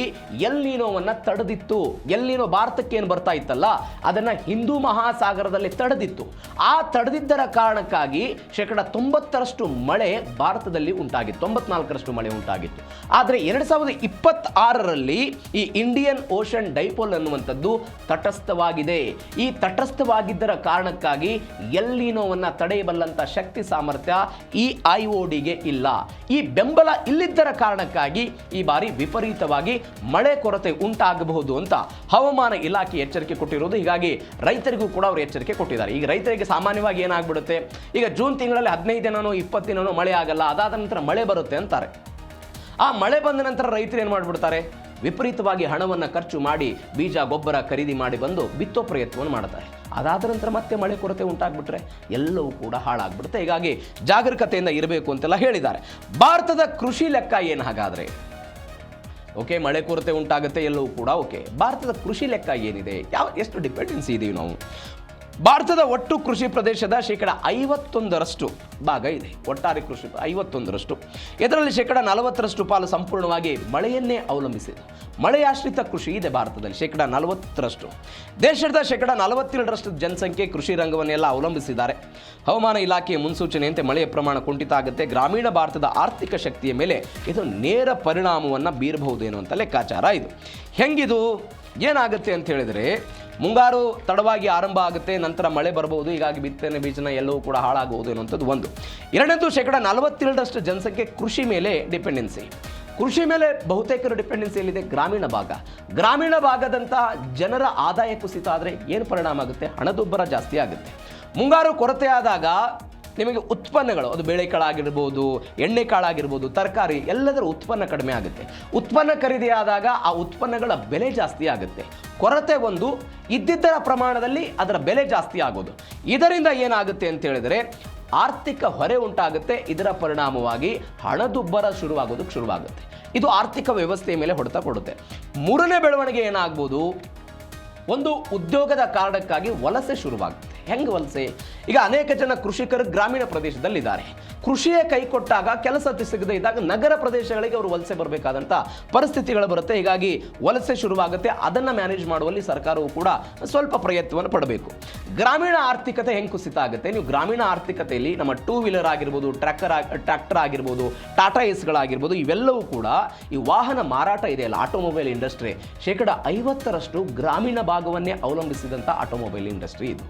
ಎಲ್ ನೀನೋವನ್ನು ತಡೆದಿತ್ತು. ಎಲ್ ನೀನೋ ಭಾರತಕ್ಕೆ ಏನು ಬರ್ತಾ ಇತ್ತಲ್ಲ ಅದನ್ನು ಹಿಂದೂ ಮಹಾಸಾಗರದಲ್ಲಿ ತಡೆದಿತ್ತು. ಆ ತಡೆದಿದ್ದರ ಕಾರಣಕ್ಕಾಗಿ 90% ಮಳೆ ಭಾರತದಲ್ಲಿ ಉಂಟಾಗಿತ್ತು, 94% ಮಳೆ ಉಂಟಾಗಿತ್ತು. ಆದರೆ 2026ರಲ್ಲಿ ಈ ಇಂಡಿಯನ್ ಓಷನ್ ಡೈಪೋಲ್ ಅನ್ನುವಂಥದ್ದು ತಟಸ್ಥವಾಗಿದೆ. ಈ ತಟಸ್ಥವಾಗಿದ್ದರ ಕಾರಣಕ್ಕಾಗಿ ಎಲ್ ನೀನೋವನ್ನು ತಡೆಯಬಲ್ಲಂಥ ಶಕ್ತಿ ಸಾಮರ್ಥ್ಯ ಈ IODಗೆ ಇಲ್ಲ. ಈ ಬೆಂಬಲ ಇಲ್ಲಿದ್ದರ ಕಾರಣಕ್ಕಾಗಿ ಈ ಬಾರಿ ವಿಪರೀತವಾಗಿ ಮಳೆ ಕೊರತೆ ಉಂಟಾಗಬಹುದು ಅಂತ ಹವಾಮಾನ ಇಲಾಖೆ ಎಚ್ಚರಿಕೆ ಕೊಟ್ಟಿರುವುದು. ಹೀಗಾಗಿ ರೈತರಿಗೂ ಕೂಡ ಅವರು ಎಚ್ಚರಿಕೆ ಕೊಟ್ಟಿದ್ದಾರೆ. ಈಗ ರೈತರಿಗೆ ಸಾಮಾನ್ಯವಾಗಿ ಏನಾಗ್ಬಿಡುತ್ತೆ, ಈಗ ಜೂನ್ ತಿಂಗಳಲ್ಲಿ 15 ದಿನನೋ 20 ದಿನನೋ ಮಳೆ ಆಗಲ್ಲ, ಅದಾದ ನಂತರ ಮಳೆ ಬರುತ್ತೆ ಅಂತಾರೆ. ಆ ಮಳೆ ಬಂದ ನಂತರ ರೈತರು ಏನು ಮಾಡಿಬಿಡ್ತಾರೆ, ವಿಪರೀತವಾಗಿ ಹಣವನ್ನು ಖರ್ಚು ಮಾಡಿ ಬೀಜ ಗೊಬ್ಬರ ಖರೀದಿ ಮಾಡಿ ಬಂದು ಬಿತ್ತೋ ಪ್ರಯತ್ನವನ್ನು ಮಾಡ್ತಾರೆ. ಅದಾದ ನಂತರ ಮತ್ತೆ ಮಳೆ ಕೊರತೆ ಉಂಟಾಗ್ಬಿಟ್ರೆ ಎಲ್ಲವೂ ಕೂಡ ಹಾಳಾಗ್ಬಿಡುತ್ತೆ. ಹೀಗಾಗಿ ಜಾಗರೂಕತೆಯಿಂದ ಇರಬೇಕು ಅಂತೆಲ್ಲ ಹೇಳಿದ್ದಾರೆ. ಭಾರತದ ಕೃಷಿ ಲೆಕ್ಕ ಏನು ಹಾಗಾದರೆ? ಓಕೆ, ಮಳೆ ಕೊರತೆ ಉಂಟಾಗುತ್ತೆ ಎಲ್ಲವೂ ಕೂಡ ಓಕೆ. ಭಾರತದ ಕೃಷಿ ಲೆಕ್ಕ ಏನಿದೆ, ಎಷ್ಟು ಡಿಪೆಂಡೆನ್ಸಿ ಇದೀವಿ ನಾವು? ಭಾರತದ ಒಟ್ಟು ಕೃಷಿ ಪ್ರದೇಶದ 51% ಭಾಗ ಇದೆ. ಒಟ್ಟಾರೆ ಕೃಷಿ 51%. ಇದರಲ್ಲಿ 40% ಪಾಲು ಸಂಪೂರ್ಣವಾಗಿ ಮಳೆಯನ್ನೇ ಅವಲಂಬಿಸಿದೆ. ಮಳೆಯಾಶ್ರಿತ ಕೃಷಿ ಇದೆ ಭಾರತದಲ್ಲಿ 40%. ದೇಶದ 47% ಜನಸಂಖ್ಯೆ ಕೃಷಿ ರಂಗವನ್ನೆಲ್ಲ ಅವಲಂಬಿಸಿದ್ದಾರೆ. ಹವಾಮಾನ ಇಲಾಖೆಯ ಮುನ್ಸೂಚನೆಯಂತೆ ಮಳೆಯ ಪ್ರಮಾಣ ಕುಂಠಿತ ಆಗುತ್ತೆ. ಗ್ರಾಮೀಣ ಭಾರತದ ಆರ್ಥಿಕ ಶಕ್ತಿಯ ಮೇಲೆ ಇದು ನೇರ ಪರಿಣಾಮವನ್ನು ಬೀರಬಹುದೇನೋ ಅಂತ ಲೆಕ್ಕಾಚಾರ ಇದು. ಹೆಂಗಿದು ಏನಾಗುತ್ತೆ ಅಂತ ಹೇಳಿದರೆ, ಮುಂಗಾರು ತಡವಾಗಿ ಆರಂಭ ಆಗುತ್ತೆ, ನಂತರ ಮಳೆ ಬರಬಹುದು. ಹೀಗಾಗಿ ಬಿತ್ತನೆ ಬೀಜನ ಎಲ್ಲವೂ ಕೂಡ ಹಾಳಾಗಬಹುದು ಅನ್ನುವಂಥದ್ದು ಒಂದು. ಎರಡನೇದು 47% ಜನಸಂಖ್ಯೆ ಕೃಷಿ ಮೇಲೆ ಡಿಪೆಂಡೆನ್ಸಿ. ಕೃಷಿ ಮೇಲೆ ಬಹುತೇಕರು ಡಿಪೆಂಡೆನ್ಸಿ ಎಲ್ಲಿದೆ? ಗ್ರಾಮೀಣ ಭಾಗ. ಗ್ರಾಮೀಣ ಭಾಗದಂಥ ಜನರ ಆದಾಯ ಕುಸಿತ ಆದರೆ ಏನು ಪರಿಣಾಮ ಆಗುತ್ತೆ? ಹಣದುಬ್ಬರ ಜಾಸ್ತಿ ಆಗುತ್ತೆ. ಮುಂಗಾರು ಕೊರತೆ ಆದಾಗ ನಿಮಗೆ ಉತ್ಪನ್ನಗಳು, ಅದು ಬೇಳೆಕಾಳಾಗಿರ್ಬೋದು, ಎಣ್ಣೆಕಾಳಾಗಿರ್ಬೋದು, ತರಕಾರಿ ಎಲ್ಲದರ ಉತ್ಪನ್ನ ಕಡಿಮೆ ಆಗುತ್ತೆ. ಉತ್ಪನ್ನ ಖರೀದಿ ಆದಾಗ ಆ ಉತ್ಪನ್ನಗಳ ಬೆಲೆ ಜಾಸ್ತಿ ಆಗುತ್ತೆ. ಕೊರತೆ ಒಂದು, ಇದ್ದಿದ್ದರ ಪ್ರಮಾಣದಲ್ಲಿ ಅದರ ಬೆಲೆ ಜಾಸ್ತಿ ಆಗೋದು. ಇದರಿಂದ ಏನಾಗುತ್ತೆ ಅಂತ ಹೇಳಿದರೆ ಆರ್ಥಿಕ ಹೊರೆ ಉಂಟಾಗುತ್ತೆ. ಇದರ ಪರಿಣಾಮವಾಗಿ ಹಣದುಬ್ಬರ ಶುರುವಾಗುತ್ತೆ. ಇದು ಆರ್ಥಿಕ ವ್ಯವಸ್ಥೆಯ ಮೇಲೆ ಹೊಡೆತ ಕೊಡುತ್ತೆ. ಮೂರನೇ ಬೆಳವಣಿಗೆ ಏನಾಗ್ಬೋದು, ಒಂದು ಉದ್ಯೋಗದ ಕಾರಣಕ್ಕಾಗಿ ವಲಸೆ ಶುರುವಾಗುತ್ತೆ. ಹೆಂಗೆ ವಲಸೆ? ಈಗ ಅನೇಕ ಜನ ಕೃಷಿಕರು ಗ್ರಾಮೀಣ ಪ್ರದೇಶದಲ್ಲಿದ್ದಾರೆ. ಕೃಷಿಯೇ ಕೈ ಕೊಟ್ಟಾಗ ಕೆಲಸ ಸಿಗದೇ ಇದ್ದಾಗ ನಗರ ಪ್ರದೇಶಗಳಿಗೆ ಅವರು ವಲಸೆ ಬರಬೇಕಾದಂಥ ಪರಿಸ್ಥಿತಿಗಳು ಬರುತ್ತೆ. ಹೀಗಾಗಿ ವಲಸೆ ಶುರುವಾಗುತ್ತೆ. ಅದನ್ನು ಮ್ಯಾನೇಜ್ ಮಾಡುವಲ್ಲಿ ಸರ್ಕಾರವು ಕೂಡ ಸ್ವಲ್ಪ ಪ್ರಯತ್ನವನ್ನು ಪಡಬೇಕು. ಗ್ರಾಮೀಣ ಆರ್ಥಿಕತೆ ಹೆಂಗೆ ಕುಸಿತ ಆಗುತ್ತೆ? ನೀವು ಗ್ರಾಮೀಣ ಆರ್ಥಿಕತೆಯಲ್ಲಿ ನಮ್ಮ 2 ವೀಲರ್ ಆಗಿರ್ಬೋದು, ಟ್ರ್ಯಾಕ್ಟರ್ ಆಗಿರ್ಬೋದು, ಟಾಟಾ ಎಸ್ಗಳಾಗಿರ್ಬೋದು, ಇವೆಲ್ಲವೂ ಕೂಡ ಈ ವಾಹನ ಮಾರಾಟ ಇದೆಯಲ್ಲ, ಆಟೋಮೊಬೈಲ್ ಇಂಡಸ್ಟ್ರಿ 50% ಗ್ರಾಮೀಣ ಭಾಗವನ್ನೇ ಅವಲಂಬಿಸಿದಂಥ ಆಟೋಮೊಬೈಲ್ ಇಂಡಸ್ಟ್ರಿ ಇದು.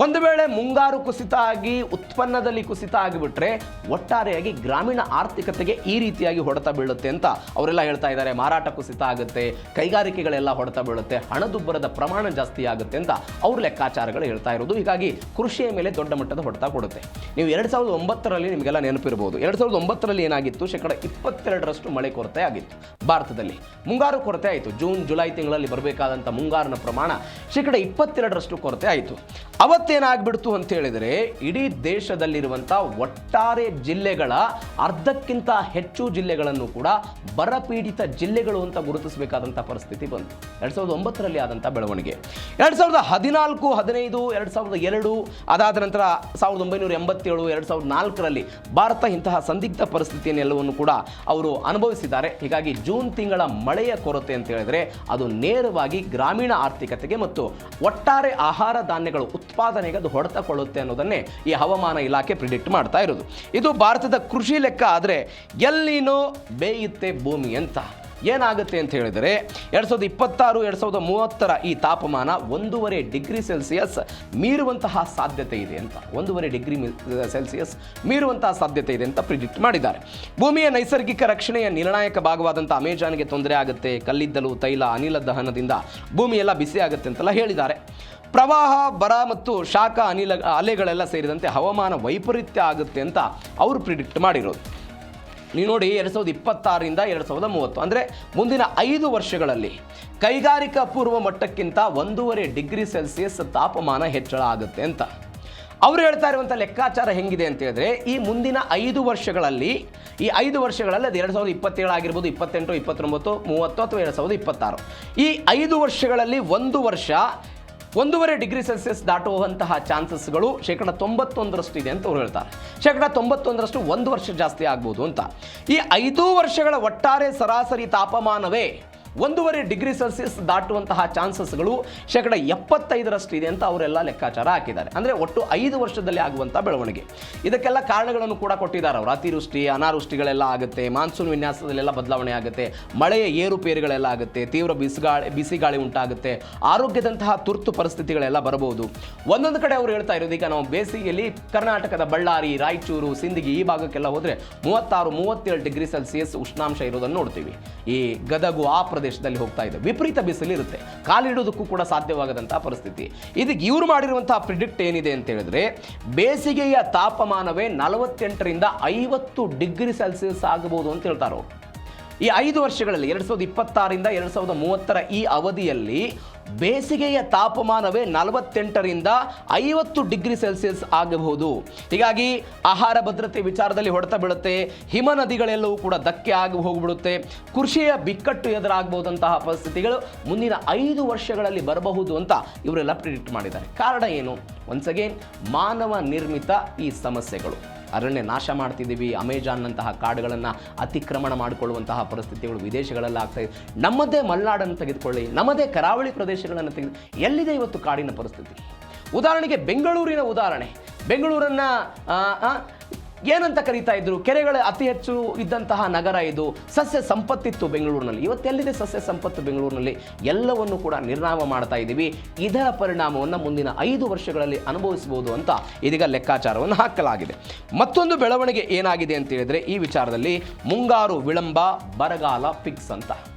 ಒಂದು ವೇಳೆ ಮುಂಗಾರು ಕುಸಿತ ಆಗಿ ಉತ್ಪನ್ನದಲ್ಲಿ ಕುಸಿತ ಆಗಿಬಿಟ್ರೆ ಒಟ್ಟಾರೆಯಾಗಿ ಗ್ರಾಮೀಣ ಆರ್ಥಿಕತೆಗೆ ಈ ರೀತಿಯಾಗಿ ಹೊಡೆತ ಬೀಳುತ್ತೆ ಅಂತ ಅವರೆಲ್ಲ ಹೇಳ್ತಾ ಇದ್ದಾರೆ. ಮಾರಾಟ ಕುಸಿತ ಆಗುತ್ತೆ, ಕೈಗಾರಿಕೆಗಳೆಲ್ಲ ಹೊಡೆತ ಬೀಳುತ್ತೆ, ಹಣದುಬ್ಬರದ ಪ್ರಮಾಣ ಜಾಸ್ತಿ ಆಗುತ್ತೆ ಅಂತ ಅವ್ರ ಲೆಕ್ಕಾಚಾರಗಳು ಹೇಳ್ತಾ ಇರೋದು. ಹೀಗಾಗಿ ಕೃಷಿಯ ಮೇಲೆ ದೊಡ್ಡ ಮಟ್ಟದ ಹೊಡೆತ ಕೊಡುತ್ತೆ. ನೀವು 2009ರಲ್ಲಿ ನಿಮಗೆಲ್ಲ ನೆನಪಿರ್ಬೋದು, 2009ರಲ್ಲಿ ಏನಾಗಿತ್ತು? 22% ಮಳೆ ಕೊರತೆ ಆಗಿತ್ತು ಭಾರತದಲ್ಲಿ. ಮುಂಗಾರು ಕೊರತೆ ಆಯಿತು. ಜೂನ್ ಜುಲೈ ತಿಂಗಳಲ್ಲಿ ಬರಬೇಕಾದಂಥ ಮುಂಗಾರಿನ ಪ್ರಮಾಣ 22% ಕೊರತೆ ಆಯಿತು. ಅವತ್ತೇನಾಗ್ಬಿಡ್ತು ಅಂತ ಹೇಳಿದರೆ ಇಡೀ ದೇಶದಲ್ಲಿರುವಂಥ ಒಟ್ಟಾರೆ ಜಿಲ್ಲೆಗಳ ಅರ್ಧಕ್ಕಿಂತ ಹೆಚ್ಚು ಜಿಲ್ಲೆಗಳನ್ನು ಕೂಡ ಬರಪೀಡಿತ ಜಿಲ್ಲೆಗಳು ಅಂತ ಗುರುತಿಸಬೇಕಾದಂಥ ಪರಿಸ್ಥಿತಿ ಬಂತು. 2009ರಲ್ಲಿ ಆದಂಥ ಬೆಳವಣಿಗೆ. 2014, 15, 2002 ಅದಾದ ನಂತರ 1987, 2004ರಲ್ಲಿ ಭಾರತ ಇಂತಹ ಸಂದಿಗ್ಧ ಪರಿಸ್ಥಿತಿಯನ್ನೆಲ್ಲವನ್ನು ಕೂಡ ಅವರು ಅನುಭವಿಸಿದ್ದಾರೆ. ಹೀಗಾಗಿ ಜೂನ್ ತಿಂಗಳ ಮಳೆಯ ಕೊರತೆ ಅಂತ ಹೇಳಿದರೆ ಅದು ನೇರವಾಗಿ ಗ್ರಾಮೀಣ ಆರ್ಥಿಕತೆಗೆ ಮತ್ತು ಒಟ್ಟಾರೆ ಆಹಾರ ಧಾನ್ಯಗಳು ಉತ್ಪಾದನೆಗೆ ಅದು ಹೊಡೆತ ಕೊಳ್ಳುತ್ತೆ ಅನ್ನೋದನ್ನೇ ಈ ಹವಾಮಾನ ಇಲಾಖೆ ಪ್ರಿಡಿಕ್ಟ್ ಮಾಡ್ತಾ ಇರೋದು. ಇದು ಭಾರತದ ಕೃಷಿ ಲೆಕ್ಕ. ಆದರೆ ಎಲ್ ನೀನೋ ಬೇಯುತ್ತೆ ಭೂಮಿ ಅಂತ ಏನಾಗುತ್ತೆ ಅಂತ ಹೇಳಿದರೆ 2026, 2030 ಈ ತಾಪಮಾನ 1.5 ಡಿಗ್ರಿ ಸೆಲ್ಸಿಯಸ್ ಮೀರುವಂತಹ ಸಾಧ್ಯತೆ ಇದೆ ಅಂತ, 1.5 ಡಿಗ್ರಿ ಸೆಲ್ಸಿಯಸ್ ಮೀರುವಂತಹ ಸಾಧ್ಯತೆ ಇದೆ ಅಂತ ಪ್ರಿಡಿಕ್ಟ್ ಮಾಡಿದ್ದಾರೆ. ಭೂಮಿಯ ನೈಸರ್ಗಿಕ ರಕ್ಷಣೆಯ ನಿರ್ಣಾಯಕ ಭಾಗವಾದಂಥ ಅಮೆಜಾನ್ಗೆ ತೊಂದರೆ ಆಗುತ್ತೆ. ಕಲ್ಲಿದ್ದಲು, ತೈಲ, ಅನಿಲ ದಹನದಿಂದ ಭೂಮಿಯೆಲ್ಲ ಬಿಸಿ ಆಗುತ್ತೆ ಅಂತೆಲ್ಲ ಹೇಳಿದ್ದಾರೆ. ಪ್ರವಾಹ, ಬರ ಮತ್ತು ಶಾಖ ಅಲೆಗಳೆಲ್ಲ ಸೇರಿದಂತೆ ಹವಾಮಾನ ವೈಪರೀತ್ಯ ಆಗುತ್ತೆ ಅಂತ ಅವರು ಪ್ರಿಡಿಕ್ಟ್ ಮಾಡಿರೋದು. ನೀವು ನೋಡಿ 2026ರಿಂದ 2030 ಅಂದರೆ ಮುಂದಿನ 5 ವರ್ಷಗಳಲ್ಲಿ ಕೈಗಾರಿಕಾ ಪೂರ್ವ ಮಟ್ಟಕ್ಕಿಂತ 1.5 ಡಿಗ್ರಿ ಸೆಲ್ಸಿಯಸ್ ತಾಪಮಾನ ಹೆಚ್ಚಳ ಆಗುತ್ತೆ ಅಂತ ಅವರು ಹೇಳ್ತಾ ಇರುವಂಥ ಲೆಕ್ಕಾಚಾರ ಹೆಂಗಿದೆ ಅಂತ ಹೇಳಿದ್ರೆ ಈ ಮುಂದಿನ 5 ವರ್ಷಗಳಲ್ಲಿ ಅದು 2027 ಆಗಿರ್ಬೋದು, 28, 29, 30 ಅಥವಾ 2026 ಈ 5 ವರ್ಷಗಳಲ್ಲಿ 1 ವರ್ಷ 1.5 ಡಿಗ್ರಿ ದಾಟುವಂತಹ ಚಾನ್ಸಸ್ಗಳು 91% ಇದೆ ಅಂತ ಅವ್ರು ಹೇಳ್ತಾರೆ. 91% 1 ವರ್ಷ ಜಾಸ್ತಿ ಆಗ್ಬೋದು ಅಂತ. ಈ 5 ವರ್ಷಗಳ ಒಟ್ಟಾರೆ ಸರಾಸರಿ ತಾಪಮಾನವೇ 1.5 ಡಿಗ್ರಿ ದಾಟುವಂತಹ ಚಾನ್ಸಸ್ಗಳು 75% ಇದೆ ಅಂತ ಅವರೆಲ್ಲ ಲೆಕ್ಕಾಚಾರ ಹಾಕಿದ್ದಾರೆ. ಅಂದರೆ ಒಟ್ಟು 5 ವರ್ಷದಲ್ಲಿ ಆಗುವಂಥ ಬೆಳವಣಿಗೆ. ಇದಕ್ಕೆಲ್ಲ ಕಾರಣಗಳನ್ನು ಕೂಡ ಕೊಟ್ಟಿದ್ದಾರೆ ಅವರು. ಅತಿವೃಷ್ಟಿ, ಅನಾವೃಷ್ಟಿಗಳೆಲ್ಲ ಆಗುತ್ತೆ, ಮಾನ್ಸೂನ್ ವಿನ್ಯಾಸದಲ್ಲೆಲ್ಲ ಬದಲಾವಣೆ ಆಗುತ್ತೆ, ಮಳೆಯ ಏರುಪೇರುಗಳೆಲ್ಲ ಆಗುತ್ತೆ, ತೀವ್ರ ಬಿಸಿಗಾಳಿ ಉಂಟಾಗುತ್ತೆ, ಆರೋಗ್ಯದಂತಹ ತುರ್ತು ಪರಿಸ್ಥಿತಿಗಳೆಲ್ಲ ಬರಬಹುದು. ಒಂದೊಂದು ಕಡೆ ಅವರು ಹೇಳ್ತಾ ಇರೋದು, ಈಗ ನಾವು ಬೇಸಿಗೆಯಲ್ಲಿ ಕರ್ನಾಟಕದ ಬಳ್ಳಾರಿ, ರಾಯಚೂರು, ಸಿಂದಗಿ ಈ ಭಾಗಕ್ಕೆಲ್ಲ ಹೋದರೆ 36-37 ಡಿಗ್ರಿ ಸೆಲ್ಸಿಯಸ್ ಉಷ್ಣಾಂಶ ಇರೋದನ್ನು ನೋಡ್ತೀವಿ. ಈ ಗದಗು ಆ ಪ್ರದೇಶದಲ್ಲಿ ಹೋಗ್ತಾ ಇದೆ, ವಿಪರೀತ ಬಿಸಿಲು ಇರುತ್ತೆ, ಕಾಲಿಡೋದಕ್ಕೂ ಕೂಡ ಸಾಧ್ಯವಾಗದಂತಹ ಪರಿಸ್ಥಿತಿ. ಇದಕ್ಕೆ ಇವರು ಮಾಡಿರುವಂತಹ ಪ್ರಿಡಿಕ್ಟ್ ಏನಿದೆ ಅಂತ ಹೇಳಿದ್ರೆ, ಬೇಸಿಗೆಯ ತಾಪಮಾನವೇ 48ರಿಂದ 50 ಡಿಗ್ರಿ ಸೆಲ್ಸಿಯಸ್ ಆಗಬಹುದು ಅಂತ ಹೇಳ್ತಾರೆ ಅವರು. ಈ 5 ವರ್ಷಗಳಲ್ಲಿ 2026ರಿಂದ 2030 ಈ ಅವಧಿಯಲ್ಲಿ ಬೇಸಿಗೆಯ ತಾಪಮಾನವೇ 48ರಿಂದ 50 ಡಿಗ್ರಿ ಸೆಲ್ಸಿಯಸ್ ಆಗಬಹುದು. ಹೀಗಾಗಿ ಆಹಾರ ಭದ್ರತೆ ವಿಚಾರದಲ್ಲಿ ಹೊಡೆತ ಬೀಳುತ್ತೆ, ಹಿಮ ನದಿಗಳೆಲ್ಲವೂ ಕೂಡ ಧಕ್ಕೆ ಆಗಿ ಹೋಗಿಬಿಡುತ್ತೆ, ಕೃಷಿಯ ಬಿಕ್ಕಟ್ಟು ಎದುರಾಗಬಹುದಂತಹ ಪರಿಸ್ಥಿತಿಗಳು ಮುಂದಿನ 5 ವರ್ಷಗಳಲ್ಲಿ ಬರಬಹುದು ಅಂತ ಇವರೆಲ್ಲ ಪ್ರಿಡಿಕ್ಟ್ ಮಾಡಿದ್ದಾರೆ. ಕಾರಣ ಏನು? ಒನ್ಸ್ ಅಗೇನ್ ಮಾನವ ನಿರ್ಮಿತ ಈ ಸಮಸ್ಯೆಗಳು. ಅರಣ್ಯ ನಾಶ ಮಾಡ್ತಿದ್ದೀವಿ, ಅಮೆಜಾನ್ನಂತಹ ಕಾಡುಗಳನ್ನು ಅತಿಕ್ರಮಣ ಮಾಡಿಕೊಳ್ಳುವಂತಹ ಪರಿಸ್ಥಿತಿಗಳು ವಿದೇಶಗಳಲ್ಲಿ ಆಗ್ತಾ ಇದೆ. ನಮ್ಮದೇ ಮಲೆನಾಡನ್ನು ತೆಗೆದುಕೊಳ್ಳಿ, ನಮ್ಮದೇ ಕರಾವಳಿ ಪ್ರದೇಶಗಳನ್ನು ಎಲ್ಲಿದೆ ಇವತ್ತು ಕಾಡಿನ ಪರಿಸ್ಥಿತಿ? ಉದಾಹರಣೆಗೆ ಬೆಂಗಳೂರಿನ ಉದಾಹರಣೆ. ಬೆಂಗಳೂರನ್ನು ಏನಂತ ಕರೀತಾ ಇದ್ರು? ಕೆರೆಗಳ ಅತಿ ಹೆಚ್ಚು ಇದ್ದಂತಹ ನಗರ ಇದು, ಸಸ್ಯ ಸಂಪತ್ತಿತ್ತು ಬೆಂಗಳೂರಿನಲ್ಲಿ. ಇವತ್ತೆಲ್ಲಿದೆ ಸಸ್ಯ ಸಂಪತ್ತು ಬೆಂಗಳೂರಿನಲ್ಲಿ? ಎಲ್ಲವನ್ನು ಕೂಡ ನಿರ್ನಾಮ ಮಾಡ್ತಾ ಇದ್ದೀವಿ. ಇದರ ಪರಿಣಾಮವನ್ನು ಮುಂದಿನ 5 ವರ್ಷಗಳಲ್ಲಿ ಅನುಭವಿಸಬಹುದು ಅಂತ ಇದೀಗ ಲೆಕ್ಕಾಚಾರವನ್ನು ಹಾಕಲಾಗಿದೆ. ಮತ್ತೊಂದು ಬೆಳವಣಿಗೆ ಏನಾಗಿದೆ ಅಂತ ಹೇಳಿದ್ರೆ, ಈ ವಿಚಾರದಲ್ಲಿ ಮುಂಗಾರು ವಿಳಂಬ, ಬರಗಾಲ ಫಿಕ್ಸ್ ಅಂತ.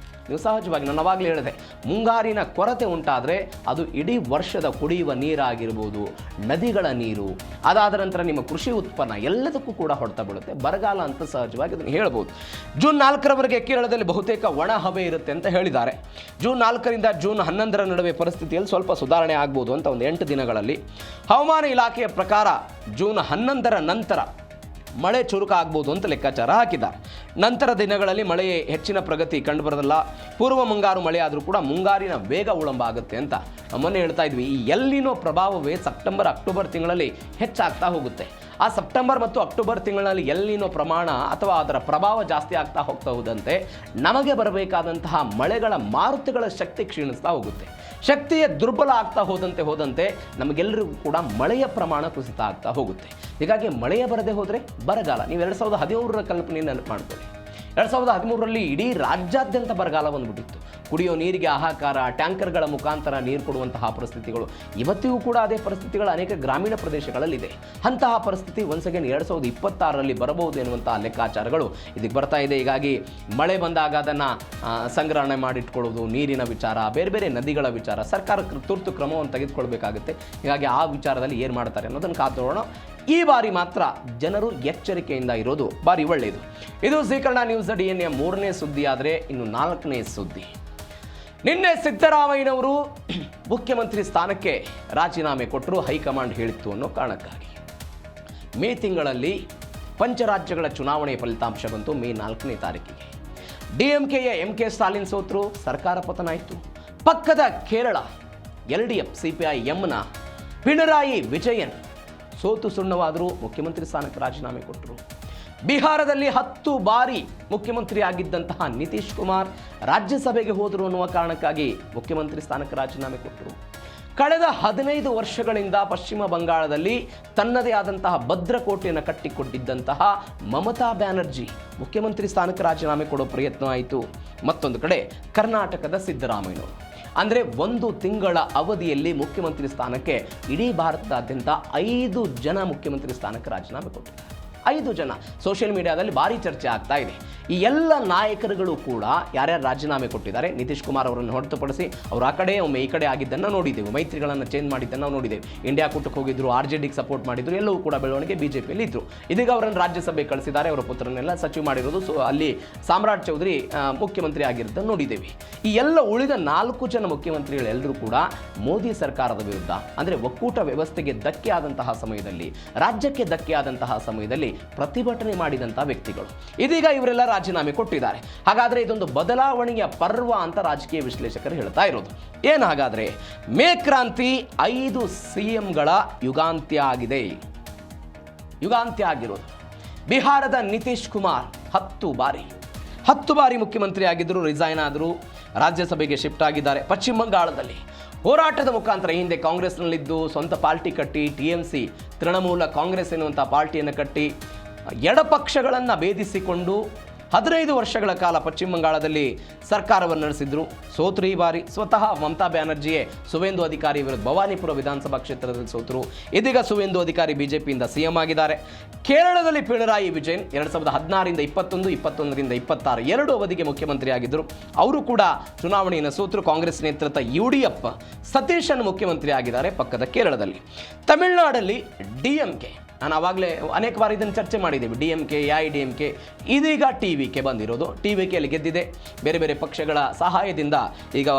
ನೀವು ಸಹಜವಾಗಿ ನಾನು ಅವಾಗಲೇ ಹೇಳಿದೆ, ಮುಂಗಾರಿನ ಕೊರತೆ ಉಂಟಾದರೆ ಅದು ಇಡೀ ವರ್ಷದ ಕುಡಿಯುವ ನೀರಾಗಿರ್ಬೋದು, ನದಿಗಳ ನೀರು, ಅದಾದ ನಂತರ ನಿಮ್ಮ ಕೃಷಿ ಉತ್ಪನ್ನ ಎಲ್ಲದಕ್ಕೂ ಕೂಡ ಹೊಡೆತ ಬೀಳುತ್ತೆ. ಬರಗಾಲ ಅಂತ ಸಹಜವಾಗಿ ಅದನ್ನು ಹೇಳ್ಬೋದು. ಜೂನ್ 4ರವರೆಗೆ ಕೇರಳದಲ್ಲಿ ಬಹುತೇಕ ಒಣ ಹವೆ ಇರುತ್ತೆ ಅಂತ ಹೇಳಿದ್ದಾರೆ. ಜೂನ್ 4ರಿಂದ ಜೂನ್ 11ರ ನಡುವೆ ಪರಿಸ್ಥಿತಿಯಲ್ಲಿ ಸ್ವಲ್ಪ ಸುಧಾರಣೆ ಆಗ್ಬೋದು ಅಂತ ಒಂದು 8 ದಿನಗಳಲ್ಲಿ. ಹವಾಮಾನ ಇಲಾಖೆಯ ಪ್ರಕಾರ ಜೂನ್ 11ರ ನಂತರ ಮಳೆ ಚುರುಕಾಗ್ಬೋದು ಅಂತ ಲೆಕ್ಕಾಚಾರ ಹಾಕಿದ್ದಾರೆ. ನಂತರ ದಿನಗಳಲ್ಲಿ ಮಳೆ ಹೆಚ್ಚಿನ ಪ್ರಗತಿ ಕಂಡುಬರೋದಲ್ಲ. ಪೂರ್ವ ಮುಂಗಾರು ಮಳೆ ಆದರೂ ಕೂಡ ಮುಂಗಾರಿನ ವೇಗ ವಿಳಂಬ ಆಗುತ್ತೆ ಅಂತ ಮೊನ್ನೆ ಹೇಳ್ತಾ ಇದ್ವಿ. ಈ ಎಲ್ಲಿನೋ ಪ್ರಭಾವವೇ ಸೆಪ್ಟೆಂಬರ್ ಅಕ್ಟೋಬರ್ ತಿಂಗಳಲ್ಲಿ ಹೆಚ್ಚಾಗ್ತಾ ಹೋಗುತ್ತೆ. ಆ ಸೆಪ್ಟೆಂಬರ್ ಮತ್ತು ಅಕ್ಟೋಬರ್ ತಿಂಗಳಲ್ಲಿ ಎಲ್ಲಿನೋ ಪ್ರಮಾಣ ಅಥವಾ ಅದರ ಪ್ರಭಾವ ಜಾಸ್ತಿ ಆಗ್ತಾ ಹೋಗ್ತಾ ಹೋದಂತೆ ನಮಗೆ ಬರಬೇಕಾದಂತಹ ಮಳೆಗಳ ಮಾರುತಗಳ ಶಕ್ತಿ ಕ್ಷೀಣಿಸ್ತಾ ಹೋಗುತ್ತೆ. ಶಕ್ತಿಯ ದುರ್ಬಲ ಆಗ್ತಾ ಹೋದಂತೆ ನಮಗೆಲ್ಲರಿಗೂ ಕೂಡ ಮಳೆಯ ಪ್ರಮಾಣ ಕುಸಿತ ಆಗ್ತಾ ಹೋಗುತ್ತೆ. ಹೀಗಾಗಿ ಮಳೆಯ ಬರದೆ ಹೋದರೆ ಬರಗಾಲ. ನೀವು 2013ರ ಕಲ್ಪನೆಯನ್ನು ನೆನಪು ಮಾಡ್ಕೊಳ್ಳಿ. 2013ರಲ್ಲಿ ಇಡೀ ರಾಜ್ಯಾದ್ಯಂತ ಬರಗಾಲ ಬಂದುಬಿಟ್ಟಿತ್ತು. ಕುಡಿಯೋ ನೀರಿಗೆ ಹಾಹಾಕಾರ, ಟ್ಯಾಂಕರ್ಗಳ ಮುಖಾಂತರ ನೀರು ಕೊಡುವಂತಹ ಪರಿಸ್ಥಿತಿಗಳು. ಇವತ್ತಿಗೂ ಕೂಡ ಅದೇ ಪರಿಸ್ಥಿತಿಗಳು ಅನೇಕ ಗ್ರಾಮೀಣ ಪ್ರದೇಶಗಳಲ್ಲಿದೆ. ಅಂತಹ ಪರಿಸ್ಥಿತಿ ಒನ್ಸ್ ಅಗೇನ್ 2026ರಲ್ಲಿ ಬರಬಹುದು ಎನ್ನುವಂತಹ ಲೆಕ್ಕಾಚಾರಗಳು ಇದಕ್ಕೆ ಬರ್ತಾ ಇದೆ. ಹೀಗಾಗಿ ಮಳೆ ಬಂದಾಗ ಅದನ್ನು ಸಂಗ್ರಹಣೆ ಮಾಡಿಟ್ಕೊಳ್ಳೋದು, ನೀರಿನ ವಿಚಾರ, ಬೇರೆ ಬೇರೆ ನದಿಗಳ ವಿಚಾರ, ಸರ್ಕಾರ ತುರ್ತು ಕ್ರಮವನ್ನು ತೆಗೆದುಕೊಳ್ಬೇಕಾಗುತ್ತೆ. ಹೀಗಾಗಿ ಆ ವಿಚಾರದಲ್ಲಿ ಏನು ಮಾಡ್ತಾರೆ ಅನ್ನೋದನ್ನು ಕಾತೋಣ. ಈ ಬಾರಿ ಮಾತ್ರ ಜನರು ಎಚ್ಚರಿಕೆಯಿಂದ ಇರೋದು ಬಾರಿ ಒಳ್ಳೆಯದು. ಇದು ಜೀ ಕನ್ನಡ ನ್ಯೂಸ್ DNA 3ನೇ ಸುದ್ದಿ. ಆದರೆ ಇನ್ನು 4ನೇ ಸುದ್ದಿ. ನಿನ್ನೆ ಸಿದ್ದರಾಮಯ್ಯನವರು ಮುಖ್ಯಮಂತ್ರಿ ಸ್ಥಾನಕ್ಕೆ ರಾಜೀನಾಮೆ ಕೊಟ್ಟರು, ಹೈಕಮಾಂಡ್ ಹೇಳಿತ್ತು ಅನ್ನೋ ಕಾರಣಕ್ಕಾಗಿ. ಮೇ ತಿಂಗಳಲ್ಲಿ ಪಂಚರಾಜ್ಯಗಳ ಚುನಾವಣೆ ಫಲಿತಾಂಶ ಬಂತು. ಮೇ 4ನೇ ತಾರೀಕಿಗೆ DMKಯ MK ಸ್ಟಾಲಿನ್ ಸೋತರು, ಸರ್ಕಾರ ಪತನ ಆಯಿತು. ಪಕ್ಕದ ಕೇರಳ LDF CPI-Mನ ಪಿಣರಾಯಿ ವಿಜಯನ್ ಸೋತು ಸುಣ್ಣವಾದರೂ ಮುಖ್ಯಮಂತ್ರಿ ಸ್ಥಾನಕ್ಕೆ ರಾಜೀನಾಮೆ ಕೊಟ್ಟರು. ಬಿಹಾರದಲ್ಲಿ 10 ಬಾರಿ ಮುಖ್ಯಮಂತ್ರಿ ಆಗಿದ್ದಂತಹ ನಿತೀಶ್ ಕುಮಾರ್ ರಾಜ್ಯಸಭೆಗೆ ಹೋದರು ಅನ್ನುವ ಕಾರಣಕ್ಕಾಗಿ ಮುಖ್ಯಮಂತ್ರಿ ಸ್ಥಾನಕ್ಕೆ ರಾಜೀನಾಮೆ ಕೊಟ್ಟರು. ಕಳೆದ 15 ವರ್ಷಗಳಿಂದ ಪಶ್ಚಿಮ ಬಂಗಾಳದಲ್ಲಿ ತನ್ನದೇ ಆದಂತಹ ಭದ್ರಕೋಟೆಯನ್ನು ಕಟ್ಟಿಕೊಟ್ಟಿದ್ದಂತಹ ಮಮತಾ ಬ್ಯಾನರ್ಜಿ ಮುಖ್ಯಮಂತ್ರಿ ಸ್ಥಾನಕ್ಕೆ ರಾಜೀನಾಮೆ ಕೊಡೋ ಪ್ರಯತ್ನ ಆಯಿತು. ಮತ್ತೊಂದು ಕಡೆ ಕರ್ನಾಟಕದ ಸಿದ್ದರಾಮಯ್ಯನವರು ಅಂದರೆ 1 ತಿಂಗಳ ಅವಧಿಯಲ್ಲಿ ಮುಖ್ಯಮಂತ್ರಿ ಸ್ಥಾನಕ್ಕೆ ಇಡೀ ಭಾರತದಾದ್ಯಂತ 5 ಜನ ಮುಖ್ಯಮಂತ್ರಿ ಸ್ಥಾನಕ್ಕೆ ರಾಜೀನಾಮೆ ಕೊಟ್ಟಿದ್ದಾರೆ. 5 ಜನ. ಸೋಷಿಯಲ್ ಮೀಡಿಯಾದಲ್ಲಿ ಭಾರಿ ಚರ್ಚೆ ಆಗ್ತಾ ಇದೆ. ಈ ಎಲ್ಲ ನಾಯಕರುಗಳು ಕೂಡ ಯಾರ್ಯಾರು ರಾಜೀನಾಮೆ ಕೊಟ್ಟಿದ್ದಾರೆ, ನಿತೀಶ್ ಕುಮಾರ್ ಅವರನ್ನು ಹೊರತುಪಡಿಸಿ ಅವರು ಆ ಕಡೆ ಒಮ್ಮೆ ಈ ಕಡೆ ಆಗಿದ್ದನ್ನು ನೋಡಿದ್ದೇವೆ, ಮೈತ್ರಿಗಳನ್ನು ಚೇಂಜ್ ಮಾಡಿದ್ದನ್ನು ನಾವು ನೋಡಿದ್ದೇವೆ. ಇಂಡಿಯಾ ಕೂಟಕ್ಕೆ ಹೋಗಿದ್ರು, RJDಗೆ ಸಪೋರ್ಟ್ ಮಾಡಿದ್ರು, ಎಲ್ಲವೂ ಕೂಡ ಬೆಳವಣಿಗೆ BJPಯಲ್ಲಿ ಇದ್ರು. ಇದೀಗ ಅವರನ್ನು ರಾಜ್ಯಸಭೆ ಕಳಿಸಿದ್ದಾರೆ, ಅವರ ಪುತ್ರನೆಲ್ಲ ಸಚಿವ ಮಾಡಿರೋದು. ಅಲ್ಲಿ ಸಾಮ್ರಾಟ್ ಚೌಧರಿ ಮುಖ್ಯಮಂತ್ರಿ ಆಗಿರೋದನ್ನು ನೋಡಿದ್ದೇವೆ. ಈ ಎಲ್ಲ ಉಳಿದ 4 ಜನ ಮುಖ್ಯಮಂತ್ರಿಗಳೆಲ್ಲರೂ ಕೂಡ ಮೋದಿ ಸರ್ಕಾರದ ವಿರುದ್ಧ, ಅಂದರೆ ಒಕ್ಕೂಟ ವ್ಯವಸ್ಥೆಗೆ ಧಕ್ಕೆ ಆದಂತಹ ಸಮಯದಲ್ಲಿ, ರಾಜ್ಯಕ್ಕೆ ಧಕ್ಕೆ ಆದಂತಹ ಸಮಯದಲ್ಲಿ ಪ್ರತಿಭಟನೆ ಮಾಡಿದಂಥ ವ್ಯಕ್ತಿಗಳು. ಇದೀಗ ಇವರೆಲ್ಲ ರಾಜೀನಾಮೆ ಕೊಟ್ಟಿದ್ದಾರೆ. ಹಾಗಾದರೆ ಇದೊಂದು ಬದಲಾವಣೆಯ ಪರ್ವ ಅಂತ ರಾಜಕೀಯ ವಿಶ್ಲೇಷಕರು ಹೇಳ್ತಾ ಇರೋದು. ಏನು ಹಾಗಾದರೆ ಮೇ ಕ್ರಾಂತಿ 5 CMಗಳ ಯುಗಾಂತ್ಯ ಆಗಿದೆ. ಯುಗಾಂತ್ಯ ಆಗಿರೋದು. ಬಿಹಾರದ ನಿತೀಶ್ ಕುಮಾರ್ 10 ಬಾರಿ ಮುಖ್ಯಮಂತ್ರಿ ಆಗಿದ್ದರು, ರಿಸೈನ್ ಆದರು, ರಾಜ್ಯಸಭೆಗೆ ಶಿಫ್ಟ್ ಆಗಿದ್ದಾರೆ. ಪಶ್ಚಿಮ ಬಂಗಾಳದಲ್ಲಿ ಹೋರಾಟದ ಮುಖಾಂತರ ಹಿಂದೆ ಕಾಂಗ್ರೆಸ್ನಲ್ಲಿದ್ದು ಸ್ವಂತ ಪಾರ್ಟಿ ಕಟ್ಟಿ TMC ತೃಣಮೂಲ ಕಾಂಗ್ರೆಸ್ ಎನ್ನುವಂಥ ಪಾರ್ಟಿಯನ್ನು ಕಟ್ಟಿ ಎಡಪಕ್ಷಗಳನ್ನು ಭೇದಿಸಿಕೊಂಡು 15 ವರ್ಷಗಳ ಕಾಲ ಪಶ್ಚಿಮ ಬಂಗಾಳದಲ್ಲಿ ಸರ್ಕಾರವನ್ನು ನಡೆಸಿದ್ರು. ಸೋತರು ಈ ಬಾರಿ. ಸ್ವತಃ ಮಮತಾ ಬ್ಯಾನರ್ಜಿಯೇ ಸುವೇಂದು ಅಧಿಕಾರಿ ವಿರುದ್ಧ ಭವಾನಿಪುರ ವಿಧಾನಸಭಾ ಕ್ಷೇತ್ರದಲ್ಲಿ ಸೋತರು. ಇದೀಗ ಸುವೇಂದು ಅಧಿಕಾರಿ ಬಿಜೆಪಿಯಿಂದ CM ಆಗಿದ್ದಾರೆ. ಕೇರಳದಲ್ಲಿ ಪಿಣರಾಯಿ ವಿಜಯನ್ 2016ರಿಂದ 21, 21ರಿಂದ 26 2 ಅವಧಿಗೆ ಮುಖ್ಯಮಂತ್ರಿ ಆಗಿದ್ದರು. ಅವರು ಕೂಡ ಚುನಾವಣೆಯನ್ನು ಸೋತರು. ಕಾಂಗ್ರೆಸ್ ನೇತೃತ್ವ UDF ಸತೀಶನ್ ಮುಖ್ಯಮಂತ್ರಿ ಆಗಿದ್ದಾರೆ ಪಕ್ಕದ ಕೇರಳದಲ್ಲಿ. ತಮಿಳುನಾಡಲ್ಲಿ DMK, ನಾನು ಆವಾಗಲೇ ಅನೇಕ ಬಾರಿ ಇದನ್ನು ಚರ್ಚೆ ಮಾಡಿದ್ದೇವೆ. DMK, AIDMK, ಇದೀಗ TVK ಬಂದಿರೋದು. TVKಯಲ್ಲಿ ಗೆದ್ದಿದೆ. ಬೇರೆ ಬೇರೆ ಪಕ್ಷಗಳ ಸಹಾಯದಿಂದ ಈಗ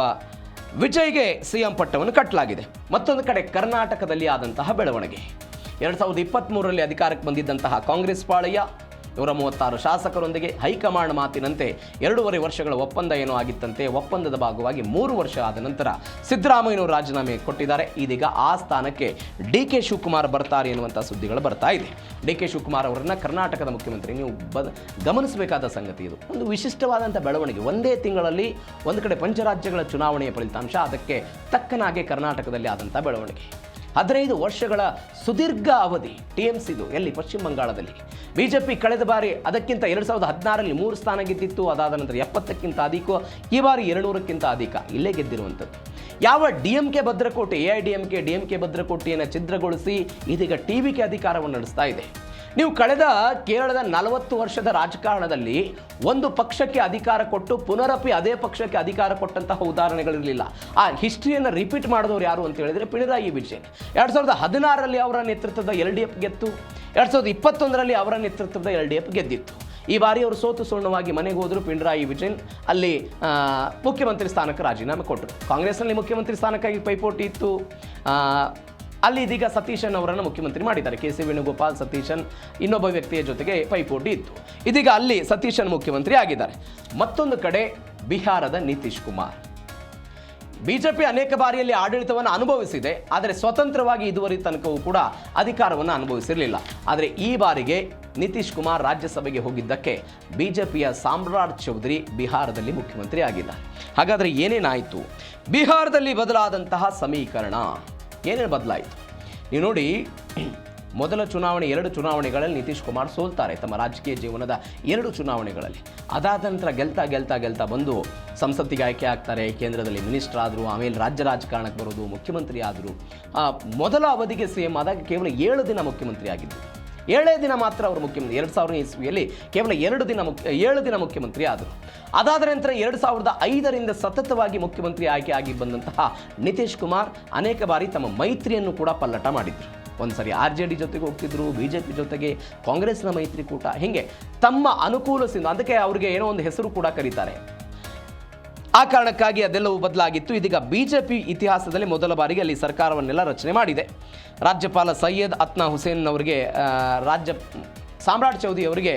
ವಿಜಯ್ಗೆ CM ಪಟ್ಟವನ್ನು ಕಟ್ಟಲಾಗಿದೆ. ಮತ್ತೊಂದು ಕಡೆ ಕರ್ನಾಟಕದಲ್ಲಿ ಆದಂತಹ ಬೆಳವಣಿಗೆ. 2023ರಲ್ಲಿ ಅಧಿಕಾರಕ್ಕೆ ಬಂದಿದ್ದಂತಹ ಕಾಂಗ್ರೆಸ್ ಪಾಳೆಯ 136 ಶಾಸಕರೊಂದಿಗೆ ಹೈಕಮಾಂಡ್ ಮಾತಿನಂತೆ 2.5 ವರ್ಷಗಳ ಒಪ್ಪಂದ ಏನೋ ಆಗಿತ್ತಂತೆ. ಒಪ್ಪಂದದ ಭಾಗವಾಗಿ 3 ವರ್ಷ ಆದ ನಂತರ ಸಿದ್ದರಾಮಯ್ಯನವರು ರಾಜೀನಾಮೆ ಕೊಟ್ಟಿದ್ದಾರೆ. ಇದೀಗ ಆ ಸ್ಥಾನಕ್ಕೆ DK ಶಿವಕುಮಾರ್ ಬರ್ತಾರೆ ಎನ್ನುವಂಥ ಸುದ್ದಿಗಳು ಬರ್ತಾ ಇದೆ. DK ಶಿವಕುಮಾರ್ ಅವರನ್ನು ಕರ್ನಾಟಕದ ಮುಖ್ಯಮಂತ್ರಿ. ನೀವು ಗಮನಿಸಬೇಕಾದ ಸಂಗತಿ ಇದು. ಒಂದು ವಿಶಿಷ್ಟವಾದಂಥ ಬೆಳವಣಿಗೆ. ಒಂದೇ ತಿಂಗಳಲ್ಲಿ ಒಂದು ಕಡೆ ಪಂಚರಾಜ್ಯಗಳ ಚುನಾವಣೆಯ ಫಲಿತಾಂಶ, ಅದಕ್ಕೆ ತಕ್ಕನಾಗೆ ಕರ್ನಾಟಕದಲ್ಲಿ ಆದಂಥ ಬೆಳವಣಿಗೆ. 15 ವರ್ಷಗಳ ಸುದೀರ್ಘ ಅವಧಿ TMCದು ಎಲ್ಲಿ ಪಶ್ಚಿಮ ಬಂಗಾಳದಲ್ಲಿ. ಬಿಜೆಪಿ ಕಳೆದ ಬಾರಿ ಅದಕ್ಕಿಂತ 2016ರಲ್ಲಿ 3 ಸ್ಥಾನ ಗೆದ್ದಿತ್ತು. ಅದಾದ ನಂತರ 70ಕ್ಕಿಂತ ಅಧಿಕ, ಈ ಬಾರಿ 200ಕ್ಕಿಂತ ಅಧಿಕ ಇಲ್ಲೇ ಗೆದ್ದಿರುವಂಥದ್ದು. ಯಾವ DMK ಭದ್ರಕೋಟೆ, AIDMK DMK ಭದ್ರಕೋಟೆಯನ್ನು ಛಿದ್ರಗೊಳಿಸಿ ಇದೀಗ TVK ಅಧಿಕಾರವನ್ನು ನಡೆಸ್ತಾ ಇದೆ. ನೀವು ಕಳೆದ ಕೇರಳದ 40 ವರ್ಷದ ರಾಜಕಾರಣದಲ್ಲಿ ಒಂದು ಪಕ್ಷಕ್ಕೆ ಅಧಿಕಾರ ಕೊಟ್ಟು ಪುನರಪಿ ಅದೇ ಪಕ್ಷಕ್ಕೆ ಅಧಿಕಾರ ಕೊಟ್ಟಂತಹ ಉದಾಹರಣೆಗಳಿರಲಿಲ್ಲ. ಆ ಹಿಸ್ಟ್ರಿಯನ್ನು ರಿಪೀಟ್ ಮಾಡಿದವರು ಯಾರು ಅಂತ ಹೇಳಿದರೆ ಪಿಣರಾಯಿ ವಿಜಯನ್. 2016ರಲ್ಲಿ ಅವರ ನೇತೃತ್ವದ LDF ಗೆದ್ದು, 2021ರಲ್ಲಿ ಅವರ ನೇತೃತ್ವದ LDF ಗೆದ್ದಿತ್ತು. ಈ ಬಾರಿ ಅವರು ಸೋತು ಸುಣ್ಣವಾಗಿ ಮನೆಗೆ ಹೋದರು. ಪಿಣರಾಯಿ ವಿಜಯನ್ ಅಲ್ಲಿ ಮುಖ್ಯಮಂತ್ರಿ ಸ್ಥಾನಕ್ಕೆ ರಾಜೀನಾಮೆ ಕೊಟ್ಟರು. ಕಾಂಗ್ರೆಸ್ನಲ್ಲಿ ಮುಖ್ಯಮಂತ್ರಿ ಸ್ಥಾನಕ್ಕಾಗಿ ಪೈಪೋಟಿ ಇತ್ತು. ಅಲ್ಲಿ ಇದೀಗ ಸತೀಶನ್ ಅವರನ್ನು ಮುಖ್ಯಮಂತ್ರಿ ಮಾಡಿದ್ದಾರೆ. KC ವೇಣುಗೋಪಾಲ್, ಸತೀಶನ್ ಇನ್ನೊಬ್ಬ ವ್ಯಕ್ತಿಯ ಜೊತೆಗೆ ಪೈಪೋಟಿ ಇತ್ತು. ಇದೀಗ ಅಲ್ಲಿ ಸತೀಶನ್ ಮುಖ್ಯಮಂತ್ರಿ ಆಗಿದ್ದಾರೆ. ಮತ್ತೊಂದು ಕಡೆ ಬಿಹಾರದ ನಿತೀಶ್ ಕುಮಾರ್. ಬಿಜೆಪಿ ಅನೇಕ ಬಾರಿಯಲ್ಲಿ ಆಡಳಿತವನ್ನು ಅನುಭವಿಸಿದೆ, ಆದರೆ ಸ್ವತಂತ್ರವಾಗಿ ಇದುವರೆಗೆ ತನಕವೂ ಕೂಡ ಅಧಿಕಾರವನ್ನು ಅನುಭವಿಸಿರಲಿಲ್ಲ. ಆದರೆ ಈ ಬಾರಿಗೆ ನಿತೀಶ್ ಕುಮಾರ್ ರಾಜ್ಯಸಭೆಗೆ ಹೋಗಿದ್ದಕ್ಕೆ ಬಿಜೆಪಿಯ ಸಾಮ್ರಾಟ್ ಚೌಧರಿ ಬಿಹಾರದಲ್ಲಿ ಮುಖ್ಯಮಂತ್ರಿ ಆಗಿದ್ದಾರೆ. ಹಾಗಾದರೆ ಏನೇನಾಯಿತು? ಬಿಹಾರದಲ್ಲಿ ಬದಲಾದಂತಹ ಸಮೀಕರಣ ಏನೇನು ಬದಲಾಯಿತು? ನೀವು ನೋಡಿ, ಮೊದಲ ಚುನಾವಣೆ 2 ಚುನಾವಣೆಗಳಲ್ಲಿ ನಿತೀಶ್ ಕುಮಾರ್ ಸೋಲ್ತಾರೆ ತಮ್ಮ ರಾಜಕೀಯ ಜೀವನದ 2 ಚುನಾವಣೆಗಳಲ್ಲಿ. ಅದಾದ ನಂತರ ಗೆಲ್ತಾ ಬಂದು ಸಂಸತ್ತಿಗೆ ಆಯ್ಕೆ ಆಗ್ತಾರೆ. ಕೇಂದ್ರದಲ್ಲಿ ಮಿನಿಸ್ಟರ್ ಆದರು, ಆಮೇಲೆ ರಾಜ್ಯ ರಾಜಕಾರಣಕ್ಕೆ ಬರೋದು, ಮುಖ್ಯಮಂತ್ರಿ ಆದರು. ಮೊದಲ ಅವಧಿಗೆ CM ಆದಾಗ ಕೇವಲ 7 ದಿನ ಮುಖ್ಯಮಂತ್ರಿ ಆಗಿದ್ದು. 7 ದಿನ ಮಾತ್ರ ಅವರು ಮುಖ್ಯಮಂತ್ರಿ. 2000 ಇಸ್ವಿಯಲ್ಲಿ ಕೇವಲ 7 ದಿನ ಮುಖ್ಯಮಂತ್ರಿ ಆದರು. ಅದಾದ ನಂತರ 2005ರಿಂದ ಸತತವಾಗಿ ಮುಖ್ಯಮಂತ್ರಿ ಆಯ್ಕೆ ಆಗಿ ಬಂದಂತಹ ನಿತೀಶ್ ಕುಮಾರ್ ಅನೇಕ ಬಾರಿ ತಮ್ಮ ಮೈತ್ರಿಯನ್ನು ಕೂಡ ಪಲ್ಲಟ ಮಾಡಿದರು. ಒಂದ್ಸರಿ RJD ಜೊತೆಗೆ ಹೋಗ್ತಿದ್ರು, BJP ಜೊತೆಗೆ, ಕಾಂಗ್ರೆಸ್ನ ಮೈತ್ರಿಕೂಟ, ಹೀಗೆ ತಮ್ಮ ಅನುಕೂಲದಿಂದ, ಅದಕ್ಕೆ ಅವರಿಗೆ ಏನೋ ಒಂದು ಹೆಸರು ಕೂಡ ಕರೀತಾರೆ. ಆ ಕಾರಣಕ್ಕಾಗಿ ಅದೆಲ್ಲವೂ ಬದಲಾಗಿತ್ತು. ಇದೀಗ ಬಿಜೆಪಿ ಇತಿಹಾಸದಲ್ಲಿ ಮೊದಲ ಬಾರಿಗೆ ಅಲ್ಲಿ ಸರ್ಕಾರವನ್ನೆಲ್ಲ ರಚನೆ ಮಾಡಿದೆ. ರಾಜ್ಯಪಾಲ ಸೈಯದ್ ಅತ್ನಾ ಹುಸೇನ್ ಅವರಿಗೆ, ಸಾಮ್ರಾಟ್ ಚೌಧರಿ ಅವರಿಗೆ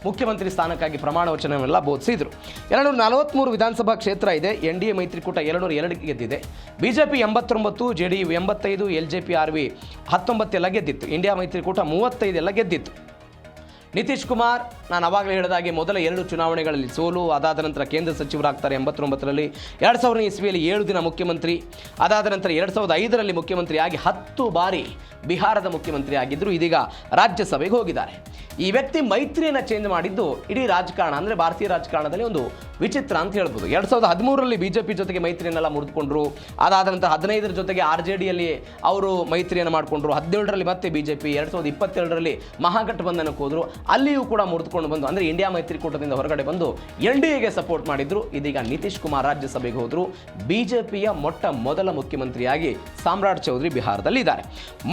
ಮುಖ್ಯಮಂತ್ರಿ ಸ್ಥಾನಕ್ಕಾಗಿ ಪ್ರಮಾಣ ವಚನವೆಲ್ಲ ಬೋಧಿಸಿದರು. 243 ವಿಧಾನಸಭಾ ಕ್ಷೇತ್ರ ಇದೆ. NDA ಮೈತ್ರಿಕೂಟ 202 ಗೆದ್ದಿದೆ. ಬಿಜೆಪಿ 89, JDU 85, LJP RV 19 ಎಲ್ಲ ಗೆದ್ದಿತ್ತು. ಇಂಡಿಯಾ ಮೈತ್ರಿಕೂಟ 35 ಎಲ್ಲ ಗೆದ್ದಿತ್ತು. ನಿತೀಶ್ ಕುಮಾರ್, ನಾನು ಆವಾಗಲೇ ಹೇಳಿದಾಗೆ ಮೊದಲ 2 ಚುನಾವಣೆಗಳಲ್ಲಿ ಸೋಲು, ಅದಾದ ನಂತರ ಕೇಂದ್ರ ಸಚಿವರಾಗ್ತಾರೆ 89ರಲ್ಲಿ. 2000 ಇಸ್ವಿಯಲ್ಲಿ 7 ದಿನ ಮುಖ್ಯಮಂತ್ರಿ, ಅದಾದ ನಂತರ 2005ರಲ್ಲಿ ಮುಖ್ಯಮಂತ್ರಿಯಾಗಿ 10 ಬಾರಿ ಬಿಹಾರದ ಮುಖ್ಯಮಂತ್ರಿ ಆಗಿದ್ದರು. ಇದೀಗ ರಾಜ್ಯಸಭೆಗೆ ಹೋಗಿದ್ದಾರೆ. ಈ ವ್ಯಕ್ತಿ ಮೈತ್ರಿಯನ್ನು ಚೇಂಜ್ ಮಾಡಿದ್ದು ಇಡೀ ರಾಜಕಾರಣ, ಅಂದರೆ ಭಾರತೀಯ ರಾಜಕಾರಣದಲ್ಲಿ ಒಂದು ವಿಚಿತ್ರ ಅಂತ ಹೇಳ್ಬೋದು. 2013ರಲ್ಲಿ ಬಿಜೆಪಿ ಜೊತೆಗೆ ಮೈತ್ರಿಯನ್ನೆಲ್ಲ ಮುರಿದುಕೊಂಡ್ರು. ಅದಾದ ನಂತರ 15ರ ಜೊತೆಗೆ RJDಯಲ್ಲಿ ಅವರು ಮೈತ್ರಿಯನ್ನು ಮಾಡಿಕೊಂಡ್ರು. 17ರಲ್ಲಿ ಮತ್ತೆ ಬಿಜೆಪಿ, 2022ರಲ್ಲಿ ಮಹಾಗಠಬಂಧನಕ್ಕೆ ಹೋದರು. ಅಲ್ಲಿಯೂ ಕೂಡ ಮುರಿದುಕೊಂಡು ಬಂದು, ಅಂದರೆ ಇಂಡಿಯಾ ಮೈತ್ರಿಕೂಟದಿಂದ ಹೊರಗಡೆ ಬಂದು NDAಗೆ ಸಪೋರ್ಟ್ ಮಾಡಿದ್ರು. ಇದೀಗ ನಿತೀಶ್ ಕುಮಾರ್ ರಾಜ್ಯಸಭೆಗೆ ಹೋದರು. ಬಿಜೆಪಿಯ ಮೊದಲ ಮುಖ್ಯಮಂತ್ರಿಯಾಗಿ ಸಾಮ್ರಾಟ್ ಚೌಧರಿ ಬಿಹಾರದಲ್ಲಿ ಇದ್ದಾರೆ.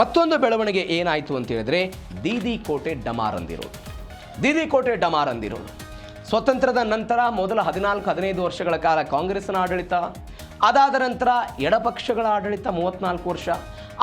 ಮತ್ತೊಂದು ಬೆಳವಣಿಗೆ ಏನಾಯಿತು ಅಂತ ಹೇಳಿದ್ರೆ, ದೀದಿ ಕೋಟೆ ಡಮಾರ್ ಅಂದಿರೋದು. ಸ್ವತಂತ್ರದ ನಂತರ ಮೊದಲ 14-15 ವರ್ಷಗಳ ಕಾಲ ಕಾಂಗ್ರೆಸ್ನ ಆಡಳಿತ, ಅದಾದ ನಂತರ ಎಡಪಕ್ಷಗಳ ಆಡಳಿತ 34 ವರ್ಷ,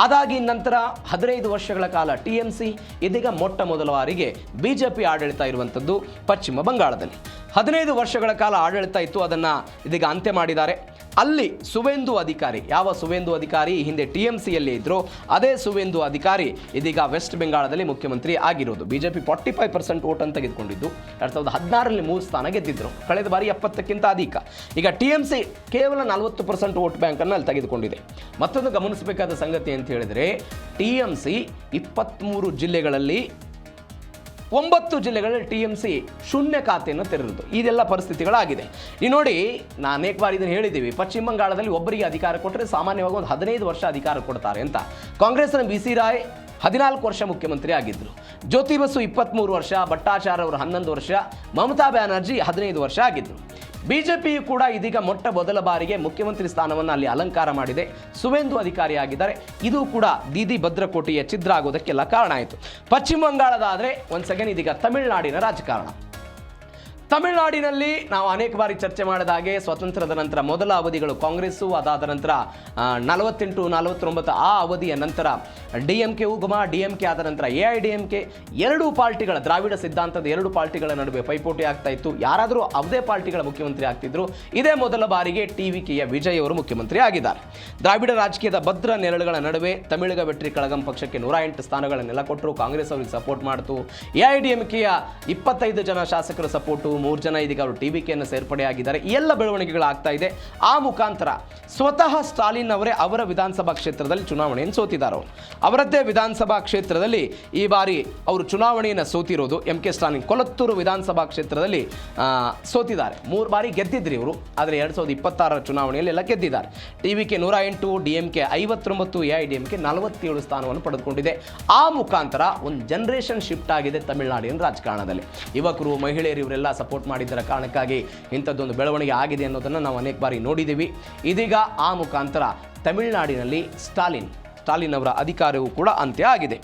ಅದಾಗಿ ನಂತರ 15 ವರ್ಷಗಳ ಕಾಲ TMC, ಇದೀಗ ಮೊಟ್ಟ ಮೊದಲ ಬಾರಿಗೆ BJP ಆಡಳಿತ ಇರುವಂಥದ್ದು ಪಶ್ಚಿಮ ಬಂಗಾಳದಲ್ಲಿ 15 ವರ್ಷಗಳ ಕಾಲ ಆಡಳಿತ ಇತ್ತು, ಅದನ್ನು ಇದೀಗ ಅಂತ್ಯ ಮಾಡಿದ್ದಾರೆ. ಅಲ್ಲಿ ಸುವೇಂದು ಅಧಿಕಾರಿ, ಯಾವ ಸುವೇಂದು ಅಧಿಕಾರಿ ಹಿಂದೆ TMCಯಲ್ಲಿ ಇದ್ರು, ಅದೇ ಸುವೇಂದು ಅಧಿಕಾರಿ ಇದೀಗ ವೆಸ್ಟ್ ಬೆಂಗಾಳದಲ್ಲಿ ಮುಖ್ಯಮಂತ್ರಿ ಆಗಿರೋದು. BJP 45% ಓಟನ್ನು ತೆಗೆದುಕೊಂಡಿದ್ದು 2016ರಲ್ಲಿ 3 ಸ್ಥಾನ ಗೆದ್ದಿದ್ರು, ಕಳೆದ ಬಾರಿ 70ಕ್ಕಿಂತ ಅಧಿಕ. ಈಗ TMC ಕೇವಲ 40% ವೋಟ್ ಬ್ಯಾಂಕನ್ನು ಅಲ್ಲಿ ತೆಗೆದುಕೊಂಡಿದೆ. ಮತ್ತೊಂದು ಗಮನಿಸಬೇಕಾದ ಸಂಗತಿ ಅಂತ ಹೇಳಿದರೆ, TMC 23 ಜಿಲ್ಲೆಗಳಲ್ಲಿ 9 ಜಿಲ್ಲೆಗಳಲ್ಲಿ TMC ಶೂನ್ಯ ಖಾತೆಯನ್ನು ತೆರೆದಿತ್ತು. ಇದೆಲ್ಲ ಪರಿಸ್ಥಿತಿಗಳಾಗಿದೆ. ನೀವು ನೋಡಿ, ನಾನು ಅನೇಕ ಬಾರಿ ಇದನ್ನು ಹೇಳಿದ್ದೀವಿ, ಪಶ್ಚಿಮ ಬಂಗಾಳದಲ್ಲಿ ಒಬ್ಬರಿಗೆ ಅಧಿಕಾರ ಕೊಟ್ಟರೆ ಸಾಮಾನ್ಯವಾಗಿ ಒಂದು 15 ವರ್ಷ ಅಧಿಕಾರ ಕೊಡ್ತಾರೆ ಅಂತ. ಕಾಂಗ್ರೆಸ್ನ BC ರಾಯ್ 14 ವರ್ಷ ಮುಖ್ಯಮಂತ್ರಿ ಆಗಿದ್ದರು, ಜ್ಯೋತಿ ಬಸು 23 ವರ್ಷ, ಭಟ್ಟಾಚಾರ್ಯ ಅವರು 11 ವರ್ಷ, ಮಮತಾ ಬ್ಯಾನರ್ಜಿ 15 ವರ್ಷ ಆಗಿದ್ದರು. BJPಯು ಕೂಡ ಇದೀಗ ಮೊಟ್ಟ ಮೊದಲ ಬಾರಿಗೆ ಮುಖ್ಯಮಂತ್ರಿ ಸ್ಥಾನವನ್ನು ಅಲ್ಲಿ ಅಲಂಕಾರ ಮಾಡಿದೆ, ಸುವೇಂದು ಅಧಿಕಾರಿ ಆಗಿದ್ದಾರೆ. ಇದು ಕೂಡ ದೀದಿ ಭದ್ರಕೋಟೆಯ ಛಿದ್ರ ಆಗೋದಕ್ಕೆಲ್ಲ ಕಾರಣ ಆಯಿತು. ಪಶ್ಚಿಮ ಬಂಗಾಳದಾದರೆ ಒಂದು ಸೆಕೆಂಡ್, ಇದೀಗ ತಮಿಳುನಾಡಿನ ರಾಜಕಾರಣ. ತಮಿಳುನಾಡಿನಲ್ಲಿ ನಾವು ಅನೇಕ ಬಾರಿ ಚರ್ಚೆ ಮಾಡಿದ ಹಾಗೆ ಸ್ವತಂತ್ರದ ನಂತರ ಮೊದಲ ಅವಧಿಗಳು ಕಾಂಗ್ರೆಸ್ಸು, ಅದಾದ ನಂತರ 48, 49 ಆ ಅವಧಿಯ ನಂತರ DMK ಉಗಮ, DMK ಆದ ನಂತರ AIDMK, ಎರಡೂ ಪಾರ್ಟಿಗಳ ದ್ರಾವಿಡ ಸಿದ್ಧಾಂತದ ಎರಡು ಪಾರ್ಟಿಗಳ ನಡುವೆ ಪೈಪೋಟಿ ಆಗ್ತಾ ಇತ್ತು. ಯಾರಾದರೂ ಅವದೇ ಪಾರ್ಟಿಗಳ ಮುಖ್ಯಮಂತ್ರಿ ಆಗ್ತಿದ್ರು. ಇದೇ ಮೊದಲ ಬಾರಿಗೆ TVKಯ ವಿಜಯ್ ಅವರು ಮುಖ್ಯಮಂತ್ರಿ ಆಗಿದ್ದಾರೆ. ದ್ರಾವಿಡ ರಾಜಕೀಯದ ಭದ್ರ ನೆರಳುಗಳ ನಡುವೆ ತಮಿಳಗ ವೆಟ್ರಿ ಕಳಗಂ ಪಕ್ಷಕ್ಕೆ 108 ಸ್ಥಾನಗಳನ್ನೆಲ್ಲ ಕೊಟ್ಟರು, ಕಾಂಗ್ರೆಸ್ ಅವರಿಗೆ ಸಪೋರ್ಟ್ ಮಾಡ್ತು. AIDMKಯ 25 ಜನ ಶಾಸಕರ ಸಪೋರ್ಟು, 3 ಜನ ಇದೀಗ ಅವರು TVKಯನ್ನು ಸೇರ್ಪಡೆಯಾಗಿದ್ದಾರೆ. ಈ ಎಲ್ಲ ಬೆಳವಣಿಗೆಗಳಾಗ್ತಾ ಇದೆ. ಆ ಮುಖಾಂತರ ಸ್ವತಃ ಸ್ಟಾಲಿನ್ ಅವರೇ ಅವರ ವಿಧಾನಸಭಾ ಕ್ಷೇತ್ರದಲ್ಲಿ ಚುನಾವಣೆಯನ್ನು ಸೋತಿದ್ದಾರೆ. ಅವರದ್ದೇ ವಿಧಾನಸಭಾ ಕ್ಷೇತ್ರದಲ್ಲಿ ಈ ಬಾರಿ ಅವರು ಚುನಾವಣೆಯನ್ನು ಸೋತಿರೋದು. MK ಸ್ಟಾಲಿನ್ ಕೊಲತ್ತೂರು ವಿಧಾನಸಭಾ ಕ್ಷೇತ್ರದಲ್ಲಿ ಸೋತಿದ್ದಾರೆ. 3 ಬಾರಿ ಗೆದ್ದಿದ್ರಿ ಇವರು, ಆದರೆ 2026ರ ಚುನಾವಣೆಯಲ್ಲಿ ಎಲ್ಲ ಗೆದ್ದಿದ್ದಾರೆ. TVK 108, DMK 59, AIDMK 47 ಸ್ಥಾನವನ್ನು ಪಡೆದುಕೊಂಡಿದೆ. ಆ ಮುಖಾಂತರ ಒಂದು ಜನರೇಷನ್ ಶಿಫ್ಟ್ ಆಗಿದೆ ತಮಿಳುನಾಡಿನ ರಾಜಕಾರಣದಲ್ಲಿ. ಯುವಕರು, ಮಹಿಳೆಯರು ಇವರೆಲ್ಲ ಸಪೋರ್ಟ್ ಮಾಡಿದ್ದರ ಕಾರಣಕ್ಕಾಗಿ ಇಂಥದ್ದೊಂದು ಬೆಳವಣಿಗೆ ಆಗಿದೆ ಅನ್ನೋದನ್ನು ನಾವು ಅನೇಕ ಬಾರಿ ನೋಡಿದ್ದೀವಿ. ಇದೀಗ ಆ ಮುಖಾಂತರ ತಮಿಳುನಾಡಿನಲ್ಲಿ ಸ್ಟಾಲಿನ್ ಅವರ ಅಧಿಕಾರವೂ ಕೂಡ ಅಂತ್ಯ ಆಗಿದೆ.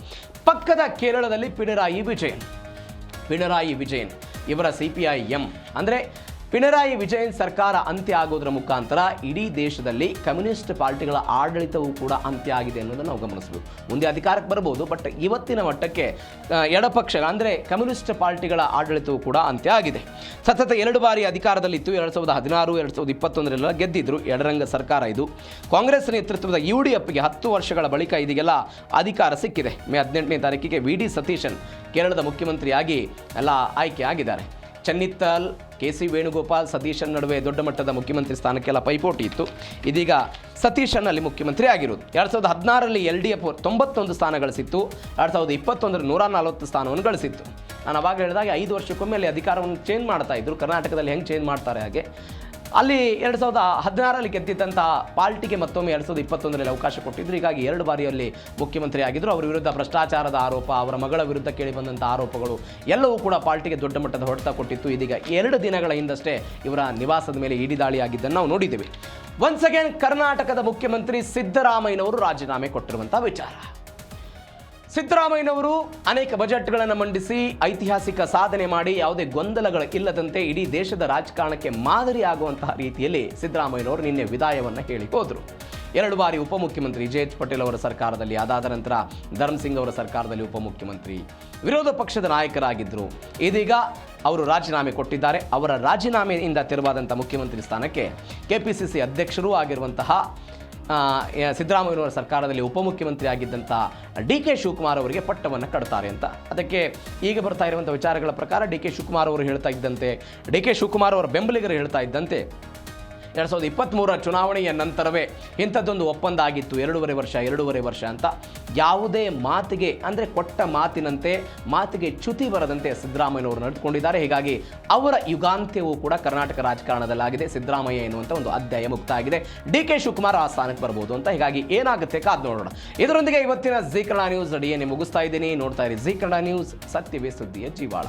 ಪಕ್ಕದ ಕೇರಳದಲ್ಲಿ ಪಿಣರಾಯಿ ವಿಜಯನ್ ಇವರ CPIM ಅಂದರೆ ಪಿಣರಾಯಿ ವಿಜಯನ್ ಸರ್ಕಾರ ಅಂತ್ಯ ಆಗೋದ್ರ ಮುಖಾಂತರ ಇಡೀ ದೇಶದಲ್ಲಿ ಕಮ್ಯುನಿಸ್ಟ್ ಪಾರ್ಟಿಗಳ ಆಡಳಿತವೂ ಕೂಡ ಅಂತ್ಯ ಆಗಿದೆ ಅನ್ನೋದನ್ನು ನಾವು ಗಮನಿಸಬೇಕು. ಮುಂದೆ ಅಧಿಕಾರಕ್ಕೆ ಬರಬಹುದು, ಬಟ್ ಇವತ್ತಿನ ಮಟ್ಟಕ್ಕೆ ಎಡಪಕ್ಷ ಅಂದರೆ ಕಮ್ಯುನಿಸ್ಟ್ ಪಾರ್ಟಿಗಳ ಆಡಳಿತವೂ ಕೂಡ ಅಂತ್ಯ ಆಗಿದೆ. ಸತತ 2 ಬಾರಿ ಅಧಿಕಾರದಲ್ಲಿತ್ತು. 2016, 2021 ಗೆದ್ದಿದ್ರು. ಎಡರಂಗ ಸರ್ಕಾರ ಇದು. ಕಾಂಗ್ರೆಸ್ ನೇತೃತ್ವದ UDFಗೆ 10 ವರ್ಷಗಳ ಬಳಿಕ ಇದೀಗೆಲ್ಲ ಅಧಿಕಾರ ಸಿಕ್ಕಿದೆ. ಮೇ 18ನೇ ತಾರೀಕಿಗೆ VD ಸತೀಶನ್ ಕೇರಳದ ಮುಖ್ಯಮಂತ್ರಿಯಾಗಿ ಎಲ್ಲ ಆಯ್ಕೆ ಆಗಿದ್ದಾರೆ. ಚೆನ್ನಿತ್ತಲ್, KC ವೇಣುಗೋಪಾಲ್, ಸತೀಶನ್ ನಡುವೆ ದೊಡ್ಡ ಮಟ್ಟದ ಮುಖ್ಯಮಂತ್ರಿ ಸ್ಥಾನಕ್ಕೆಲ್ಲ ಪೈಪೋಟಿ ಇತ್ತು. ಇದೀಗ ಸತೀಶನ್ ಅಲ್ಲಿ ಮುಖ್ಯಮಂತ್ರಿ ಆಗಿರೋದು. 2016ರಲ್ಲಿ LDF 91 ಸ್ಥಾನ ಗಳಿಸಿತ್ತು. 2021ರಲ್ಲಿ 140 ಸ್ಥಾನವನ್ನು ಗಳಿಸಿತ್ತು. ನಾನು ಅವಾಗ ಹೇಳಿದಾಗ 5 ವರ್ಷಕ್ಕೊಮ್ಮೆ ಅಲ್ಲಿ ಅಧಿಕಾರವನ್ನು ಚೇಂಜ್ ಮಾಡ್ತಾ ಇದ್ರು. ಕರ್ನಾಟಕದಲ್ಲಿ ಹೆಂಗೆ ಚೇಂಜ್ ಮಾಡ್ತಾರೆ ಹಾಗೆ ಅಲ್ಲಿ 2016ರಲ್ಲಿ ಗೆದ್ದಿದ್ದಂಥ ಪಾರ್ಟಿಗೆ ಮತ್ತೊಮ್ಮೆ 2021ರಲ್ಲಿ ಅವಕಾಶ ಕೊಟ್ಟಿದ್ರು. ಹೀಗಾಗಿ 2 ಬಾರಿಯಲ್ಲಿ ಮುಖ್ಯಮಂತ್ರಿ ಆಗಿದ್ದರು. ಅವರ ವಿರುದ್ಧ ಭ್ರಷ್ಟಾಚಾರದ ಆರೋಪ, ಅವರ ಮಗಳ ವಿರುದ್ಧ ಕೇಳಿ ಬಂದಂಥ ಆರೋಪಗಳು ಎಲ್ಲವೂ ಕೂಡ ಪಾರ್ಟಿಗೆ ದೊಡ್ಡ ಮಟ್ಟದ ಹೊಡೆತ ಕೊಟ್ಟಿತ್ತು. ಇದೀಗ 2 ದಿನಗಳ ಹಿಂದಷ್ಟೇ ಇವರ ನಿವಾಸದ ಮೇಲೆ ಇಡಿ ದಾಳಿ ಆಗಿದ್ದನ್ನು ನಾವು ನೋಡಿದ್ದೇವೆ. ಒನ್ಸ್ ಅಗೇನ್ ಕರ್ನಾಟಕದ ಮುಖ್ಯಮಂತ್ರಿ ಸಿದ್ದರಾಮಯ್ಯನವರು ರಾಜೀನಾಮೆ ಕೊಟ್ಟಿರುವಂಥ ವಿಚಾರ. ಸಿದ್ದರಾಮಯ್ಯನವರು ಅನೇಕ ಬಜೆಟ್ಗಳನ್ನು ಮಂಡಿಸಿ ಐತಿಹಾಸಿಕ ಸಾಧನೆ ಮಾಡಿ ಯಾವುದೇ ಗೊಂದಲಗಳು ಇಲ್ಲದಂತೆ ಇಡೀ ದೇಶದ ರಾಜಕಾರಣಕ್ಕೆ ಮಾದರಿ ಆಗುವಂತಹ ರೀತಿಯಲ್ಲಿ ಸಿದ್ದರಾಮಯ್ಯನವರು ನಿನ್ನೆ ವಿದಾಯವನ್ನು ಹೇಳಿ ಹೋದರು. 2 ಬಾರಿ ಉಪಮುಖ್ಯಮಂತ್ರಿ JH ಪಟೇಲ್ ಅವರ ಸರ್ಕಾರದಲ್ಲಿ, ಅದಾದ ನಂತರ ಧರ್ಮಸಿಂಗ್ ಅವರ ಸರ್ಕಾರದಲ್ಲಿ ಉಪಮುಖ್ಯಮಂತ್ರಿ, ವಿರೋಧ ಪಕ್ಷದ ನಾಯಕರಾಗಿದ್ದರು. ಇದೀಗ ಅವರು ರಾಜೀನಾಮೆ ಕೊಟ್ಟಿದ್ದಾರೆ. ಅವರ ರಾಜೀನಾಮೆಯಿಂದ ತೆರವಾದಂಥ ಮುಖ್ಯಮಂತ್ರಿ ಸ್ಥಾನಕ್ಕೆ KPCC ಅಧ್ಯಕ್ಷರೂ ಆಗಿರುವಂತಹ ಸಿದ್ದರಾಮಯ್ಯನವರ ಸರ್ಕಾರದಲ್ಲಿ ಉಪಮುಖ್ಯಮಂತ್ರಿ ಆಗಿದ್ದಂಥ DK ಶಿವಕುಮಾರ್ ಅವರಿಗೆ ಪಟ್ಟವನ್ನು ಕಟ್ತಾರೆ ಅಂತ. ಅದಕ್ಕೆ ಈಗ ಬರ್ತಾ ಇರುವಂಥ ವಿಚಾರಗಳ ಪ್ರಕಾರ DK ಶಿವಕುಮಾರ್ ಅವರು ಹೇಳ್ತಾ ಇದ್ದಂತೆ, DK ಶಿವಕುಮಾರ್ ಅವರ ಬೆಂಬಲಿಗರು ಹೇಳ್ತಾ ಇದ್ದಂತೆ 2023ರ ಚುನಾವಣೆಯ ನಂತರವೇ ಇಂಥದ್ದೊಂದು ಒಪ್ಪಂದ ಆಗಿತ್ತು, 2.5 ವರ್ಷ ಅಂತ. ಯಾವುದೇ ಮಾತಿಗೆ ಅಂದರೆ ಕೊಟ್ಟ ಮಾತಿನಂತೆ ಮಾತಿಗೆ ಚ್ಯುತಿ ಬರದಂತೆ ಸಿದ್ದರಾಮಯ್ಯನವರು ನಡೆದುಕೊಂಡಿದ್ದಾರೆ. ಹೀಗಾಗಿ ಅವರ ಯುಗಾಂತ್ಯವೂ ಕೂಡ ಕರ್ನಾಟಕ ರಾಜಕಾರಣದಲ್ಲಾಗಿದೆ. ಸಿದ್ದರಾಮಯ್ಯ ಎನ್ನುವಂಥ ಒಂದು ಅಧ್ಯಾಯ ಮುಕ್ತ ಆಗಿದೆ. DK ಶಿವಕುಮಾರ್ ಆ ಸ್ಥಾನಕ್ಕೆ ಬರ್ಬೋದು ಅಂತ. ಹೀಗಾಗಿ ಏನಾಗುತ್ತೆ ಕಾದು ನೋಡೋಣ. ಇದರೊಂದಿಗೆ ಇವತ್ತಿನ ಜೀ ಕನ್ನಡ ನ್ಯೂಸ್ DNA ಮುಗಿಸ್ತಾ ಇದ್ದೀನಿ. ನೋಡ್ತಾ ಇರಿ ಜೀ ಕನ್ನಡ ನ್ಯೂಸ್, ಸತ್ಯವೇ ಸುದ್ದಿಯ ಜೀವಾಳ.